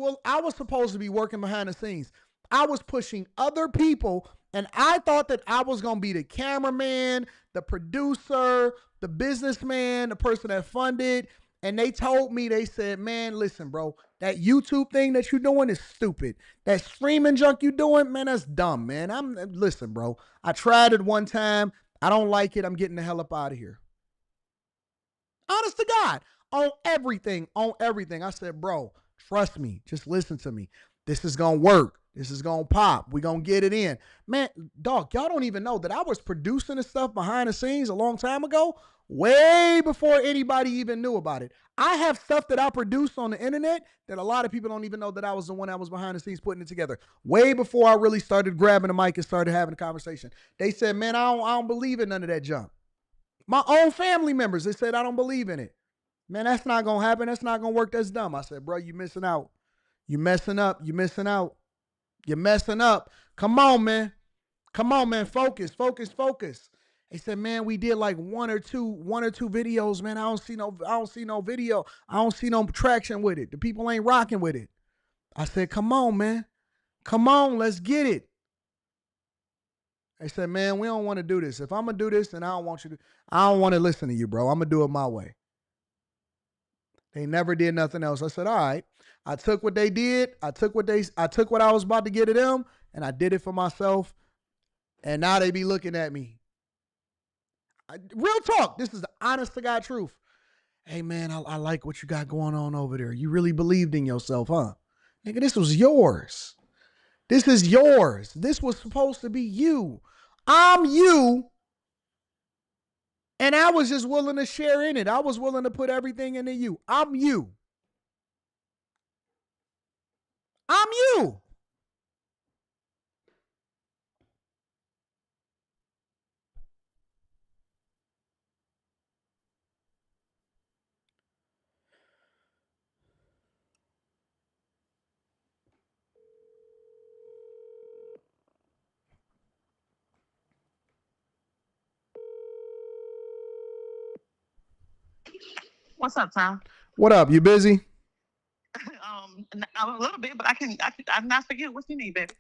supposed to be working behind the scenes. I was pushing other people and I thought that I was going to be the cameraman, the producer, the businessman, the person that funded. And they told me, they said, man, listen, bro, that YouTube thing that you're doing is stupid. That streaming junk you doing, man, that's dumb, man. Listen, bro, I tried it one time. I don't like it. I'm getting the hell up out of here. Honest to God, on everything. I said, bro, trust me. Just listen to me. This is going to work. This is going to pop. We're going to get it in. Man, dog, y'all don't even know that I was producing this stuff behind the scenes a long time ago, way before anybody even knew about it. I have stuff that I produced on the internet that a lot of people don't even know that I was the one that was behind the scenes putting it together. Way before I really started grabbing the mic and started having a conversation. They said, man, I don't believe in none of that junk. My own family members, they said, I don't believe in it. Man, that's not going to happen. That's not going to work. That's dumb. I said, bro, you missing out. You messing up. You missing out. You're messing up. Come on, man. Come on, man. Focus. They said, man, we did like one or two videos, man. I don't see no video. I don't see no traction with it. The people ain't rocking with it. I said, come on, man. Come on, let's get it. They said, man, we don't want to do this. If I'm going to do this, then I don't want to listen to you, bro. I'm going to do it my way. They never did nothing else. I said, all right. I took what they did. I took what I was about to get at them, and I did it for myself. And now they be looking at me. Real talk. This is the honest to God truth. Hey, man, I like what you got going on over there. You really believed in yourself, huh? Nigga, this was yours. This is yours. This was supposed to be you. I'm you. And I was just willing to share in it. I was willing to put everything into you. I'm you. I'm you. What's up, Tom? What up? You busy? I'm a little bit, but I'm not for you. What you need, baby?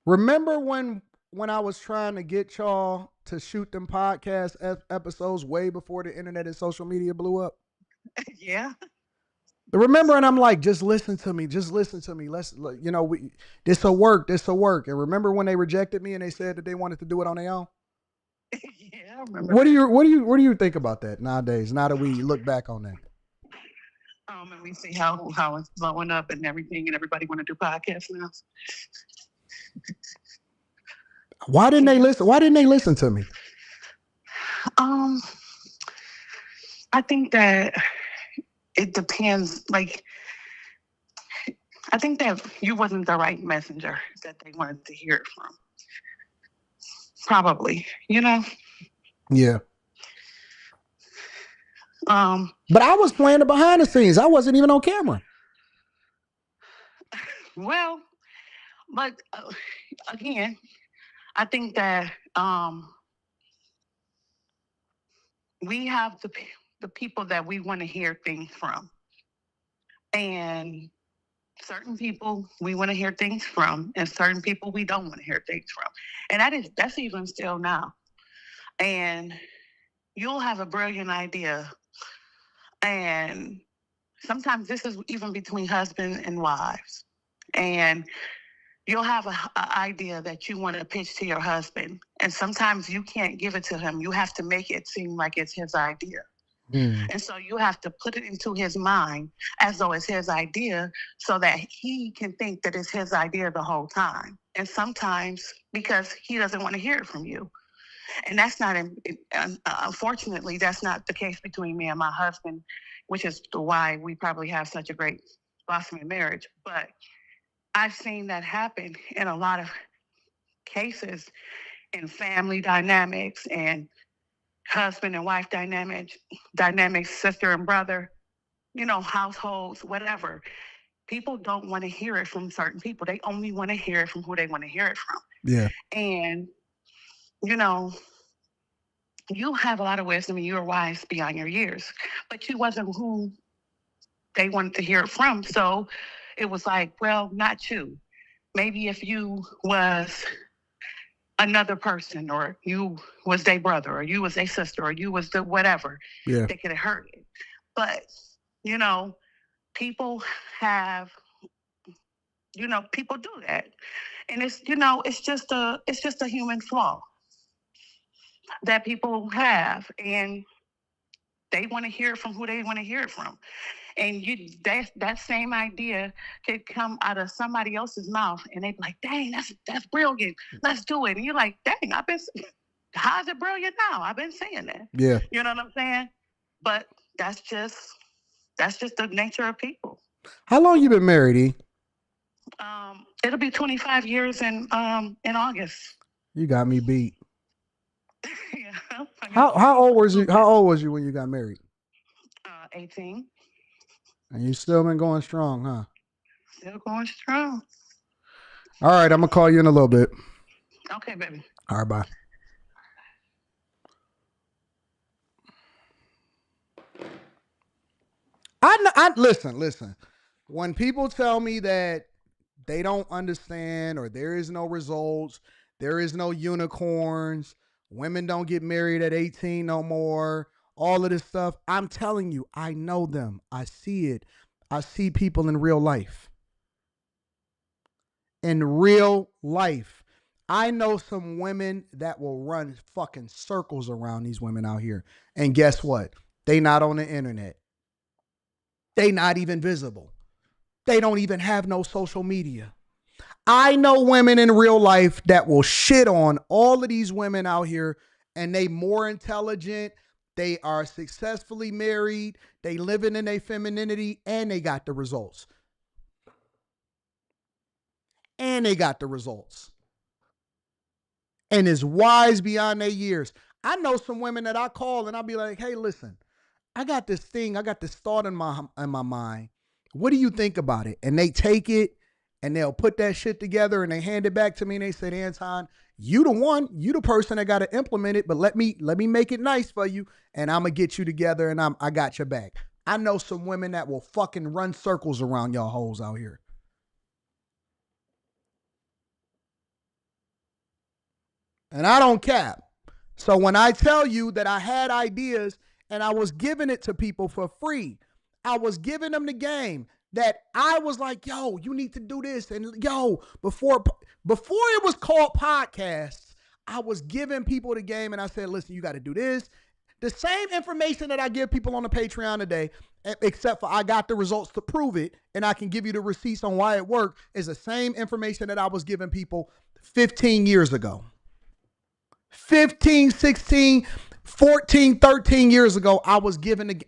Remember when I was trying to get y'all to shoot them podcast episodes way before the internet and social media blew up? Yeah. Remember, and I'm like, just listen to me. Just listen to me. This'll work. This'll work. And remember when they rejected me and they said that they wanted to do it on their own? Yeah, I remember. What do you think about that nowadays? Now that we look back on that. And we see how it's blowing up and everything, and everybody want to do podcasts now. Why didn't they listen? Why didn't they listen to me? I think that it depends. Like, I think that you wasn't the right messenger that they wanted to hear it from. Probably, Yeah. But I was playing the behind the scenes. I wasn't even on camera. Well, but again, I think that we have the people that we want to hear things from, and certain people we want to hear things from, and certain people we don't want to hear things from, and that's even still now. And you'll have a brilliant idea, and sometimes this is even between husbands and wives, and you'll have an idea that you want to pitch to your husband, and sometimes you can't give it to him. You have to make it seem like it's his idea. And so you have to put it into his mind as though it's his idea so that he can think that it's his idea the whole time. And sometimes because he doesn't want to hear it from you. And that's not, unfortunately, that's not the case between me and my husband, which is why we probably have such a great blossoming marriage. But I've seen that happen in a lot of cases in family dynamics and husband and wife dynamics, sister and brother, households, whatever. People don't want to hear it from certain people. They only want to hear it from who they want to hear it from. Yeah. And, you have a lot of wisdom and you're wise beyond your years, but you wasn't who they wanted to hear it from. So it was like, well, not you. Maybe if you was another person, or you was their brother, or you was their sister, or you was the whatever, they could have heard it. But, people have, people do that. And it's, it's just a human flaw that people have. And they want to hear it from who they want to hear it from. And that same idea could come out of somebody else's mouth, and they be like, "Dang, that's brilliant. Let's do it." And you're like, "Dang, how's it brilliant now? I've been saying that." Yeah. You know what I'm saying? But that's just the nature of people. How long you been married, E? It'll be 25 years in August. You got me beat. Yeah. How old was you? How old was you when you got married? 18. And you still been going strong, huh? Still going strong. All right, I'm gonna call you in a little bit. Okay, baby. All right, bye. I listen. When people tell me that they don't understand, or there is no results, there is no unicorns, women don't get married at 18 no more, all of this stuff, I'm telling you, I know them. I see it. I see people in real life. In real life. I know some women that will run fucking circles around these women out here. And guess what? They not on the internet. They not even visible. They don't even have no social media. I know women in real life that will shit on all of these women out here, and they more intelligent. They are successfully married. They living in their femininity, and they got the results. And is wise beyond their years. I know some women that I call and I'll be like, "Hey, listen, I got this thing, I got this thought in my mind. What do you think about it?" And they take it And they'll put that shit together and they hand it back to me and they said, Anton, you the one, you the person that got to implement it, but let me make it nice for you and I'm going to get you together and I got your back. I know some women that will fucking run circles around y'all hoes out here. And I don't cap. So when I tell you that I had ideas and I was giving it to people for free, I was giving them the game that I was like, yo, you need to do this. And yo, before it was called podcasts, I was giving people the game and I said, listen, you got to do this. The same information that I give people on the Patreon today, except for I got the results to prove it and I can give you the receipts on why it worked, is the same information that I was giving people 15 years ago. 15, 16, 14, 13 years ago, I was giving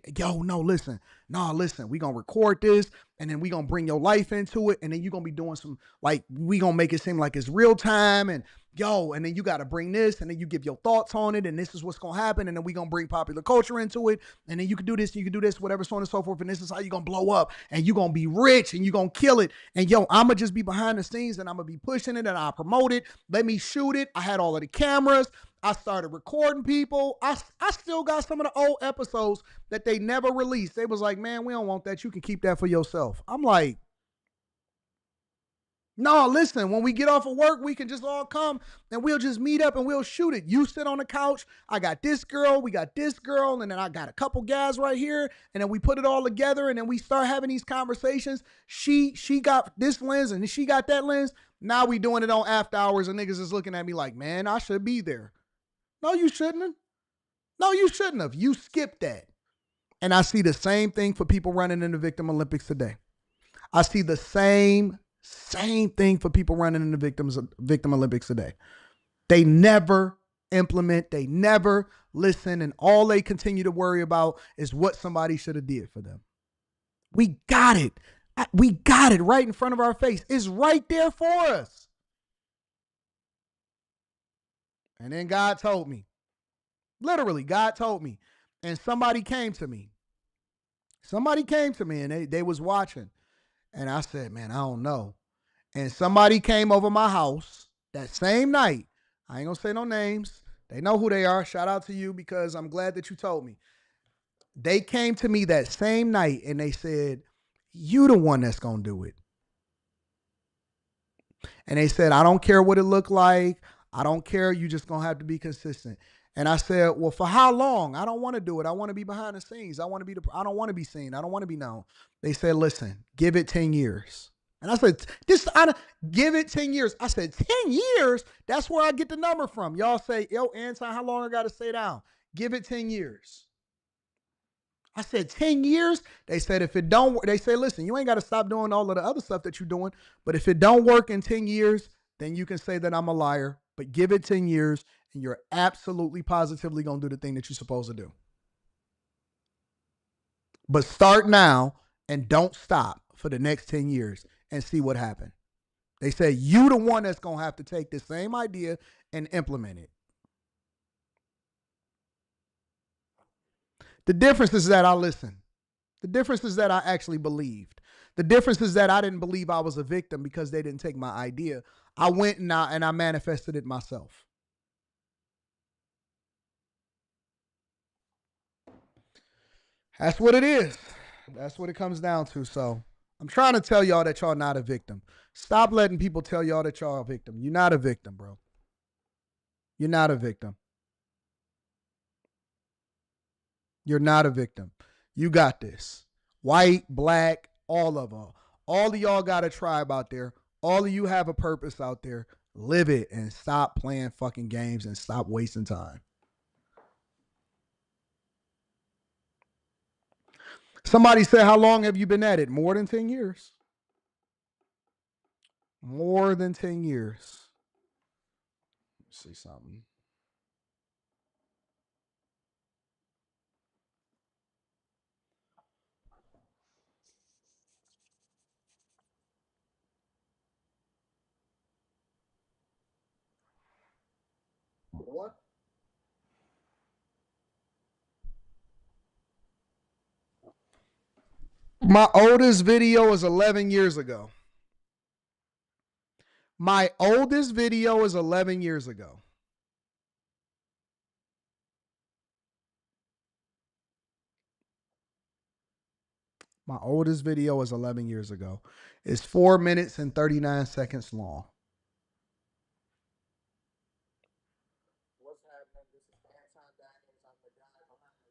listen, we going to record this and then we going to bring your life into it. And then you going to be doing some, like, we going to make it seem like it's real time and and then you got to bring this and then you give your thoughts on it. And this is what's going to happen. And then we going to bring popular culture into it. And then you can do this, whatever, so on and so forth. And this is how you going to blow up and you going to be rich and you going to kill it. And I'm going to just be behind the scenes and I'm going to be pushing it and I'll promote it. Let me shoot it. I had all of the cameras. I started recording people. I still got some of the old episodes that they never released. They was like, man, we don't want that. You can keep that for yourself. I'm like, no, listen, when we get off of work, we can just all come and we'll just meet up and we'll shoot it. You sit on the couch. I got this girl. We got this girl. And then I got a couple guys right here. And then we put it all together and then we start having these conversations. She got this lens and she got that lens. Now we doing it on after hours and niggas is looking at me like, man, I should be there. No, you shouldn't have. No, you shouldn't have. You skipped that. And I see the same thing for people running in the Victim Olympics today. I see the same thing for people running in the Victim Olympics today. They never implement. They never listen. And all they continue to worry about is what somebody should have did for them. We got it. We got it right in front of our face. It's right there for us. And then God told me, literally, God told me, and somebody came to me. Somebody came to me and they was watching. And I said, man, I don't know. And somebody came over my house that same night. I ain't gonna say no names. They know who they are. Shout out to you because I'm glad that you told me. They came to me that same night and they said, you the one that's gonna do it. And they said, I don't care what it looked like. I don't care. You just going to have to be consistent. And I said, well, for how long? I don't want to do it. I want to be behind the scenes. I don't want to be seen. I don't want to be known. They said, listen, give it 10 years. And I said, give it 10 years. I said, 10 years? That's where I get the number from. Y'all say, yo, Anton, how long I got to stay down? Give it 10 years. I said, 10 years? They said, if it don't work, they say, listen, you ain't got to stop doing all of the other stuff that you're doing. But if it don't work in 10 years, then you can say that I'm a liar. But give it 10 years and you're absolutely positively going to do the thing that you're supposed to do. But start now and don't stop for the next 10 years and see what happens. They say, you the one that's going to have to take this same idea and implement it. The difference is that I listened. The difference is that I actually believed. The difference is that I didn't believe I was a victim because they didn't take my idea. I went and I manifested it myself. That's what it is. That's what it comes down to. So I'm trying to tell y'all that y'all not a victim. Stop letting people tell y'all that y'all a victim. You're not a victim, bro. You're not a victim. You're not a victim. You got this. White, black, all of them. All of y'all got a tribe out there. All of you have a purpose out there. Live it and stop playing fucking games and stop wasting time. Somebody said, how long have you been at it? More than 10 years. More than 10 years. Let's see something. What? My oldest video is 11 years ago. My oldest video is 11 years ago. My oldest video is 11 years ago. It's 4 minutes and 39 seconds long. What's happening? This is Anton Daniels. I'm the guy behind the website.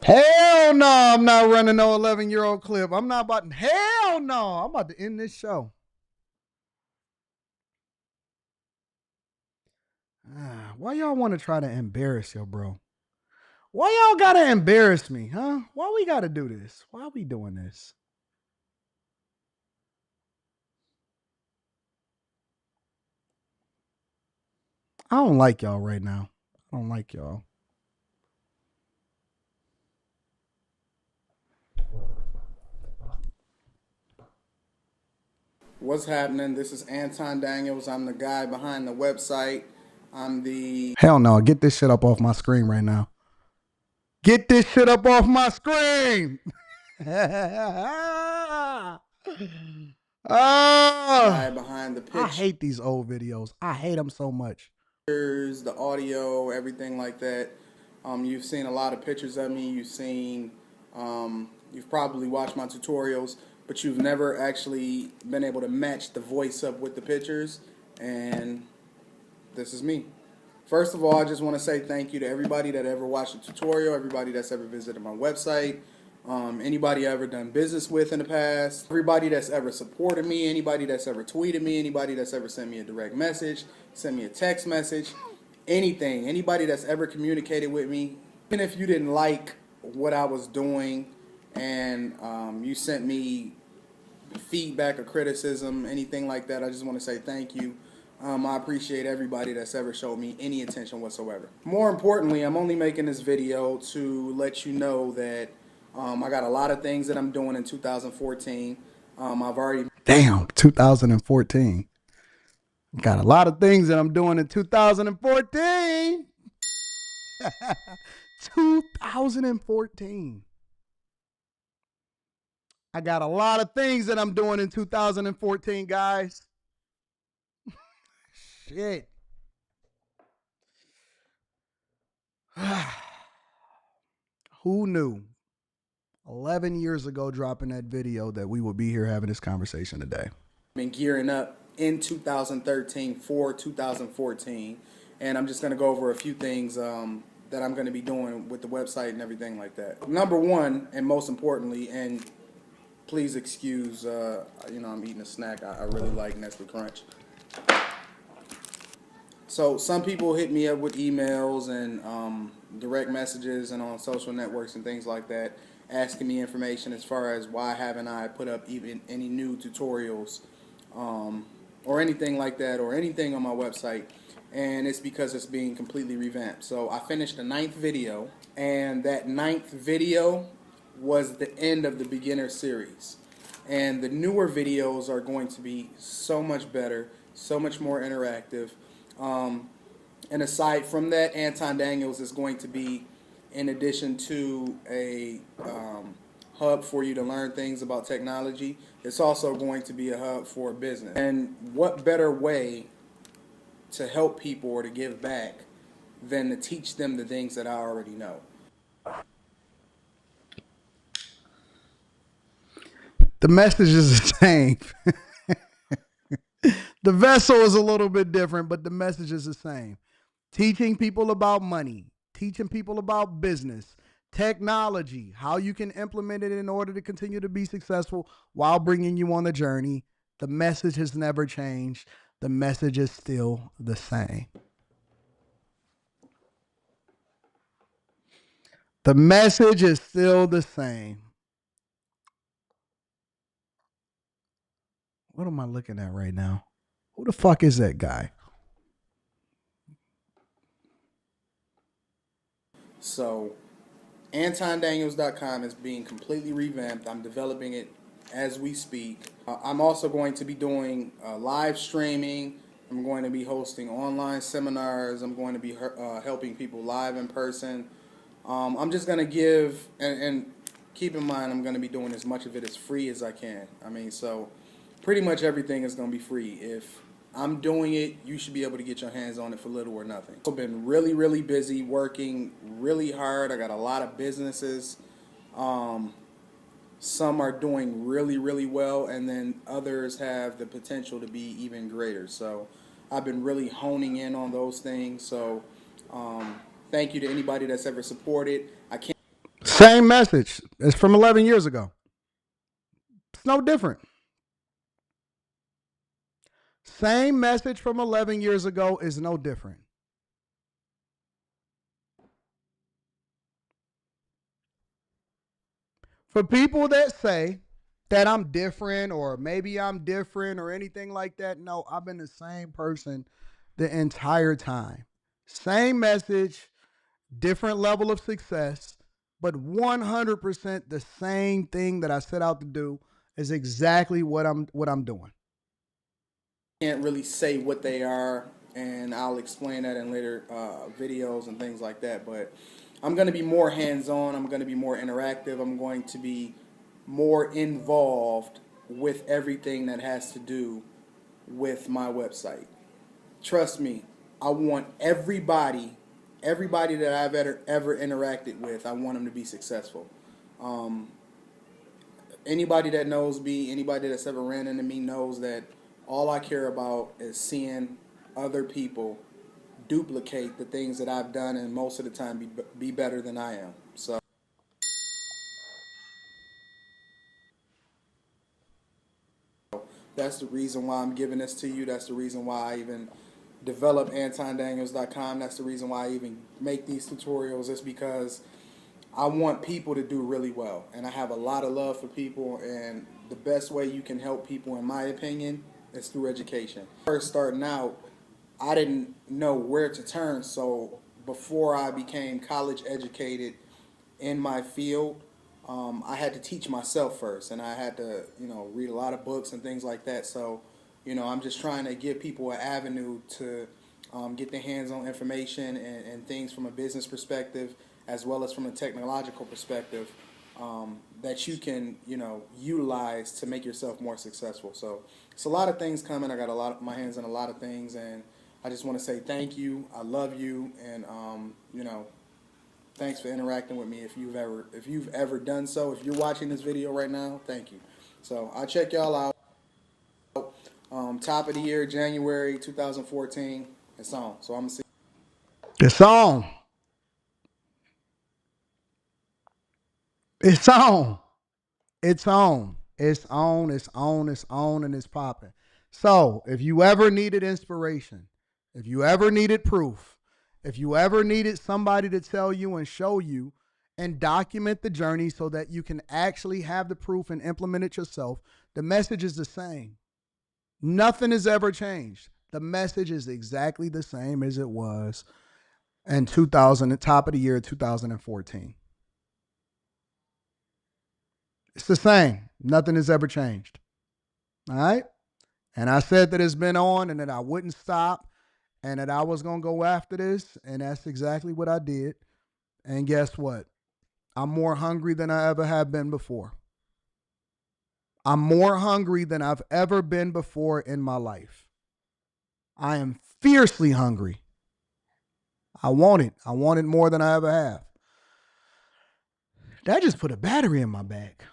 Hell no, I'm not running no 11-year-old clip. I'm not about, hell no, I'm about to end this show. Why y'all want to try to embarrass yo, bro? Why y'all gotta embarrass me, huh? Why we gotta do this? Why are we doing this? I don't like y'all right now. I don't like y'all. What's happening? This is Anton Daniels. I'm the guy behind the website. I'm the... Hell no, get this shit up off my screen right now. Get this shit up off my screen! Guy behind the pitch. I hate these old videos. I hate them so much. The audio, everything like that. You've seen a lot of pictures of me. You've probably watched my tutorials, but you've never actually been able to match the voice up with the pictures. And this is me. First of all, I just want to say thank you to everybody that ever watched the tutorial, everybody that's ever visited my website, anybody I ever done business with in the past, everybody that's ever supported me, anybody that's ever tweeted me, anybody that's ever sent me a direct message, sent me a text message, anything, anybody that's ever communicated with me. Even if you didn't like what I was doing and you sent me feedback or criticism, anything like that, I just want to say thank you. I appreciate everybody that's ever showed me any attention whatsoever. More importantly, I'm only making this video to let you know that I got a lot of things that I'm doing in 2014. I've already... Damn, 2014. Got a lot of things that I'm doing in 2014. 2014. I got a lot of things that I'm doing in 2014, guys. Shit. Who knew 11 years ago dropping that video that we would be here having this conversation today? Been gearing up in 2013 for 2014, and I'm just going to go over a few things that I'm going to be doing with the website and everything like that. Number one, and most importantly, and please excuse, I'm eating a snack. I really like Nestle Crunch. So some people hit me up with emails and direct messages and on social networks and things like that, asking me information as far as why haven't I put up even any new tutorials or anything like that, or anything on my website. And it's because it's being completely revamped. So I finished the 9th video, and that 9th video was the end of the beginner series. And the newer videos are going to be so much better, so much more interactive. And aside from that, Anton Daniels is going to be, in addition to a hub for you to learn things about technology, it's also going to be a hub for business. And what better way to help people or to give back than to teach them the things that I already know. The message is the same. The vessel is a little bit different, but the message is the same. Teaching people about money, teaching people about business, technology, how you can implement it in order to continue to be successful while bringing you on the journey. The message has never changed. The message is still the same. The message is still the same. What am I looking at right now? Who the fuck is that guy? So, AntonDaniels.com is being completely revamped. I'm developing it as we speak. I'm also going to be doing live streaming. I'm going to be hosting online seminars. I'm going to be helping people live in person. I'm just going to give, and keep in mind, I'm going to be doing as much of it as free as I can. I mean, so pretty much everything is going to be free. If I'm doing it, you should be able to get your hands on it for little or nothing. I've been really, really busy, working really hard. I got a lot of businesses. Some are doing really, really well, and then others have the potential to be even greater. So I've been really honing in on those things. So thank you to anybody that's ever supported. I can't. Same message. It's from 11 years ago. It's no different. Same message from 11 years ago is no different. For people that say that I'm different or maybe I'm different or anything like that, no, I've been the same person the entire time. Same message, different level of success, but 100% the same thing that I set out to do is exactly what I'm doing. Can't really say what they are, and I'll explain that in later videos and things like that, but I'm going to be more hands-on. I'm going to be more interactive. I'm going to be more involved with everything that has to do with my website. Trust me, I want everybody that I've ever interacted with, I want them to be successful. Anybody that knows me, anybody that's ever ran into me knows that all I care about is seeing other people duplicate the things that I've done, and most of the time be better than I am. So that's the reason why I'm giving this to you. That's the reason why I even develop AntonDaniels.com. That's the reason why I even make these tutorials. It's because I want people to do really well, and I have a lot of love for people, and the best way you can help people, in my opinion, is through education. First starting out, I didn't know where to turn, so before I became college educated in my field, I had to teach myself first, and I had to, read a lot of books and things like that. So, I'm just trying to give people an avenue to get their hands on information and things from a business perspective, as well as from a technological perspective, that you can, utilize to make yourself more successful. So it's a lot of things coming. I got my hands on a lot of things, and I just want to say thank you. I love you, and thanks for interacting with me. If you've ever done so, if you're watching this video right now, thank you. So I'll check y'all out. Top of the year, January 2014. It's on. So I'm gonna see. It's on. It's on. It's on. It's on. It's on. It's on, and it's popping. So if you ever needed inspiration, if you ever needed proof, if you ever needed somebody to tell you and show you and document the journey so that you can actually have the proof and implement it yourself, the message is the same. Nothing has ever changed. The message is exactly the same as it was in top of the year 2014. It's the same. Nothing has ever changed. All right? And I said that it's been on and that I wouldn't stop and that I was going to go after this, and that's exactly what I did. And guess what? I'm more hungry than I ever have been before. I'm more hungry than I've ever been before in my life. I am fiercely hungry. I want it. I want it more than I ever have. That just put a battery in my back.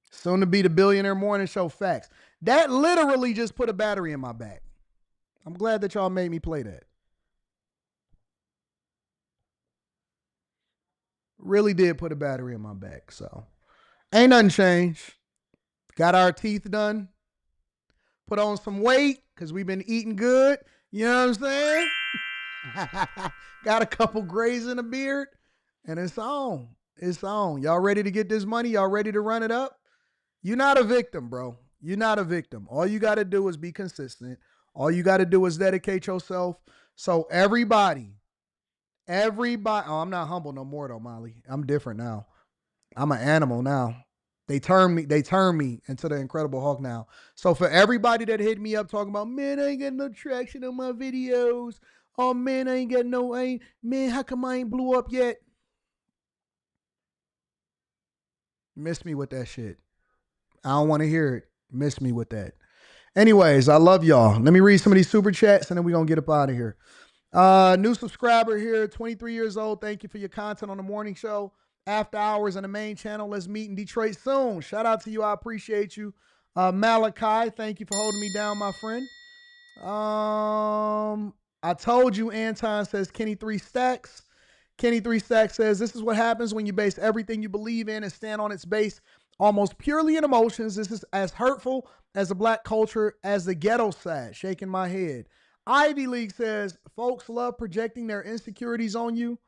Soon to be the Billionaire Morning Show Facts. That literally just put a battery in my back. I'm glad that y'all made me play that. Really did put a battery in my back. So ain't nothing changed. Got our teeth done. Put on some weight because we've been eating good. You know what I'm saying? Got a couple grays in the beard. And it's on. It's on. Y'all ready to get this money? Y'all ready to run it up? You're not a victim, bro. You're not a victim. All you got to do is be consistent. All you got to do is dedicate yourself. So everybody, oh, I'm not humble no more though, Molly. I'm different now. I'm an animal now. They turn me into the Incredible Hulk now. So for everybody that hit me up talking about, man, I ain't got no traction on my videos. Oh man, man, how come I ain't blew up yet? Miss me with that shit. I don't want to hear it. Miss me with that. Anyways, I love y'all. Let me read some of these super chats and then we're going to get up out of here. New subscriber here, 23 years old. Thank you for your content on the morning show, after hours, on the main channel. Let's meet in Detroit soon. Shout out to you. I appreciate you. Malachi, thank you for holding me down, my friend. I told you, Anton, says Kenny 3 Stacks. Kenny 3 Stacks says, this is what happens when you base everything you believe in and stand on its base almost purely in emotions. This is as hurtful as the black culture as the ghetto side. Shaking my head. Ivy League says, folks love projecting their insecurities on you.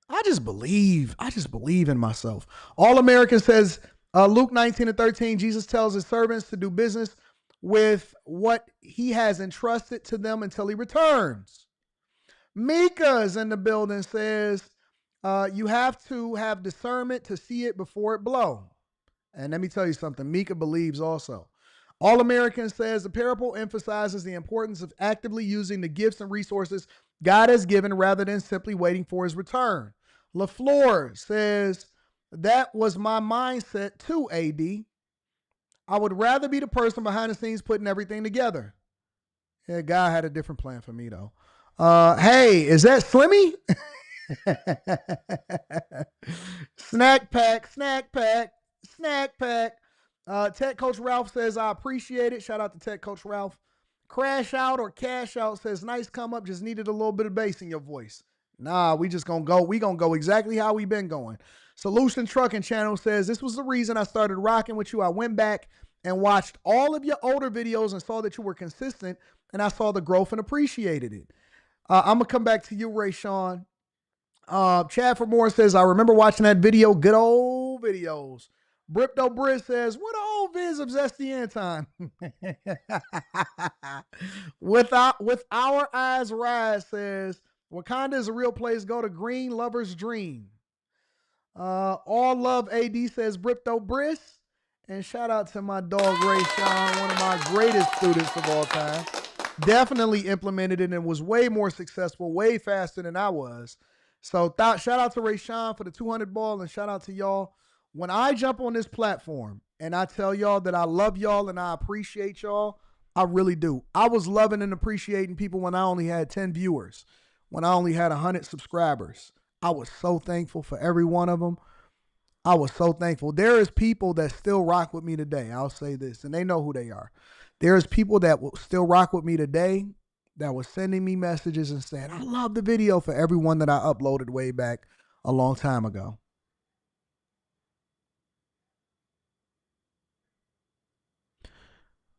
I just believe in myself. All American says, Luke 19:13, Jesus tells his servants to do business with what he has entrusted to them until he returns. Mika's in the building, says, you have to have discernment to see it before it blow. And let me tell you something, Mika believes also. All American says the parable emphasizes the importance of actively using the gifts and resources God has given rather than simply waiting for his return. LaFleur says, that was my mindset too, AD. I would rather be the person behind the scenes putting everything together. Yeah, God had a different plan for me though. Hey, is that Slimmy? Snack pack. Tech Coach Ralph says, I appreciate it. Shout out to Tech Coach Ralph. Crash Out or Cash Out says, nice come up, just needed a little bit of bass in your voice. Nah, we gonna go exactly how we been going. Solution Trucking Channel says, this was the reason I started rocking with you. I went back and watched all of your older videos and saw that you were consistent, and I saw the growth and appreciated it. I'm gonna come back to you, Ray Sean. Chad for More says, I remember watching that video. Good old videos. Bripto Britt says, what old vids of Zesty Anton? With our eyes rise says, Wakanda is a real place. Go to Green Lover's Dream. All love AD says Bripto Briss. And shout out to my dog Ray Sean, one of my greatest students of all time. Definitely implemented it and was way more successful, way faster than I was. So shout out to Ray Sean for the 200 ball, and shout out to y'all. When I jump on this platform and I tell y'all that I love y'all and I appreciate y'all, I really do. I was loving and appreciating people when I only had 10 viewers, when I only had 100 subscribers. I was so thankful for every one of them. I was so thankful. There is people that still rock with me today. I'll say this, and they know who they are. There is people that will still rock with me today that was sending me messages and saying, I love the video, for everyone that I uploaded way back a long time ago.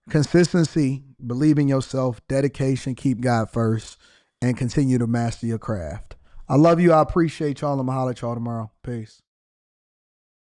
Consistency, believe in yourself, dedication, keep God first, and continue to master your craft. I love you. I appreciate y'all. I'm going to holler at y'all tomorrow. Peace.